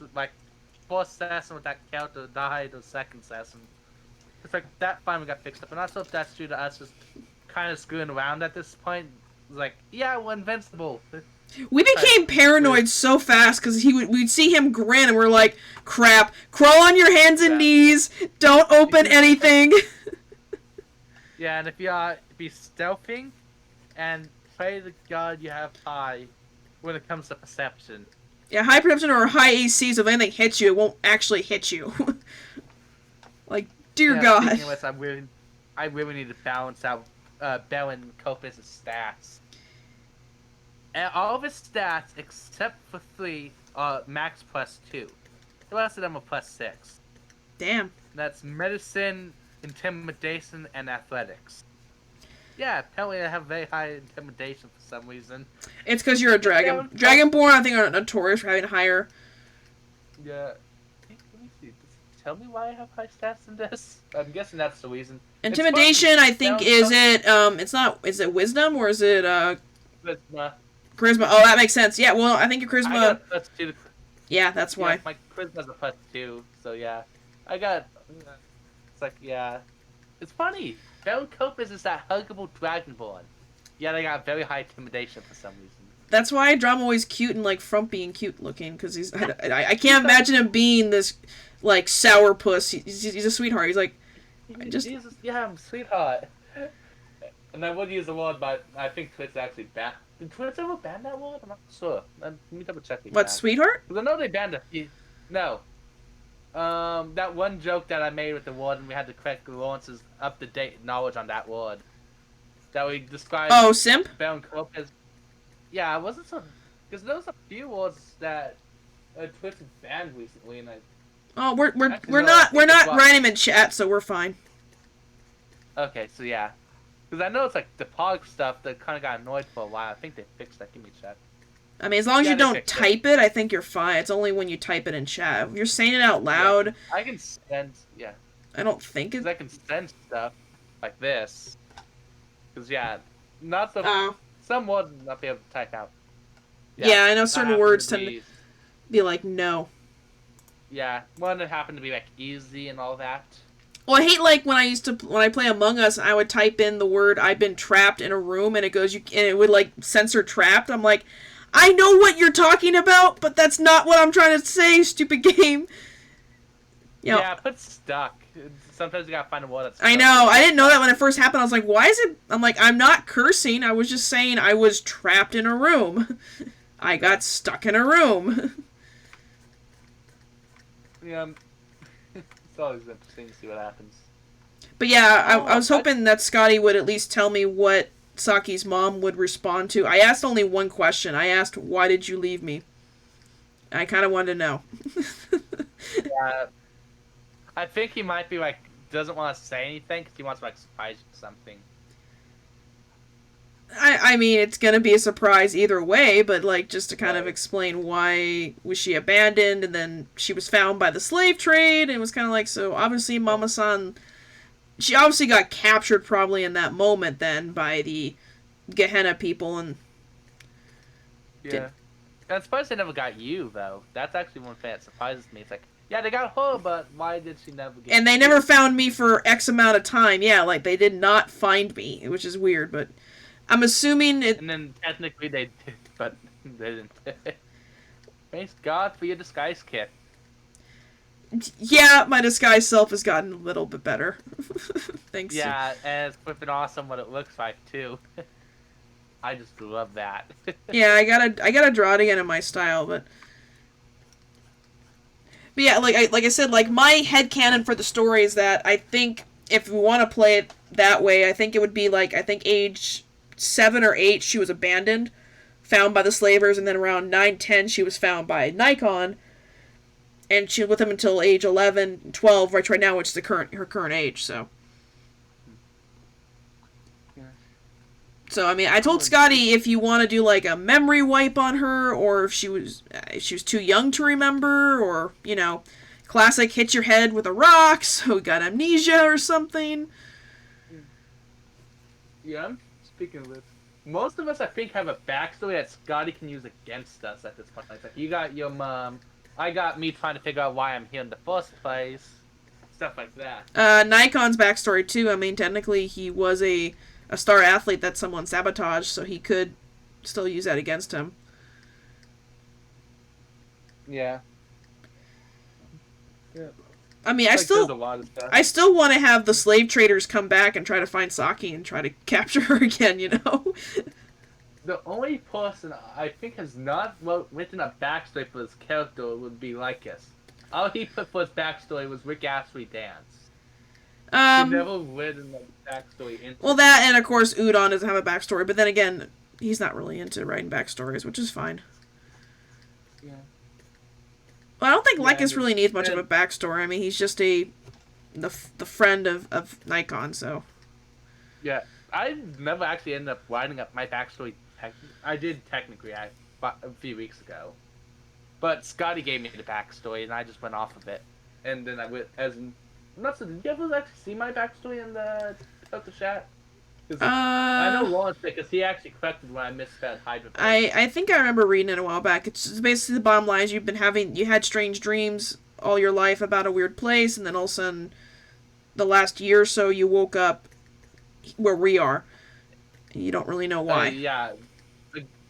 First session with that character died, the second session. It's like, that finally got fixed up. And I don't know if that's due to us just kind of screwing around at this point. It's like, yeah, we're invincible. We became paranoid so fast because we'd see him grin and we're like, crap, crawl on your hands and knees, don't open anything. Yeah, and if you be stealthing and pray to God you have high when it comes to perception. Yeah, high perception or high AC, so if anything hits you, it won't actually hit you. Dear God. Speaking of which, I really need to balance out Bell and Copus' stats. And all of his stats, except for 3, are max +2. The rest of them are +6. Damn. That's medicine, intimidation, and athletics. Yeah, apparently I have very high intimidation for some reason. It's because you're a dragon. Dragonborn, I think, are notorious for having higher. Yeah. Let me see. Does it tell me why I have high stats in this? I'm guessing that's the reason. Intimidation, I think, is it wisdom or is it, Charisma. Charisma? Oh, that makes sense. Yeah, well, I think your charisma... I got +2. Yeah, that's why. Yeah, my charisma's a +2, so yeah. I got... It's like, yeah. It's funny. Baron Copus is that huggable dragonborn. Yet I got very high intimidation for some reason. That's why I draw him always cute and, frumpy and cute looking, because he's... I can't imagine him being this, sourpuss. He's a sweetheart. He's like... I'm a sweetheart. And I would use the word, but I think Twitch actually banned... Did Twitch ever ban that word? I'm not sure. Let me double check. What, sweetheart? Because I know they banned it. No. That one joke that I made with the word, and we had to correct Lawrence's up-to-date knowledge on that word. That we described... Oh, simp? Baron Corp as... yeah, I wasn't so because there was a few words that Twitch banned recently, and I Oh, actually no, I we're think it's not what. writing him in chat, so we're fine. Okay, so yeah, because I know it's like the pog stuff that kind of got annoyed for a while. I think they fixed that. Give me a check. I mean, as long as Yeah, you they don't fixed it. type it, I think you're fine. It's only when you type it in chat. If you're saying it out Yeah, 'cause loud, I can send. Yeah, I don't think it. because I can send stuff like this. Because yeah, not so Oh. some would not be able to type out. Yeah, Yeah, I know that certain happened to words tend to be. be like no. Yeah, one that happened to be like easy and all that. Well, I hate like when I play Among Us, I would type in the word "I've been trapped in a room" and it goes and it would like censor trapped. I'm like, I know what you're talking about, but that's not what I'm trying to say. Stupid game. You know, Yeah, put stuck. Sometimes you gotta find a word that's I close know. enough I to didn't know stuck. that when it first happened. I was like, why is it? I'm like, I'm not cursing. I was just saying I was trapped in a room. I Yeah, got stuck in a room. yeah. It's always interesting to see what happens. But yeah, I Oh, was hoping that Scotty would at least tell me what Saki's mom would respond to. I asked only one question. I asked, why did you leave me? I kind of wanted to know. yeah. I think he might be like doesn't want to say anything because he wants to like surprise you with something. I mean, it's going to be a surprise either way, but like just to kind of Right. explain why was she abandoned and then she was found by the slave trade and it was kind of like, so obviously Yeah. Mama-san, she obviously got captured probably in that moment then by the Gehenna people and did. Yeah. I'm surprised they never got you though. That's actually one thing that surprises me. It's like, yeah, they got her, but why did she never get And they you? never found me for X amount of time. Yeah, like they did not find me, which is weird, but I'm assuming it. And then technically they did, but they didn't. Thanks God for your disguise kit. Yeah, my disguise self has gotten a little bit better. Thanks to. Yeah, and it's flipping awesome what it looks like too. I just love that. Yeah, I gotta draw it again in my style, but yeah, like I said, like my headcanon for the story is that I think if we want to play it that way, I think it would be like I think age 7 or 8 she was abandoned, found by the slavers, and then around 9, 10 she was found by Nikon, and she was with him until age 11, 12, right now, which is her current age. Yeah. So I mean, I told Scotty if you want to do like a memory wipe on her, or if she was too young to remember, or classic hit your head with a rock, so got amnesia or something. Yeah, speaking of this, most of us I think have a backstory that Scotty can use against us at this point. It's like you got your mom, I got me trying to figure out why I'm here in the first place, stuff like that. Nikon's backstory too. I mean, technically he was a star athlete that someone sabotaged, so he could still use that against him. Yeah. Yeah. I mean, Like there's a lot of stuff. I still want to have the slave traders come back and try to find Saki and try to capture her again. The only person I think has not written a backstory for his character would be Lycus. All he put for his backstory was Rick Astley dance. He never written a backstory into. Well, that and of course Udon doesn't have a backstory, but then again, he's not really into writing backstories, which is fine. Yeah. Well, I don't think Lycus really needs much of a backstory. I mean, he's just the friend of Nikon, so. Yeah, I never actually ended up writing up my backstory. I did technically a few weeks ago, but Scotty gave me the backstory, and I just went off of it. And then I went as not so. Did you ever actually see my backstory in the chat? I know Lawrence because he actually corrected when I misspelled Hydra. I think I remember reading it a while back. It's basically the bottom line is you had strange dreams all your life about a weird place, and then all of a sudden, the last year or so, you woke up where we are. And you don't really know why. Yeah,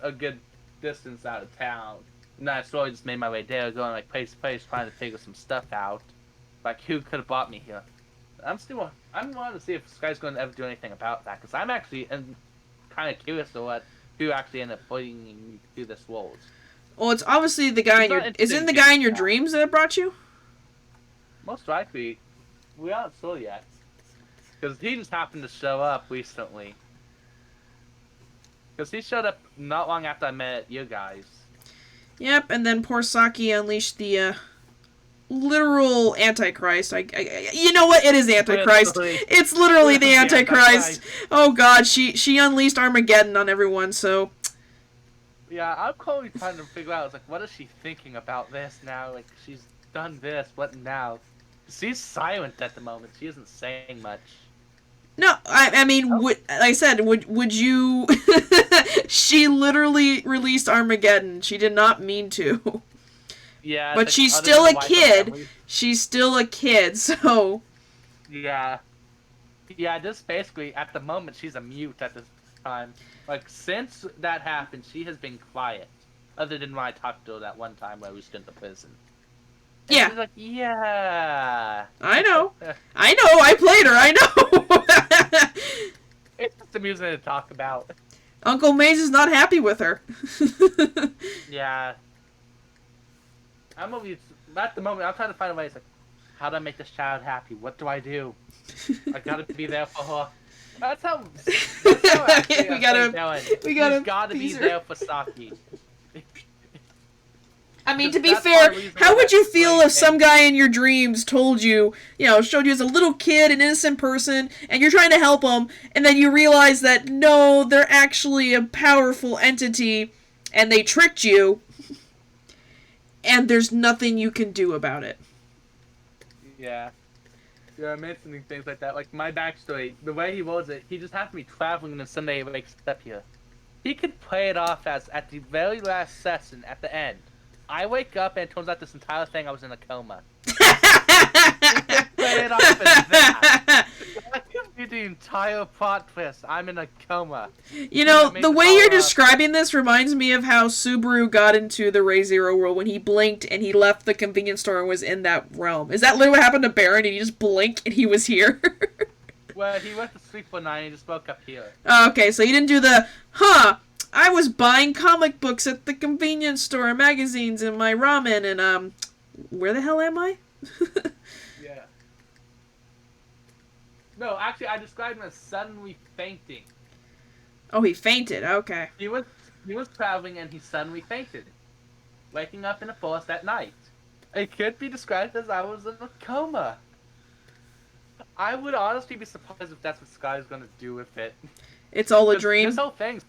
a good distance out of town. And I slowly just made my way there, going like place to place, trying to figure some stuff out. Like who could have brought me here? I'm wanting to see if this guy's going to ever do anything about that, because I'm actually kind of curious to who actually ended up putting me through this world. Well, it's obviously the guy isn't the guy in your dreams that brought you? Most likely, we aren't sure yet, because he just happened to show up recently. Because he showed up not long after I met you guys. Yep, and then poor Saki unleashed the literal Antichrist. You know what? It is Antichrist. Literally. It's literally the Yeah, Antichrist. Oh God, she unleashed Armageddon on everyone. So Yeah, I'm currently trying to figure out, like, what is she thinking about this now? Like, she's done this, what now? She's silent at the moment. She isn't saying much. no, I mean, like I said, would you? She literally released Armageddon. She did not mean to. Yeah, But she's still a kid. She's still a kid, so. Yeah. Yeah, just basically, at the moment, she's a mute at this time. Like, since that happened, she has been quiet. Other than when I talked to her that one time where we stood in the prison. And Yeah. she's like, yeah. I know. I played her. I know. It's just amusing to talk about. Uncle Maze is not happy with her. Yeah. At the moment, I'm trying to find a way. It's like, how do I make this child happy? What do I do? I gotta be there for her. That's how actually we gotta be there for Saki. I mean, to be fair, how would you feel if some guy in your dreams told you, showed you as a little kid, an innocent person, and you're trying to help them, and then you realize that, no, they're actually a powerful entity, and they tricked you, and there's nothing you can do about it. Yeah. Yeah, mentioning things like that. Like, my backstory, the way he was it, he just happened to be traveling and Sunday he wakes up here. He could play it off as, at the very last session, at the end, I wake up and it turns out this entire thing I was in a coma. He could play it off as that. That could be the entire plot twist. I'm in a coma. The way you're describing this reminds me of how Subaru got into the Ray Zero world when he blinked and he left the convenience store and was in that realm. Is that literally what happened to Baron? Did he just blink and he was here? Well, he went to sleep one night and he just woke up here. Oh, okay, so you didn't do the, I was buying comic books at the convenience store, magazines, and my ramen, and, where the hell am I? Yeah. No, actually, I described him as suddenly fainting. Oh, he fainted, okay. He was traveling and he suddenly fainted, waking up in a forest at night. It could be described as I was in a coma. I would honestly be surprised if that's what Sky's gonna do with it. It's all a dream? This whole thing,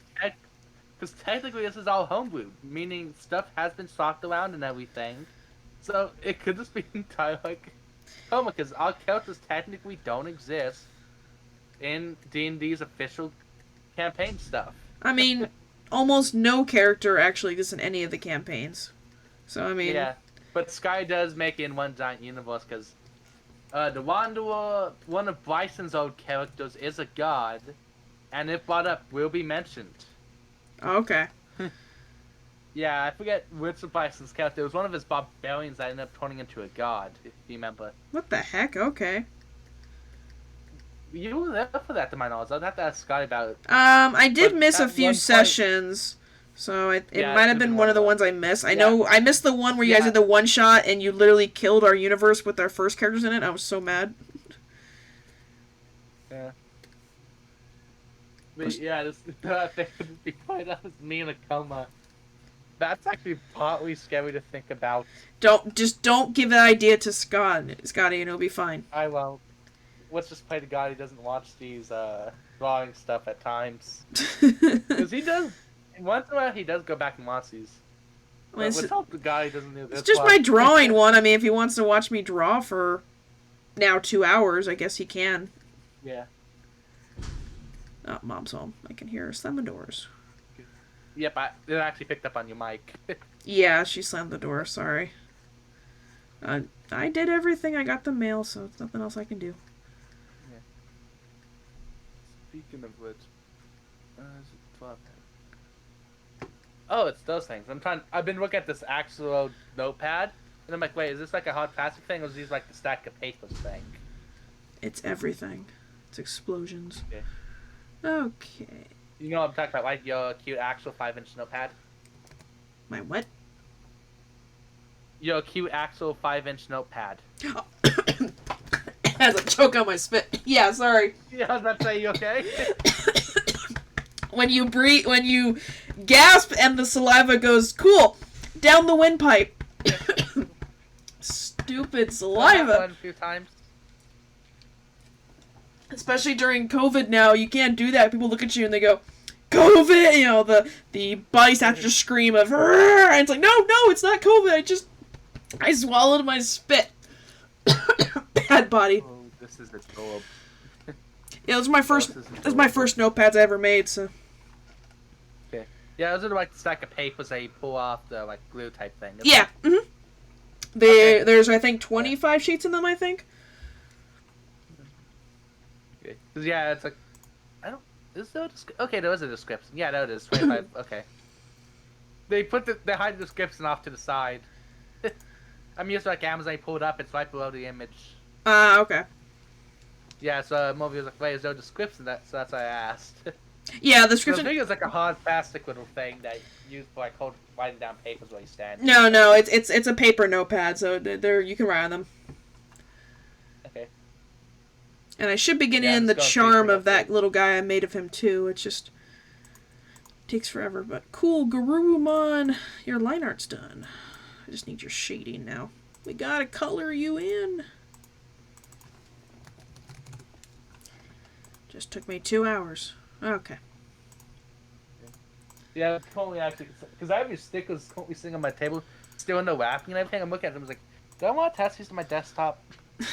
because technically this is all homebrew, meaning stuff has been swapped around and everything. So it could just be entire coma, because our characters technically don't exist in D&D's official campaign stuff. I mean, almost no character actually exists in any of the campaigns. So, I mean... Yeah, but Sky does make it in one giant universe, because the Wanderer, one of Bryson's old characters, is a god, and if brought up, will be mentioned. Oh, okay. Yeah, I forget which of Bryson's character. It was one of his barbarians that ended up turning into a god, if you remember. What the heck? Okay. You were there for that, to my knowledge. I'd have to ask Sky about it. I did miss a few sessions, so it might have been one of the ones I missed. I know I missed the one where you guys did the one shot and you literally killed our universe with our first characters in it. I was so mad. Yeah. But yeah, this thing would be quite up as me in a coma. That's actually partly scary to think about. Don't give that idea to Scotty, and it'll be fine. I won't. Let's just play the guy who doesn't watch these drawing stuff at times. Because he does. Once in a while, he does go back and watch these. Well, let's hope the guy doesn't do this. It's just my drawing one. I mean, if he wants to watch me draw for now 2 hours, I guess he can. Yeah. Oh, Mom's home. I can hear her slam the doors. Yep, it actually picked up on your mic. Yeah, she slammed the door. Sorry. I did everything. I got the mail, so there's nothing else I can do. Yeah. Speaking of which, is it 12? Oh, it's those things. I've been looking at this actual notepad, and I'm like, wait, is this like a hot plastic thing, or is this like the stack of papers thing? It's everything. It's explosions. Okay. Okay. You know what I'm talking about, like your cute actual 5-inch notepad? My what? Your cute actual 5-inch notepad. Has a choke on my spit. Yeah, sorry. Yeah, I was about to say, you okay? When you breathe, when you gasp and the saliva goes, cool, down the windpipe. Stupid saliva. A few times. Especially during COVID now, you can't do that. People look at you and they go, COVID! You know, the body starts to scream of, and it's like, no, it's not COVID. I swallowed my spit. Bad body. Oh, this is adorable. Yeah, those are my first. This is my first notepads I ever made. So. Okay. Yeah, those are like the stack of papers that you pull off the like glue type thing. Yeah. Mm-hmm. There's I think 25 sheets in them. I think. Okay. 'Cause, yeah, it's like I don't. Is there okay? There was a description. Yeah, there it is. 25. Okay. They hide the description off to the side. I'm used to like Amazon. You pull it up. It's right below the image. Okay. Yeah, so Moby was like, wait, there's no description, so that's why I asked. Yeah, the So description. I think it's like a hard plastic little thing that you use for like writing down papers while you stand. No, it's a paper notepad, so you can write on them. Okay. And I should be getting in the charm of that little guy I made of him too. It just takes forever, but cool, Garurumon, your line art's done. I just need your shading now. We gotta color you in. Just took me 2 hours. Okay. Yeah, totally actually, because I have your stickers currently sitting on my table, still in the wrapping and everything. I'm looking at them, I was like, do I want to attach these to my desktop?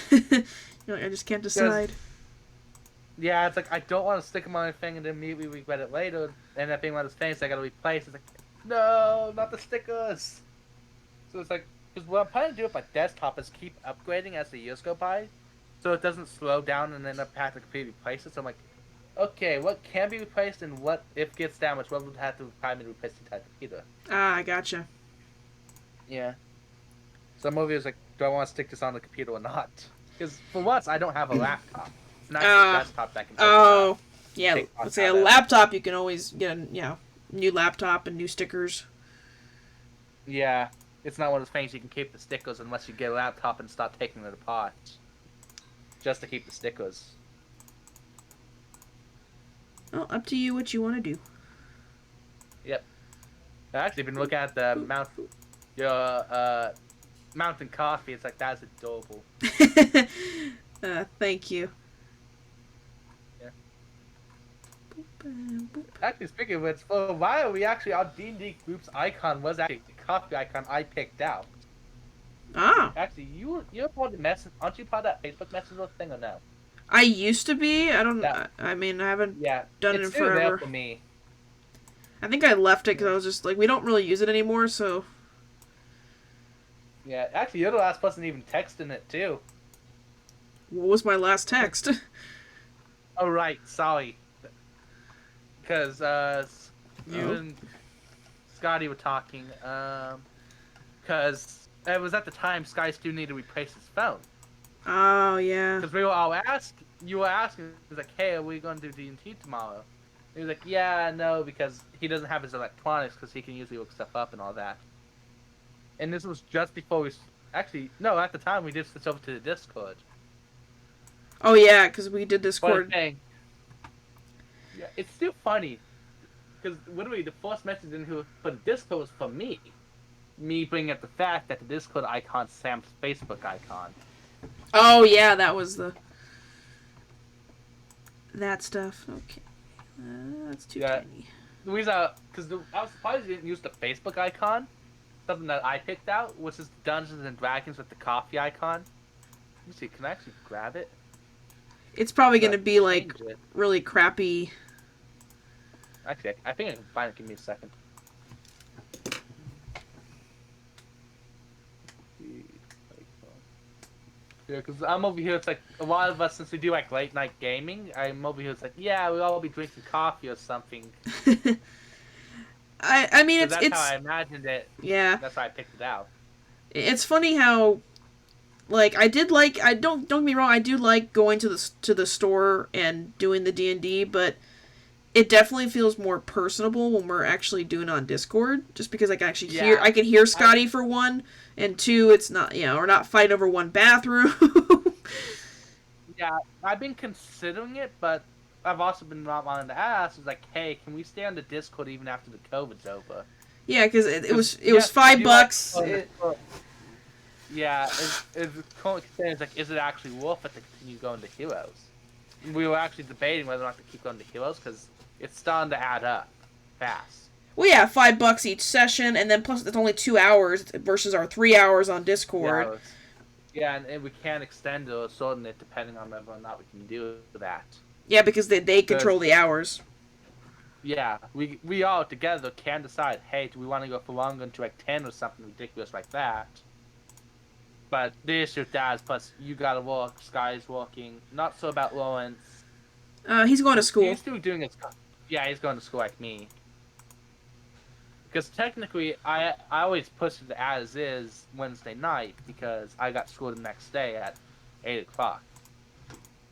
You're like, I just can't decide. Yeah, it's like, I don't want to stick them on my thing and then immediately regret it later, and that being one of those things I gotta replace. It's like, no, not the stickers! So it's like, because what I'm planning to do with my desktop is keep upgrading as the years go by, so it doesn't slow down and then I have to completely replace it. So I'm like, okay, what can be replaced and what, if it gets damaged, what would have to require me to replace the entire computer? I gotcha. Yeah. So I'm over here like, do I want to stick this on the computer or not? Because for once, I don't have a laptop. It's not a desktop that can. Oh, yeah. Let's say a laptop, you can always get a new laptop and new stickers. Yeah, it's not one of those things you can keep the stickers unless you get a laptop and start taking it apart, just to keep the stickers. Well, up to you what you want to do. Yep. I've actually been looking at the mountain coffee. It's like, that's adorable. Thank you. Yeah. Actually, speaking of which, for a while, our D&D group's icon was actually the coffee icon I picked out. Ah. Actually, you're part of the message. Aren't you part of that Facebook Messenger thing or no? I used to be. I don't. I mean, I haven't done it in forever. There for me. I think I left it because I was just like, we don't really use it anymore, so. Yeah, actually, you're the last person even texting it too. What was my last text? Oh right, sorry. Because you and Scotty were talking. Because it was at the time Sky still needed to replace his phone. Oh, yeah. Because we were all you were asking, he was like, hey, are we going to do D&T tomorrow? He was like, yeah, no, because he doesn't have his electronics, because he can usually look stuff up and all that. And this was just before actually, no, at the time we did switch over to the Discord. Oh, yeah, because we did Discord. Yeah, it's still funny, because literally the first message for the Discord was for me. Me bringing up the fact that the Discord icon's Sam's Facebook icon. Oh, yeah, that was that stuff. Okay. That's too tiny. The reason because I was surprised you didn't use the Facebook icon. Something that I picked out, which is Dungeons and Dragons with the coffee icon. Let me see, can I actually grab it? It's probably going to be, like, really crappy. Actually, I think I can find it. Give me a second. Yeah, because I'm over here, it's like, a lot of us, since we do, like, late night gaming, I'm over here, it's like, yeah, we'll all be drinking coffee or something. I mean, it's how I imagined it. Yeah. That's why I picked it out. It's funny how, like, don't get me wrong, I do like going to the store and doing the D&D, but it definitely feels more personable when we're actually doing it on Discord, just because I can actually hear Scotty for one, and two, it's not, we're not fighting over one bathroom. Yeah, I've been considering it, but I've also been not wanting to ask is like, hey, can we stay on the Discord even after the COVID's over? Yeah, because it was Yes, we do like $5. on the Discord. Yeah, is current concern is like, is it actually worth it to continue going to Heroes? We were actually debating whether or not to keep going to Heroes because it's starting to add up fast. Well, yeah, $5 each session, and then plus it's only 2 hours versus our 3 hours on Discord. Yeah, and we can extend or shorten it depending on whether or not we can do that. Yeah, because they control the hours. Yeah, we all together can decide, hey, do we want to go for longer into like 10 or something ridiculous like that? But the issue with that is, plus, you gotta work, Sky's working. Not so about Lawrence. He's going to school. He's still doing his... Yeah, he's going to school like me. Because technically, I always push it as is Wednesday night, because I got school the next day at 8 o'clock.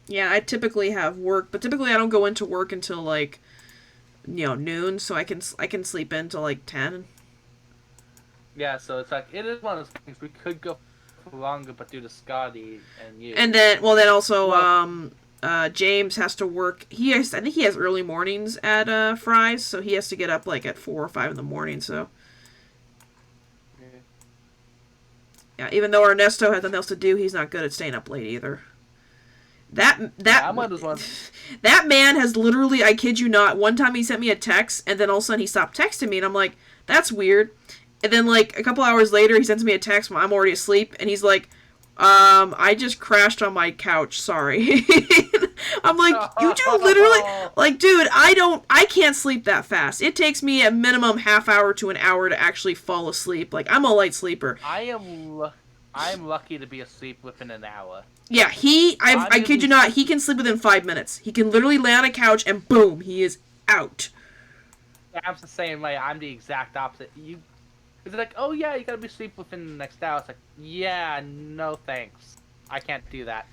Yeah, I typically have work, but typically I don't go into work until, like, noon, so I can sleep in till, like, 10. Yeah, so it's like, it is one of those things. We could go for longer, but due to Scotty and you. And then, also, James has to work. I think he has early mornings at Fry's, so he has to get up like at 4 or 5 in the morning. So, yeah, even though Ernesto has nothing else to do, he's not good at staying up late either. That I'm one of those ones. That man has literally, I kid you not, one time he sent me a text, and then all of a sudden he stopped texting me, and I'm like, that's weird. And then like a couple hours later, he sends me a text when I'm already asleep, and he's like, I just crashed on my couch, sorry. I'm like, you do literally, like, dude, I can't sleep that fast. It takes me a minimum half hour to an hour to actually fall asleep. Like, I'm a light sleeper. I am lucky to be asleep within an hour. Yeah, I kid you not, he can sleep within 5 minutes. He can literally lay on a couch and boom, he is out. I'm the same way. I'm the exact opposite. It's like, oh yeah, you gotta be asleep within the next hour. It's like, yeah, no thanks. I can't do that.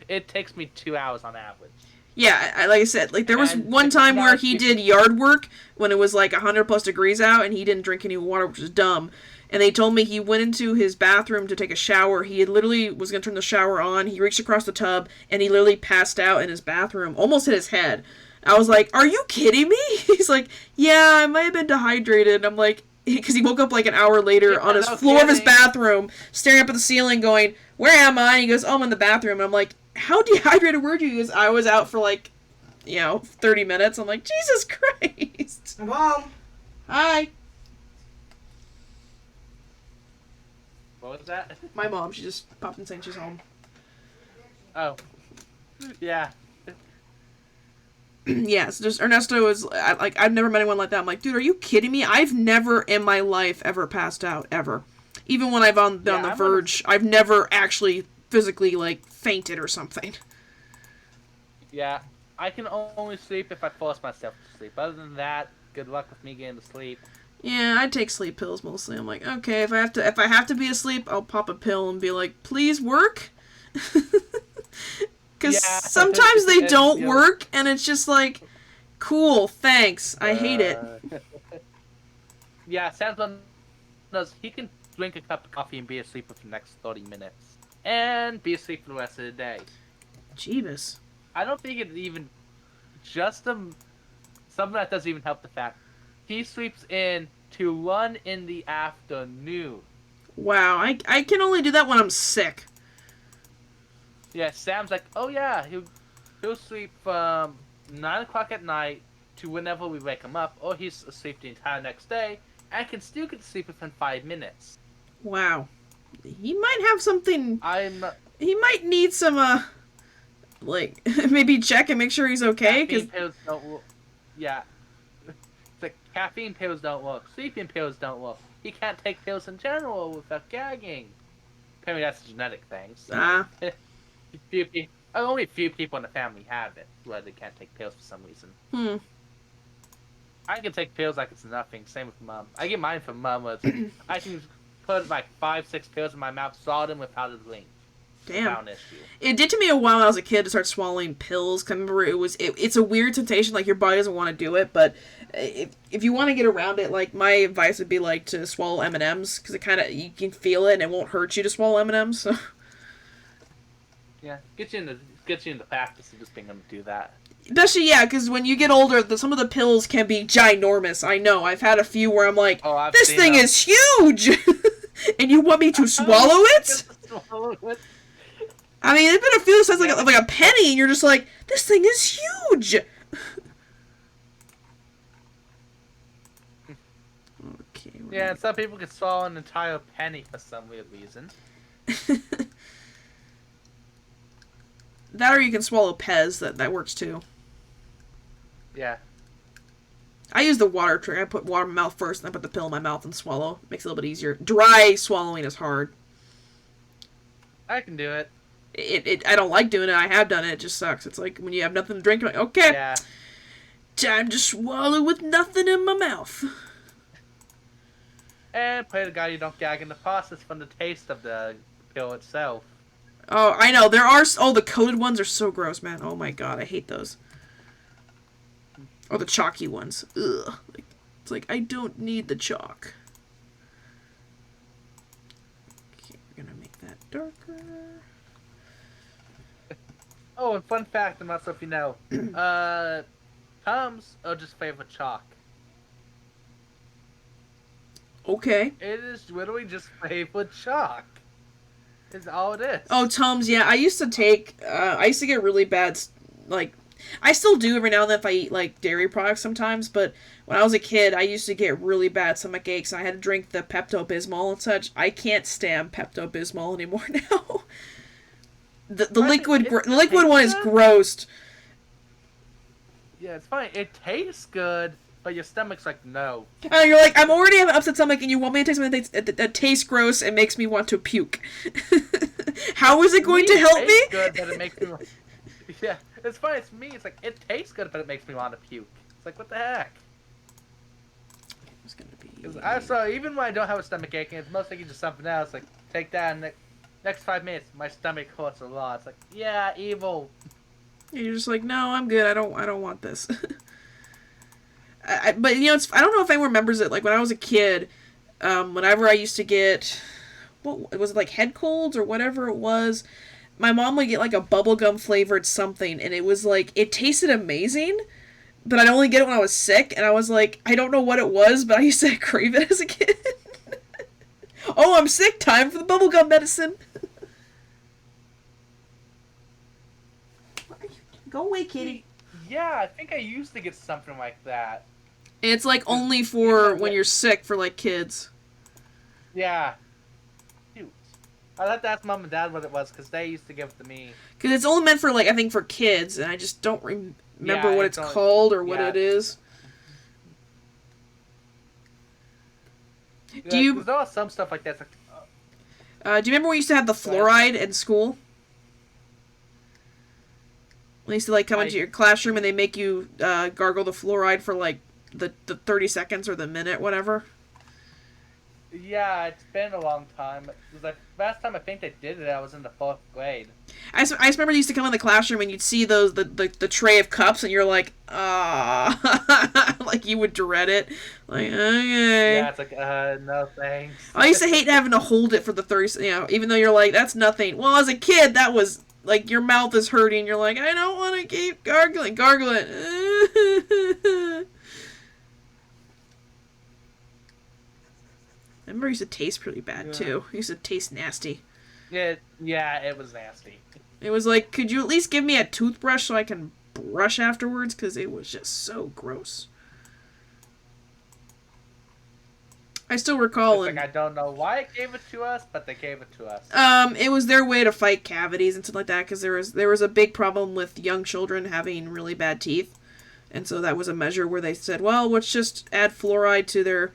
It takes me 2 hours on average. Yeah, like I said, like there was one time where he did yard work when it was like 100 plus degrees out and he didn't drink any water, which was dumb. And they told me he went into his bathroom to take a shower. He had literally was going to turn the shower on. He reached across the tub and he literally passed out in his bathroom, almost hit his head. I was like, are you kidding me? He's like, yeah, I might have been dehydrated. And I'm like, because he woke up like an hour later on his floor of his bathroom, staring up at the ceiling going, where am I? And he goes, oh, I'm in the bathroom. And I'm like, how dehydrated were you? He goes, I was out for like, 30 minutes. I'm like, Jesus Christ. Mom. Hi. What was that? My mom, she just popped in saying she's home. Oh. Yeah. Yes, just Ernesto is like, I've never met anyone like that. I'm like, dude, are you kidding me? I've never in my life ever passed out, ever. Even when I've been on the verge, I've never actually physically like fainted or something. Yeah, I can only sleep if I force myself to sleep. Other than that, good luck with me getting to sleep. Yeah, I take sleep pills mostly. I'm like, okay, if I have to be asleep, I'll pop a pill and be like, please work. Because sometimes they don't work, and it's just like, cool, thanks. I hate it. Yeah, Samson does. He can drink a cup of coffee and be asleep for the next 30 minutes. And be asleep for the rest of the day. Jeebus. I don't think it's even just something that doesn't even help the fact. He sleeps in to 1 in the afternoon. Wow, I can only do that when I'm sick. Yeah, Sam's like, oh yeah, he'll sleep from 9 o'clock at night to whenever we wake him up, or he's asleep the entire next day, and can still get to sleep within 5 minutes. Wow. He might have something... He might need some, like, maybe check and make sure he's okay, because... Pills don't work. Yeah. The caffeine pills don't work. Sleeping pills don't work. He can't take pills in general without gagging. Apparently that's a genetic thing, so... Only a few people in the family have it, where they can't take pills for some reason. I can take pills like it's nothing. Same with Mom. I get mine from Mom. I can put like 5-6 pills in my mouth, swallow them without a blink. Damn. Without an issue. It did to me a while when I was a kid to start swallowing pills. Cause I remember it's a weird sensation. Like your body doesn't want to do it, but if you want to get around it, like my advice would be like to swallow M&Ms because you can feel it and it won't hurt you to swallow M&Ms. So. Yeah, get you into practice of just being able to do that. Especially, yeah, because when you get older, some of the pills can be ginormous. I know. I've had a few where I'm like, Oh, I've this seen thing them. is huge! And you want me to swallow it? Swallow it. I mean, it's been a few that says Yeah. like a penny, and you're just like, this thing is huge! Okay. Yeah, and some people can swallow an entire penny for some weird reason. That or you can swallow Pez. That works too. Yeah. I use the water trick. I put water in my mouth first, and I put the pill in my mouth and swallow. Makes it a little bit easier. Dry swallowing is hard. I can do it. I don't like doing it. I have done it. It just sucks. It's like when you have nothing to drink, you're like, okay, Yeah. time to swallow with nothing in my mouth. And pray to God you don't gag in the process from the taste of the pill itself. Oh, I know. There are... Oh, the coated ones are so gross, man. Oh my god, I hate those. Or the chalky ones. Ugh. It's like, I don't need the chalk. Okay, we're gonna make that darker. Oh, and fun fact, I'm not sure if you know. Tums are just favorite chalk. Okay. It is literally just favorite chalk. Is all it is. Oh, Tums, yeah. I used to get really bad, like, I still do every now and then if I eat, like, dairy products sometimes, but when I was a kid, I used to get really bad stomach aches, and I had to drink the Pepto-Bismol and such. I can't stand Pepto-Bismol anymore now. The liquid one is gross. Yeah, it's fine. It tastes good, but your stomach's like, no. You're like, I'm already having an upset stomach, and you want me to take something that tastes gross and makes me want to puke. How is it going to help me? Good, but it makes me. Yeah, it's funny. It's me. It's like it tastes good, but it makes me want to puke. It's like, what the heck? It's gonna be. So even when I don't have a stomach ache, and it's mostly just something else. Like take that, and next 5 minutes, my stomach hurts a lot. It's like, yeah, evil. You're just like, no, I'm good. I don't want this. But you know, I don't know if anyone remembers it. Like when I was a kid, whenever I used to get, what was it, like head colds or whatever it was, my mom would get like a bubblegum flavored something, and it was like, it tasted amazing, but I'd only get it when I was sick, and I was like, I don't know what it was, but I used to crave it as a kid. Oh, I'm sick. Time for the bubblegum medicine. Go away, kitty. Yeah, I think I used to get something like that. And it's like only for when you're sick for like kids. Yeah. Cute. I'd have to ask Mom and Dad what it was, because they used to give it to me. Because it's only meant for, like, I think for kids, and I just don't remember what it's called or what it is. Do you... There's some stuff like that. Like, do you remember when we used to have the fluoride in school? When they used to, like, come into your classroom and they make you gargle the fluoride for, like, the 30 seconds or the minute, whatever? Yeah, it's been a long time. It was like, last time I think they did it, I was in the 4th grade. I just remember they used to come in the classroom and you'd see those the tray of cups and you're like, ah, like you would dread it. Like, okay. Yeah, it's like, no thanks. I used to hate having to hold it for the 30, you know, even though you're like, that's nothing. Well, as a kid, that was, like, your mouth is hurting. You're like, I don't want to keep gargling. Gargle it. I remember it used to taste pretty bad, too. It used to taste nasty. Yeah, it was nasty. It was like, could you at least give me a toothbrush so I can brush afterwards? Because it was just so gross. I still recall... Like, I don't know why it gave it to us, but they gave it to us. It was their way to fight cavities and stuff like that, because there was a big problem with young children having really bad teeth. And so that was a measure where they said, well, let's just add fluoride to their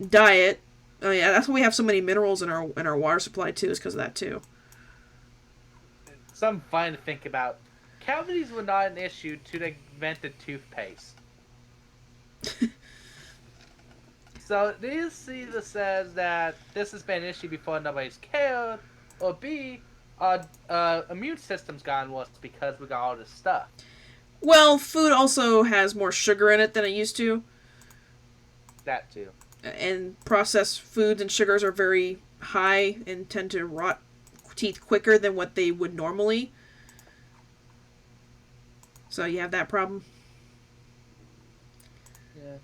diet. Oh yeah, that's why we have so many minerals in our water supply too, is because of that too. Something fun to think about. Cavities were not an issue till they invented toothpaste. So this either says that this has been an issue before nobody's cared, or B, our immune system's gotten worse because we got all this stuff. Well, food also has more sugar in it than it used to. That too. And processed foods and sugars are very high and tend to rot teeth quicker than what they would normally. So you have that problem. Yeah.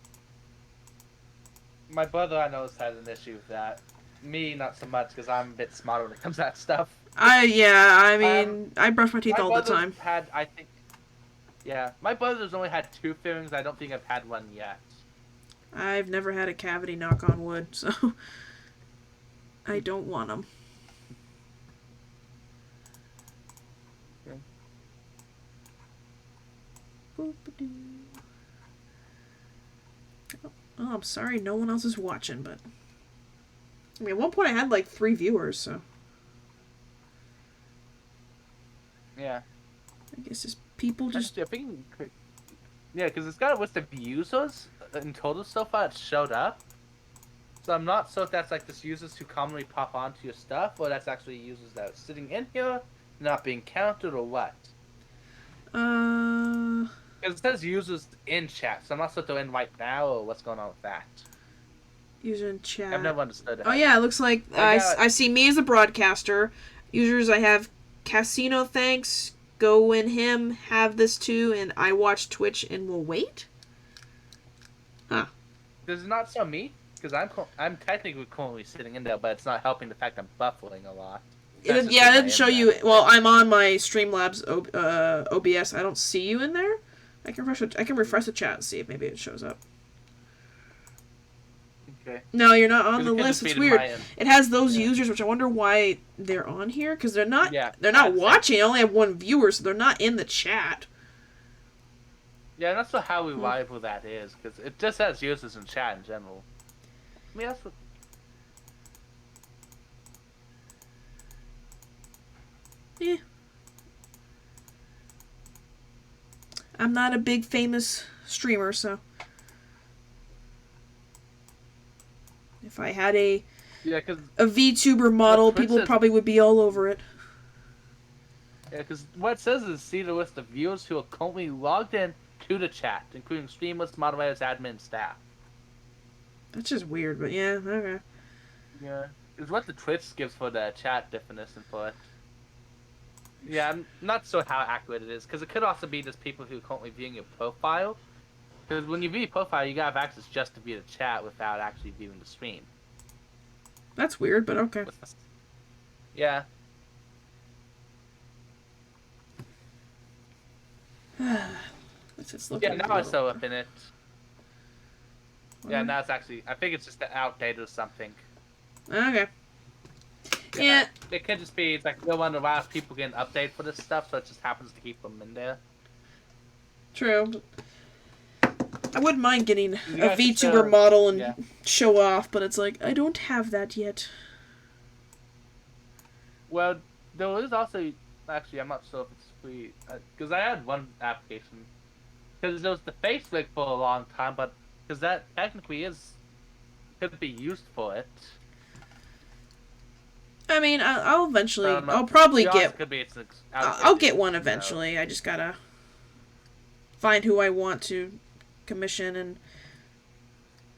My brother, I know, has had an issue with that. Me, not so much, because I'm a bit smarter when it comes to that stuff. I Um, mean, I brush my teeth my all the brother's time. had, I think, yeah, my brother's only had 2 fillings. I don't think I've had one yet. I've never had a cavity, knock on wood, so I don't want them. Okay. Oh, I'm sorry, no one else is watching, but I mean, at one point I had like 3 viewers, so Yeah. I guess just people just. Actually, I think, yeah, because it's got a list of users in total so far. It showed up. So I'm not sure if that's like just users who commonly pop onto your stuff, or that's actually users that are sitting in here, not being counted, or what. Uh, Because it says users in chat, so I'm not sure if they're in right now, or what's going on with that. user in I've chat. never understood Oh it. yeah, it looks like I see me as a broadcaster. Users, I have Casino Thanks, Go in Him, Have This Too, and I Watch Twitch and Will Wait. Huh. Does it not show me? Because I'm technically currently sitting in there, but it's not helping the fact I'm buffering a lot. It didn't show you. Well, I'm on my Streamlabs OBS. I don't see you in there. I can refresh the chat and see if maybe it shows up. Okay. No, you're not on the It could list. just be It's to weird. my end. It has those Yeah. users, which I wonder why they're on here because they're not. Yeah, they're not that's it. watching. I only have 1 viewer, so they're not in the chat. Yeah, I'm not sure how reliable that is, because it just has users in chat in general. I mean, that's what... Yeah. I'm not a big famous streamer, so if I had a Yeah, because VTuber model, Twitch people says- probably would be all over it. what it says is see the list of viewers who are currently logged in to the chat, including streamers, moderators, admin, and staff. That's just weird, but yeah, okay. Yeah, it's what the Twitch gives for the chat definition for it. Yeah, I'm not sure how accurate it is, because it could also be just people who are currently viewing your profile. Because when you view your profile, you gotta have access just to view the chat without actually viewing the stream. That's weird, but okay. Yeah. Let's just look Yeah, at now I sew up in it. Yeah, now it's actually... I think it's just outdated or something. Okay. Yeah. It could just be, it's like, no one allows people get an update for this stuff, so it just happens to keep them in there. True. I wouldn't mind getting a Yeah, VTuber model and yeah. show off, but it's like, I don't have that yet. Well, there is also... Actually, I'm not sure if it's free. Because I had one application. Because there was the face rig for a long time, but... Because that technically is... Could be used for it. I mean, I'll eventually... Um, I'll probably to be get... honest, could be it's I'll get one eventually. I just gotta find who I want to commission and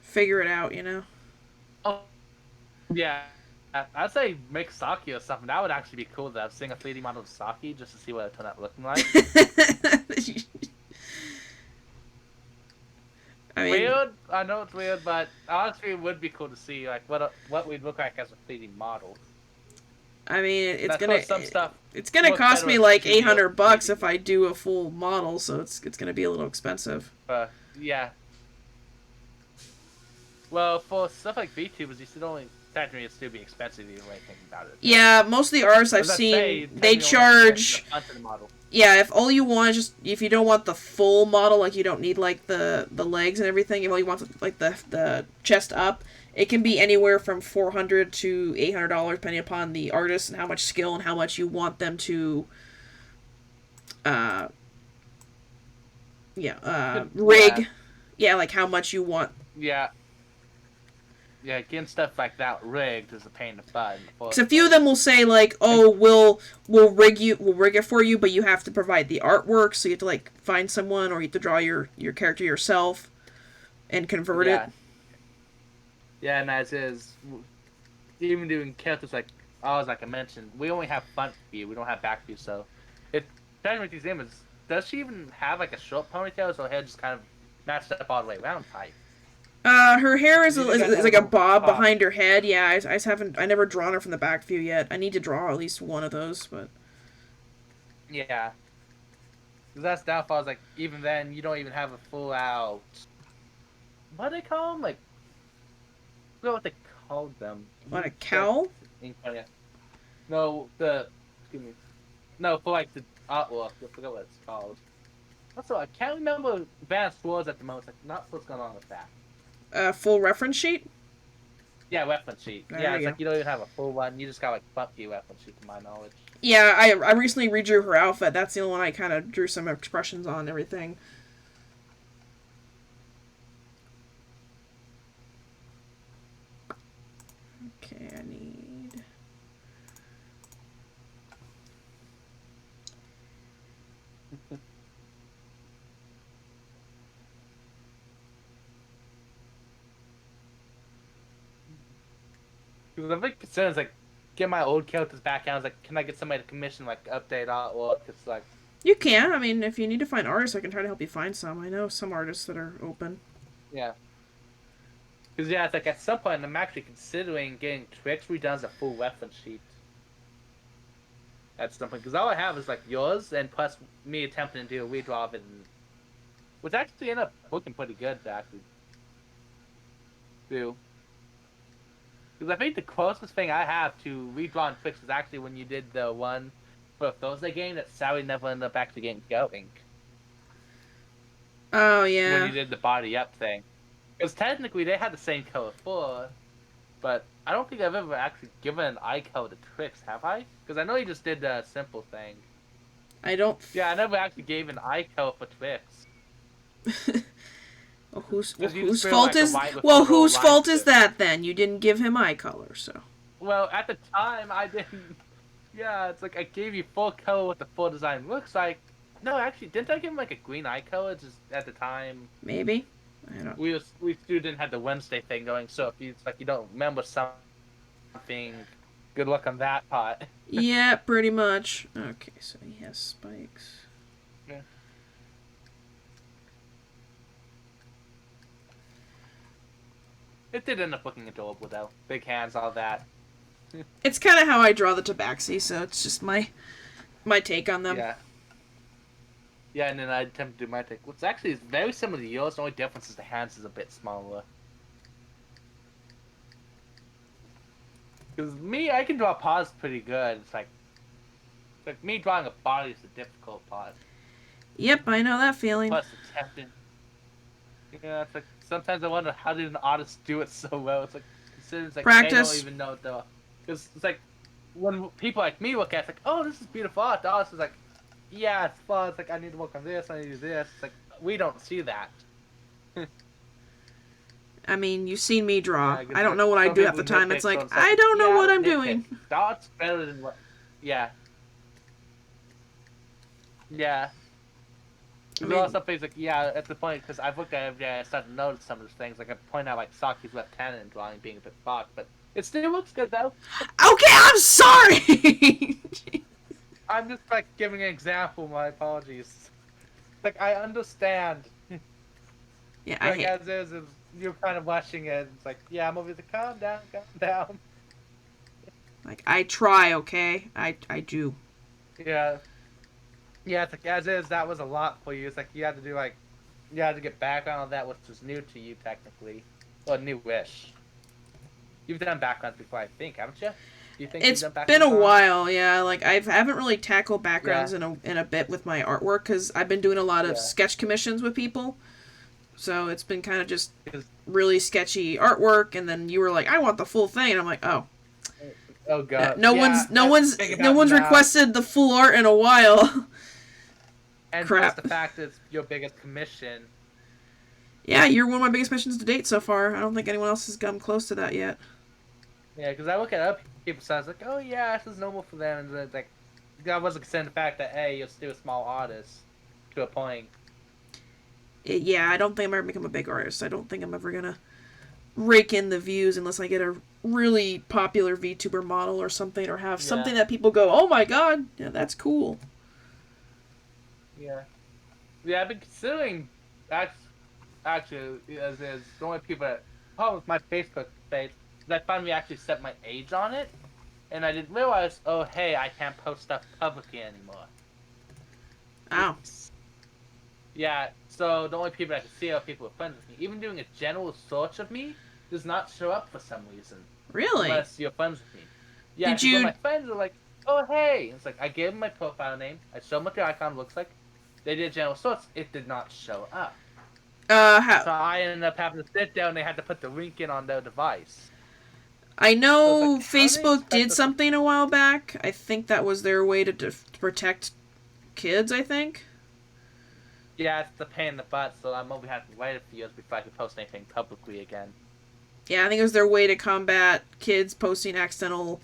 figure it out, you know? Oh, yeah. I'd say make Saki or something. That would actually be cool, though. Seeing a 3D model of Saki just to see what it turned out looking like. I mean, Weird. I know it's weird, but honestly, it would be cool to see like what we'd look like as a 3D model. I mean, it's That's gonna why some stuff it's gonna looks cost better me as like 2D or $800 if 3D. I do a full model, so it's gonna be a little expensive. Yeah. Well, for stuff like VTubers, you should only technically it'd still be expensive if you really think about it. Yeah, most of the artists I've As I seen, say, they technically only have to charge. spend the front of the model. Yeah, if all you want is just if you don't want the full model, like you don't need like the legs and everything, if all you want like the chest up, it can be anywhere from $400 to $800 depending upon the artist and how much skill and how much you want them to rig. Yeah, like how much you want. Yeah. Yeah, getting stuff like that rigged is a pain in the butt. Because a few of them will say like, "Oh, we'll rig it for you, but you have to provide the artwork, so you have to like find someone, or you have to draw your character yourself, and convert it." Yeah, and as is, even doing characters like ours, like I mentioned, we only have front view, we don't have back view, so it technically these images does she even have like a short ponytail, or is her hair just kind of matched up all the way around type? Her hair is, You just got that like a little bob top. behind her head. Yeah, I just haven't. I never drawn her from the back view yet. I need to draw at least one of those, but Yeah. Because that's downfall. Is like even then you don't even have a full out. What do they call them? Like, I forgot what they called them. what, a cowl? No, excuse me. No, for like the artwork. I forgot what it's called. Also, I can't remember advanced words at the moment. Like, not what's going on with that. Full reference sheet. Yeah, reference sheet. There Yeah, you it's go. like you don't even have a full one. You just got like funky reference sheet, to my knowledge. Yeah, I recently redrew her outfit. That's the only one I kind of drew some expressions on and everything. Okay, I need. Because the big concern is like, get my old characters back. And I was like, can I get somebody to commission like update artwork? It's like, You can. I mean, if you need to find artists, I can try to help you find some. I know some artists that are open. yeah. Because yeah, it's like at some point I'm actually considering getting Twix redone as a full reference sheet. At some point, because all I have is like yours and plus me attempting to do a redraw of it, which actually ended up looking pretty good to actually do. Because I think the closest thing I have to redrawing Twix is actually when you did the one for a Thursday game that Sally never ended up actually getting going. Oh yeah. When you did the body up thing. Because technically they had the same color for, but I don't think I've ever actually given an eye color to Twix, have I? Because I know you just did the simple thing. I don't. Yeah, I never actually gave an eye color for Twix. Well, whose Because you whose just feel fault like a is white with well a little whose line fault to is it. that then? You didn't give him eye color, so. Well, at the time I didn't. Yeah, it's like I gave you full color what the full design looks like. No, actually, didn't I give him like a green eye color just at the time? Maybe. I don't. We still didn't have the Wednesday thing going, so if you, it's like you don't remember something, good luck on that part. Yeah, pretty much. Okay, so he has spikes. Yeah. It did end up looking adorable though. Big hands, all that. It's kind of how I draw the tabaxi, so it's just my take on them. Yeah. Yeah, and then I attempt to do my take. Which actually is very similar to yours. The only difference is the hands is a bit smaller. Because me, I can draw paws pretty good. It's like me drawing a body is the difficult part. Yep, I know that feeling. Plus attempting. Yeah, it's like sometimes I wonder how did an artist do it so well. It's like considering it's like Practice. they don't even know the. Because it's like when people like me look at it, it's like, oh, this is beautiful art. The artist is like, yeah, it's fun. It's like I need to work on this. I need to do this. It's like we don't see that. I mean, you've seen me draw. Yeah, I don't know what I do half the time. It's like, I don't know what I'm doing. The art's better than what. Yeah. Yeah. I There's a lot mean- of stuff things like, yeah, at the point, because I've looked at it every day, I started to notice some of those things. Like, I point out, like, Saki's lieutenant drawing being a bit fucked, but it still looks good, though. Okay, I'm sorry! I'm just, like, giving an example, my apologies. Like, I understand. Yeah, I Like, hate. as is, you're kind of watching it, it's like, yeah, I'm over here, calm down, calm down. Like, I try, okay? I do. Yeah. Yeah, it's like, as is, that was a lot for you. It's like, you had to do, like, you had to get background on that, which was new to you, technically. Or new-ish. You've done backgrounds before, I think, haven't you? Do you think It's you've done been a backgrounds? while, yeah. Like, I haven't really tackled backgrounds Yeah. in a bit with my artwork, because I've been doing a lot of Yeah. sketch commissions with people. So it's been kind of just Because- really sketchy artwork, and then you were like, I want the full thing, and I'm like, oh. Oh, God. No Yeah, one's think no about one's now. requested the full art in a while. And crap. plus the fact that it's your biggest commission. Yeah, you're one of my biggest missions to date so far. I don't think anyone else has come close to that yet. Yeah, because I look at other people's sides, like, oh, yeah, this is normal for them. And it's like, I wasn't considering the fact that, hey, you're still a small artist to a point. Yeah, I don't think I'm ever become a big artist. I don't think I'm ever gonna rake in the views unless I get a really popular VTuber model or something, or have Yeah. something that people go, oh my god, yeah, that's cool. Yeah. Yeah, I've been considering actually as is the only people that with my Facebook page. I finally actually set my age on it, and I didn't realize. Oh, hey, I can't post stuff publicly anymore. Oh. Oops. Yeah, so the only people I can see are people who are friends with me. Even doing a general search of me does not show up for some reason, Really? unless you're friends with me. Yeah, Did because when my you friends are like, "Oh, hey," it's like I gave them my profile name, I showed them what the icon looks like. They did a general search, it did not show up. how So I ended up having to sit down. And they had to put the link in on their device. I So it's know like, how do they Facebook expect did us to? something a while back. I think that was their way to protect kids, I think. Yeah, it's the pain in the butt. So I'm over having to wait a few years before I can post anything publicly again. Yeah, I think it was their way to combat kids posting accidental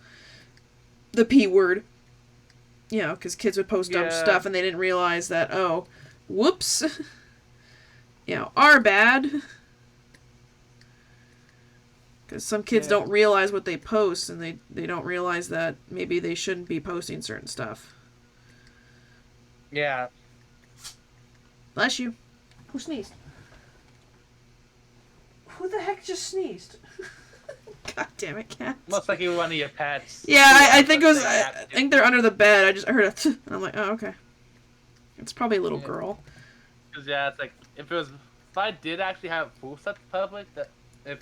the P word. You know, because kids would post dumb Yeah, stuff and they didn't realize that, oh, whoops, our bad. Because some kids yeah, don't realize what they post and they don't realize that maybe they shouldn't be posting certain stuff. yeah. Bless you. Who sneezed? Who the heck just sneezed? God damn it, cat. Most likely one of your pets. Yeah, Who I else think it would was. say I that? think they're under the bed. I heard a. I'm like, oh, okay. It's probably a little Yeah. girl. Cause yeah, it's like if I did actually have full set public, that if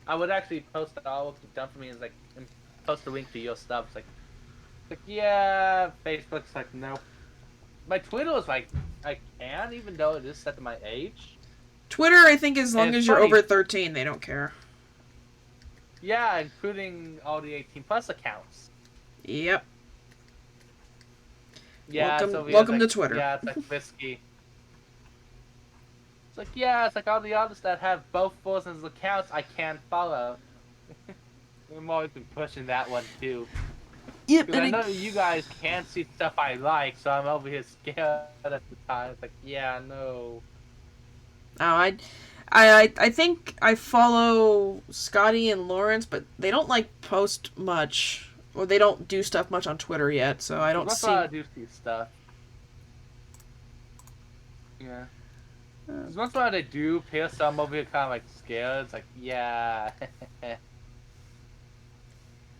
I would actually post it all what you've done for me is like and post a link to your stuff. It's like yeah, Facebook's like nope. My Twitter is like I can even though it is set to my age. Twitter, I think, as And long it's as you're funny, over 13, they don't care. yeah, including all the 18 plus accounts. Yep. Yeah, Welcome to Twitter. yeah, it's like risky. It's like yeah, it's like all the others that have both versions of accounts I can't follow. I'm always been pushing that one too. Yep. Because I know you guys can see stuff I like, so I'm over here scared at the time. It's like, yeah, no. I think I follow Scotty and Lawrence, but they don't like post much, or they don't do stuff much on Twitter yet. So I don't That's see. why I do see stuff. Yeah. Because once in a while they do appear, so I'm over here kind of like scared. It's like, yeah.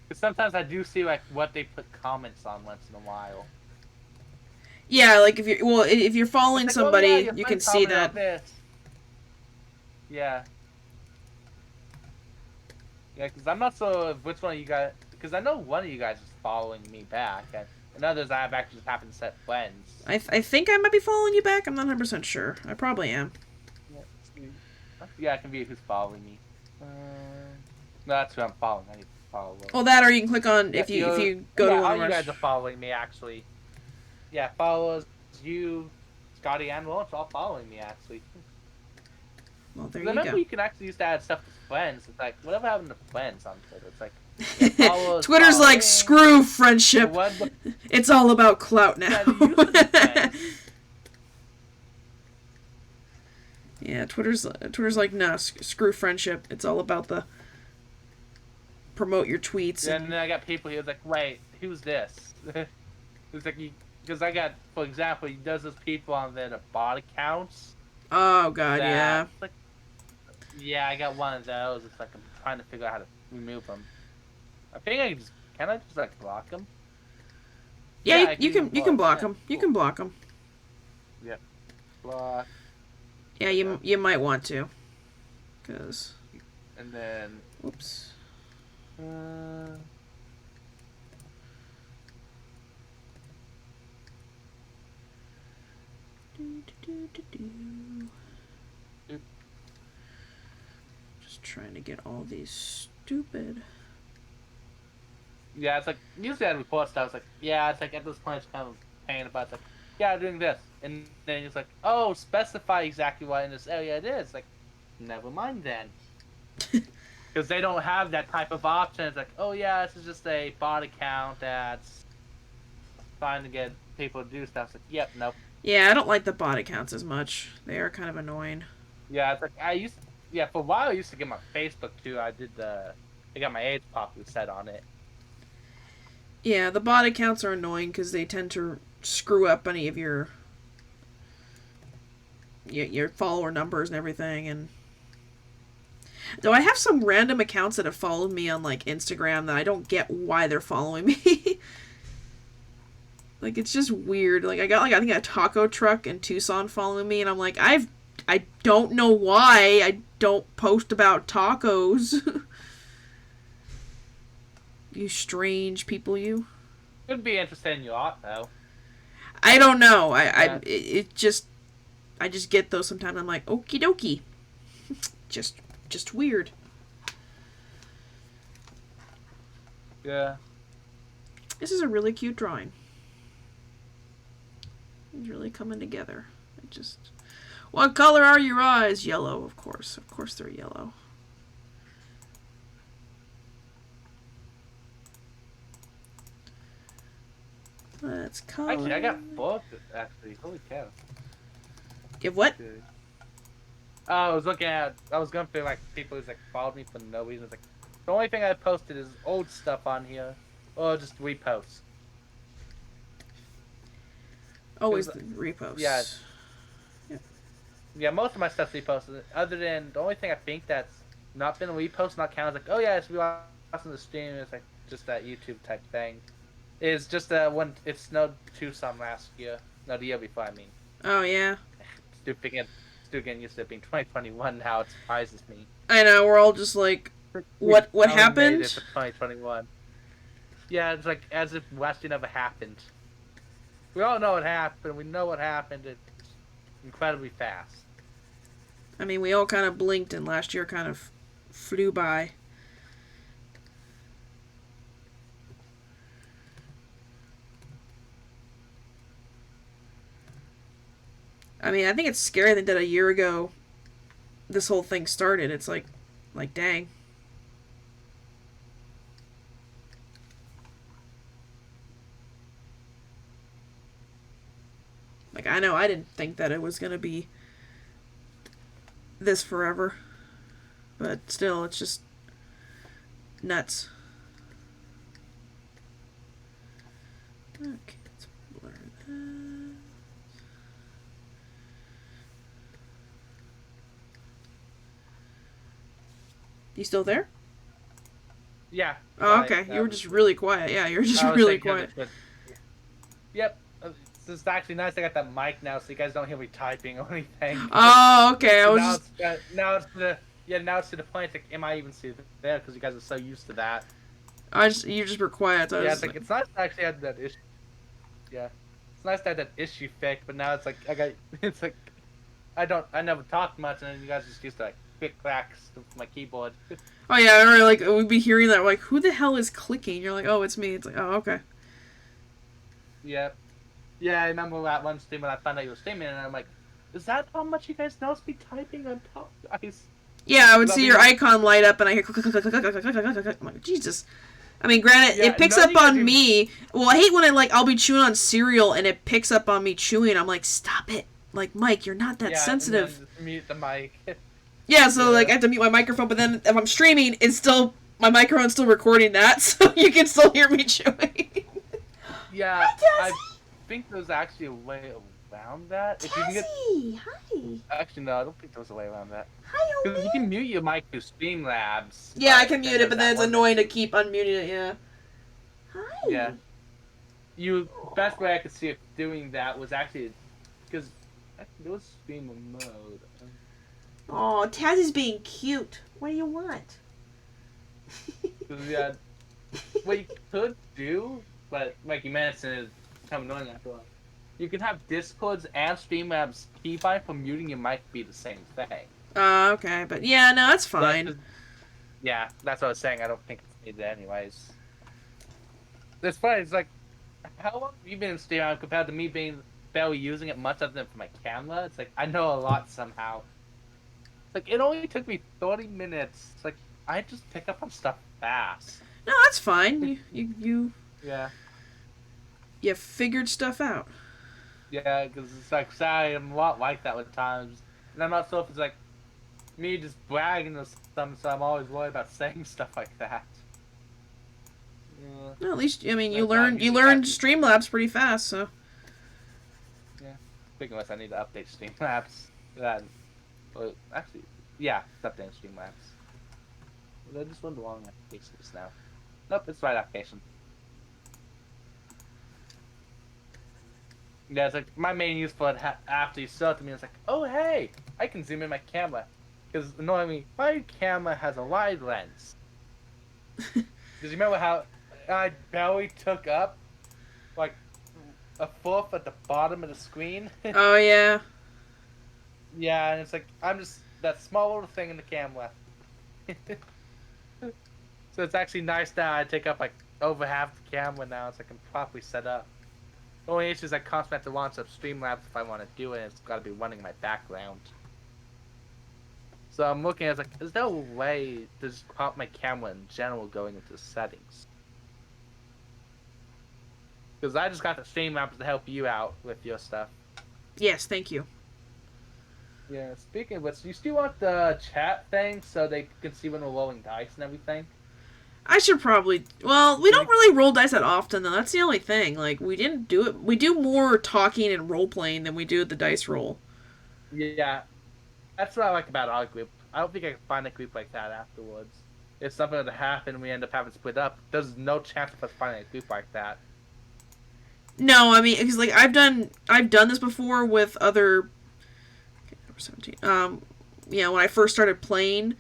Because sometimes I do see like what they put comments on once in a while. Yeah, like if you're following It's like, somebody, oh, yeah, your you can friend see commented on that. this. Yeah. Yeah, because I'm not sure which one of you guys. Because I know one of you guys is following me back, and others I have actually just happened to set friends. I think I might be following you back. I'm not 100% sure. I probably am. Yeah, I can be who's following me. No, that's who I'm following. I need to follow. Well, that or you can click on Yeah, if you go to yeah, one all of you our. guys are following me actually. Yeah, followers, you, Scotty, and Lawrence all following me actually. Well, there you Remember, go. you can actually use to add stuff to friends. It's like whatever happened to friends on Twitter. It's like yeah, followers, Twitter's like following, screw friendship. what the It's all about clout now. yeah, use it as friends. Yeah, Twitter's like nah, screw friendship. It's all about the promote your tweets. And then I got people here like, wait, who's this? It's like because I got, for example, he does those people on there that bot accounts. Oh god, yeah. Like, yeah, I got one of those. It's like I'm trying to figure out how to remove them. I think can I just like block them? Yeah, you can block them. You can block them. Yeah, block. Yeah, you might want to, cause. And then. Whoops. Just trying to get all these stupid. Yeah, it's like usually I report stuff. It's like yeah, it's like at this point it's kind of pain about it's like yeah, I'm doing this, and then it's like oh, specify exactly what in this area it is. Like never mind then, because they don't have that type of option. It's like oh yeah, this is just a bot account that's trying to get people to do stuff. It's like yep, nope. Yeah, I don't like the bot accounts as much. They are kind of annoying. Yeah, it's like yeah, for a while I used to get my Facebook too. I got my age properly set on it. Yeah, the bot accounts are annoying because they tend to screw up any of your your follower numbers and everything. And though I have some random accounts that have followed me on like Instagram that I don't get why they're following me. Like, it's just weird. Like, I got like I think a taco truck in Tucson following me, and I'm like, I don't know why I don't post about tacos. You strange people, you. Could be interested in you lot though. I don't know. Yeah. I just get those sometimes. I'm like, okie dokie. Just weird. Yeah. This is a really cute drawing. It's really coming together. What color are your eyes? Yellow, of course. Of course they're yellow. Let's color. Actually, I got booked. Actually, holy cow. Give what? Dude. I was going through like people who's like followed me for no reason. It's like the only thing I posted is old stuff on here, or just reposts. Always the reposts. Yeah. Yeah, most of my stuff's reposted. Other than the only thing I think that's not been reposted, not counted, like, oh yeah, it's watching the stream. It's like just that YouTube type thing. Is just when it snowed Tucson last year. No, the year before, I mean. Oh yeah. Still getting used to it being 2021 now. It surprises me. I know, we're all just like, what happened? Made it to 2021. Yeah, it's like as if last year never happened. We all know what happened. We know what happened. It's incredibly fast. I mean, we all kind of blinked and last year kind of flew by. I mean, I think it's scary that a year ago this whole thing started. It's like dang. Like, I know I didn't think that it was going to be this forever. But still, it's just nuts. Okay, let's blur that. You still there? Yeah. Oh, okay. You were just really quiet. Yeah, you were just really quiet. Yep. It's actually nice I got that mic now so you guys don't hear me typing or anything. Oh, okay. Now it's to the point, like, am I even still there? Because you guys are so used to that. You just were quiet. So yeah, it's nice to actually have that issue. Yeah. It's nice to have that issue fixed, but now it's like, I never talk much, and then you guys just used to, like, click clacks with my keyboard. Oh yeah, I remember, like, we'd be hearing that, like, who the hell is clicking? You're like, oh, it's me. It's like, oh, okay. Yeah. Yeah, I remember that one stream when I found out you were streaming, and I'm like, is that how much you guys notice me typing on top, guys? Yeah, I would see your icon light up, and I hear click, click, click, click, click, click, click, click, click. I'm like, Jesus. I mean, granted, it picks up on me. Well, I hate when I'll be chewing on cereal, and it picks up on me chewing. I'm like, stop it. Like, Mike, you're not that sensitive. And then just mute the mic. Yeah, so, like, I have to mute my microphone, but then if I'm streaming, my microphone's still recording that, so you can still hear me chewing. Yeah, I think there's actually a way around that. If you can get... Hi. Actually, no, I don't think there's a way around that. Hi, Because you can mute your mic through Streamlabs. Yeah, I can mute it, but then it's annoying to keep unmuting it, yeah. Hi. Yeah. Best way I could see it doing that was actually... Because there was streamer mode. Oh, Taz is being cute. What do you want? Yeah, what you could do, but like you mentioned, is kind of annoying after a while. You can have Discords and Streamlabs keybind for muting your mic be the same thing. Okay, but yeah, no, that's fine. Yeah, that's what I was saying. I don't think it's needed anyways. It's funny. It's like, how long have you been in Streamlabs compared to me being barely using it much other than for my camera? It's like I know a lot somehow. Like, it only took me 30 minutes. It's like, I just pick up on stuff fast. No, that's fine. You Yeah. You figured stuff out. Yeah, because it's like, sorry, I'm a lot like that with times. And I'm not sure if it's like, me just bragging or something, so I'm always worried about saying stuff like that. Yeah. No, at least, I mean, you learned Streamlabs pretty fast, so. Yeah. Speaking of which, I need to update Streamlabs. That, well, actually, yeah, something Streamlabs. I just went the wrong application just now. Nope, it's the right application. Yeah, it's like my main use for it after you sell it to me, it's like, oh hey, I can zoom in my camera. Because annoyingly, my camera has a wide lens. Because you remember how I barely took up like a fourth at the bottom of the screen? Oh yeah. Yeah, and it's like I'm just that small little thing in the camera. So it's actually nice that I take up like over half the camera now. It's like I'm properly set up. The only issue is I constantly have to launch up Streamlabs if I want to do it. It's got to be running in my background. So I'm looking at it, like, is there a way to just crop my camera in general going into settings? Because I just got the Streamlabs to help you out with your stuff. Yes, thank you. Yeah, speaking of which, do you still want the chat thing so they can see when we're rolling dice and everything? I should probably. Well, we don't really roll dice that often, though. That's the only thing. Like, we didn't do it. We do more talking and role playing than we do the dice roll. Yeah, that's what I like about our group. I don't think I can find a group like that afterwards. If something were to happen and we end up having to split up, there's no chance of us finding a group like that. No, I mean, because like I've done this before with other. Okay, number 17. When I first started playing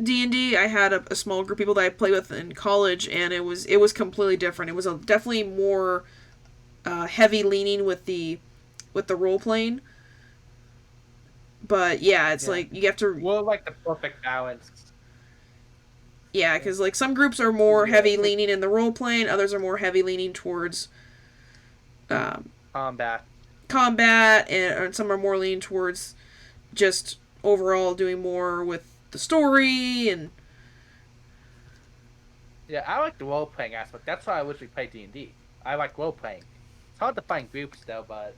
D&D, I had a small group of people that I played with in college, and it was completely different. It was definitely more heavy leaning with the role playing. But yeah, it's like you have to. We're like the perfect balance. Yeah, because like some groups are more heavy leaning in the role playing, others are more heavy leaning towards Combat, and some are more leaning towards just overall doing more with the story and. Yeah, I like the role playing aspect. That's why I wish we played D&D. I like role playing. It's hard to find groups though, but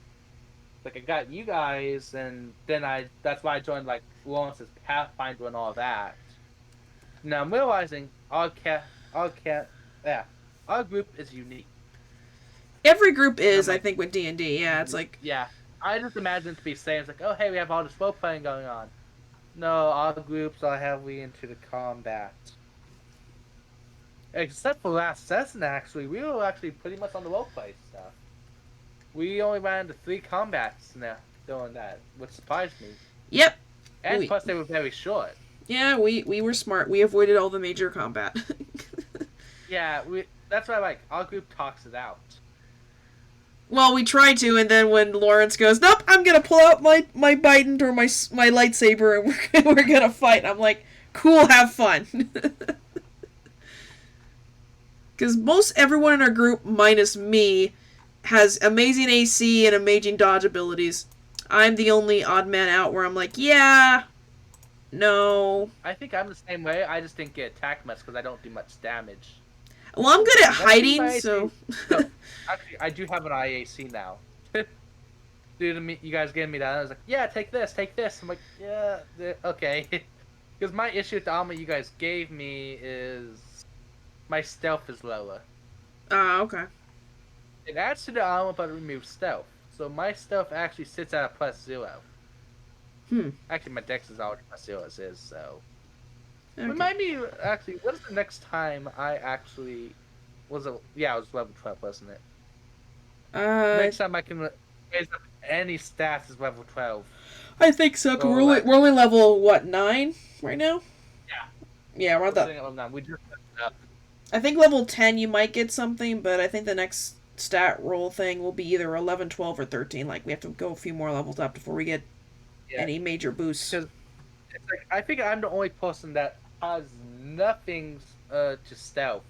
like I got you guys, and then that's why I joined like Lawrence's Pathfinder and all that. Now I'm realizing our group is unique. Every group is, like, I think, with D&D. Yeah, it's like. Yeah, I just imagine it to be saying it's like, oh hey, we have all this role playing going on. No, our groups are heavily into the combat. Except for last session, actually, we were actually pretty much on the roleplay stuff. We only ran into 3 combats now doing that, which surprised me. Yep. And plus, they were very short. Yeah, we were smart. We avoided all the major combat. Yeah, that's why I like our group talks it out. Well, we try to, and then when Lawrence goes, nope, I'm gonna pull out my Bident or my lightsaber, and we're gonna fight. I'm like, cool, have fun. Because everyone in our group, minus me, has amazing AC and amazing dodge abilities. I'm the only odd man out where I'm like, yeah, no. I think I'm the same way. I just didn't get attacked much because I don't do much damage. Well, I'm good at hiding, so. No, actually, I do have an IAC now. Dude, you guys gave me that. I was like, yeah, take this. I'm like, yeah, okay. Because my issue with the armor you guys gave me is my stealth is lower. Okay. It adds to the armor, but it removes stealth. So my stealth actually sits at a +0. Actually, my dex is already +0 as is, so. Okay. Remind me, actually, what is the next time I actually was it was level 12, wasn't it? Next time I can raise up any stats is level 12. I think so. Cause we're only level 9 right now. Yeah, we're at that. We just up. I think level 10 you might get something, but I think the next stat roll thing will be either 11, 12, or 13. Like we have to go a few more levels up before we get any major boosts. Because it's like I think I'm the only person that has nothing to stealth.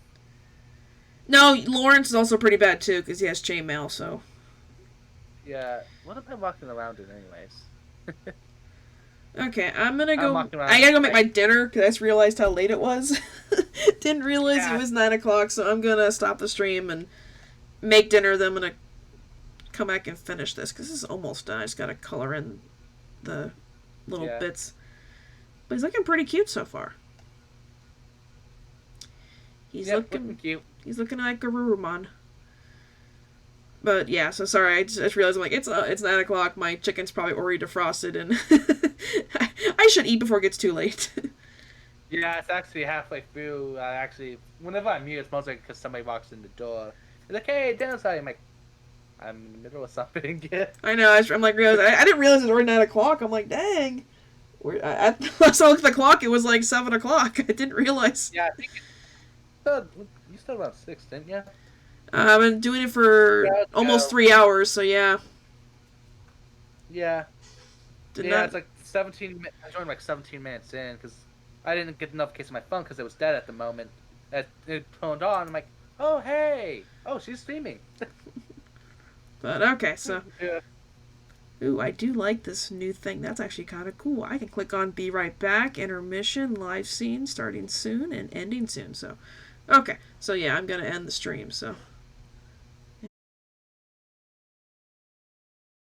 No, Lawrence is also pretty bad too because he has chainmail. So. Yeah, what am I walking around in, anyways? Okay, I'm gonna go. I gotta go make my dinner because I just realized how late it was. Didn't realize it was 9 o'clock, so I'm gonna stop the stream and make dinner. Then I'm gonna come back and finish this because this is almost done. I just gotta color in the little bits. But he's looking pretty cute so far. He's looking cute. He's looking like Garurumon. But yeah, so sorry. I just realized I'm like it's 9 o'clock. My chicken's probably already defrosted, and I should eat before it gets too late. Yeah, it's actually halfway through. I actually, whenever I'm mute, it's mostly because somebody walks in the door. It's like, hey, dinner's time. I'm like, I'm in the middle of something. I know. I'm like, I didn't realize it was already 9 o'clock. I'm like, dang. I saw looked at the clock. It was like 7 o'clock. I didn't realize. Yeah, I think you still around 6, didn't you? I've been doing it for almost 3 hours. So yeah. Yeah. Did Yeah, not. it's like 17. I joined like 17 minutes in because I didn't get the notification on my phone because it was dead at the moment. It turned on. I'm like, oh hey, oh she's streaming. But okay, so. Yeah. Ooh, I do like this new thing. That's actually kind of cool. I can click on Be Right Back, Intermission, Live Scene, starting soon and ending soon. So, okay. So, yeah, I'm going to end the stream. So,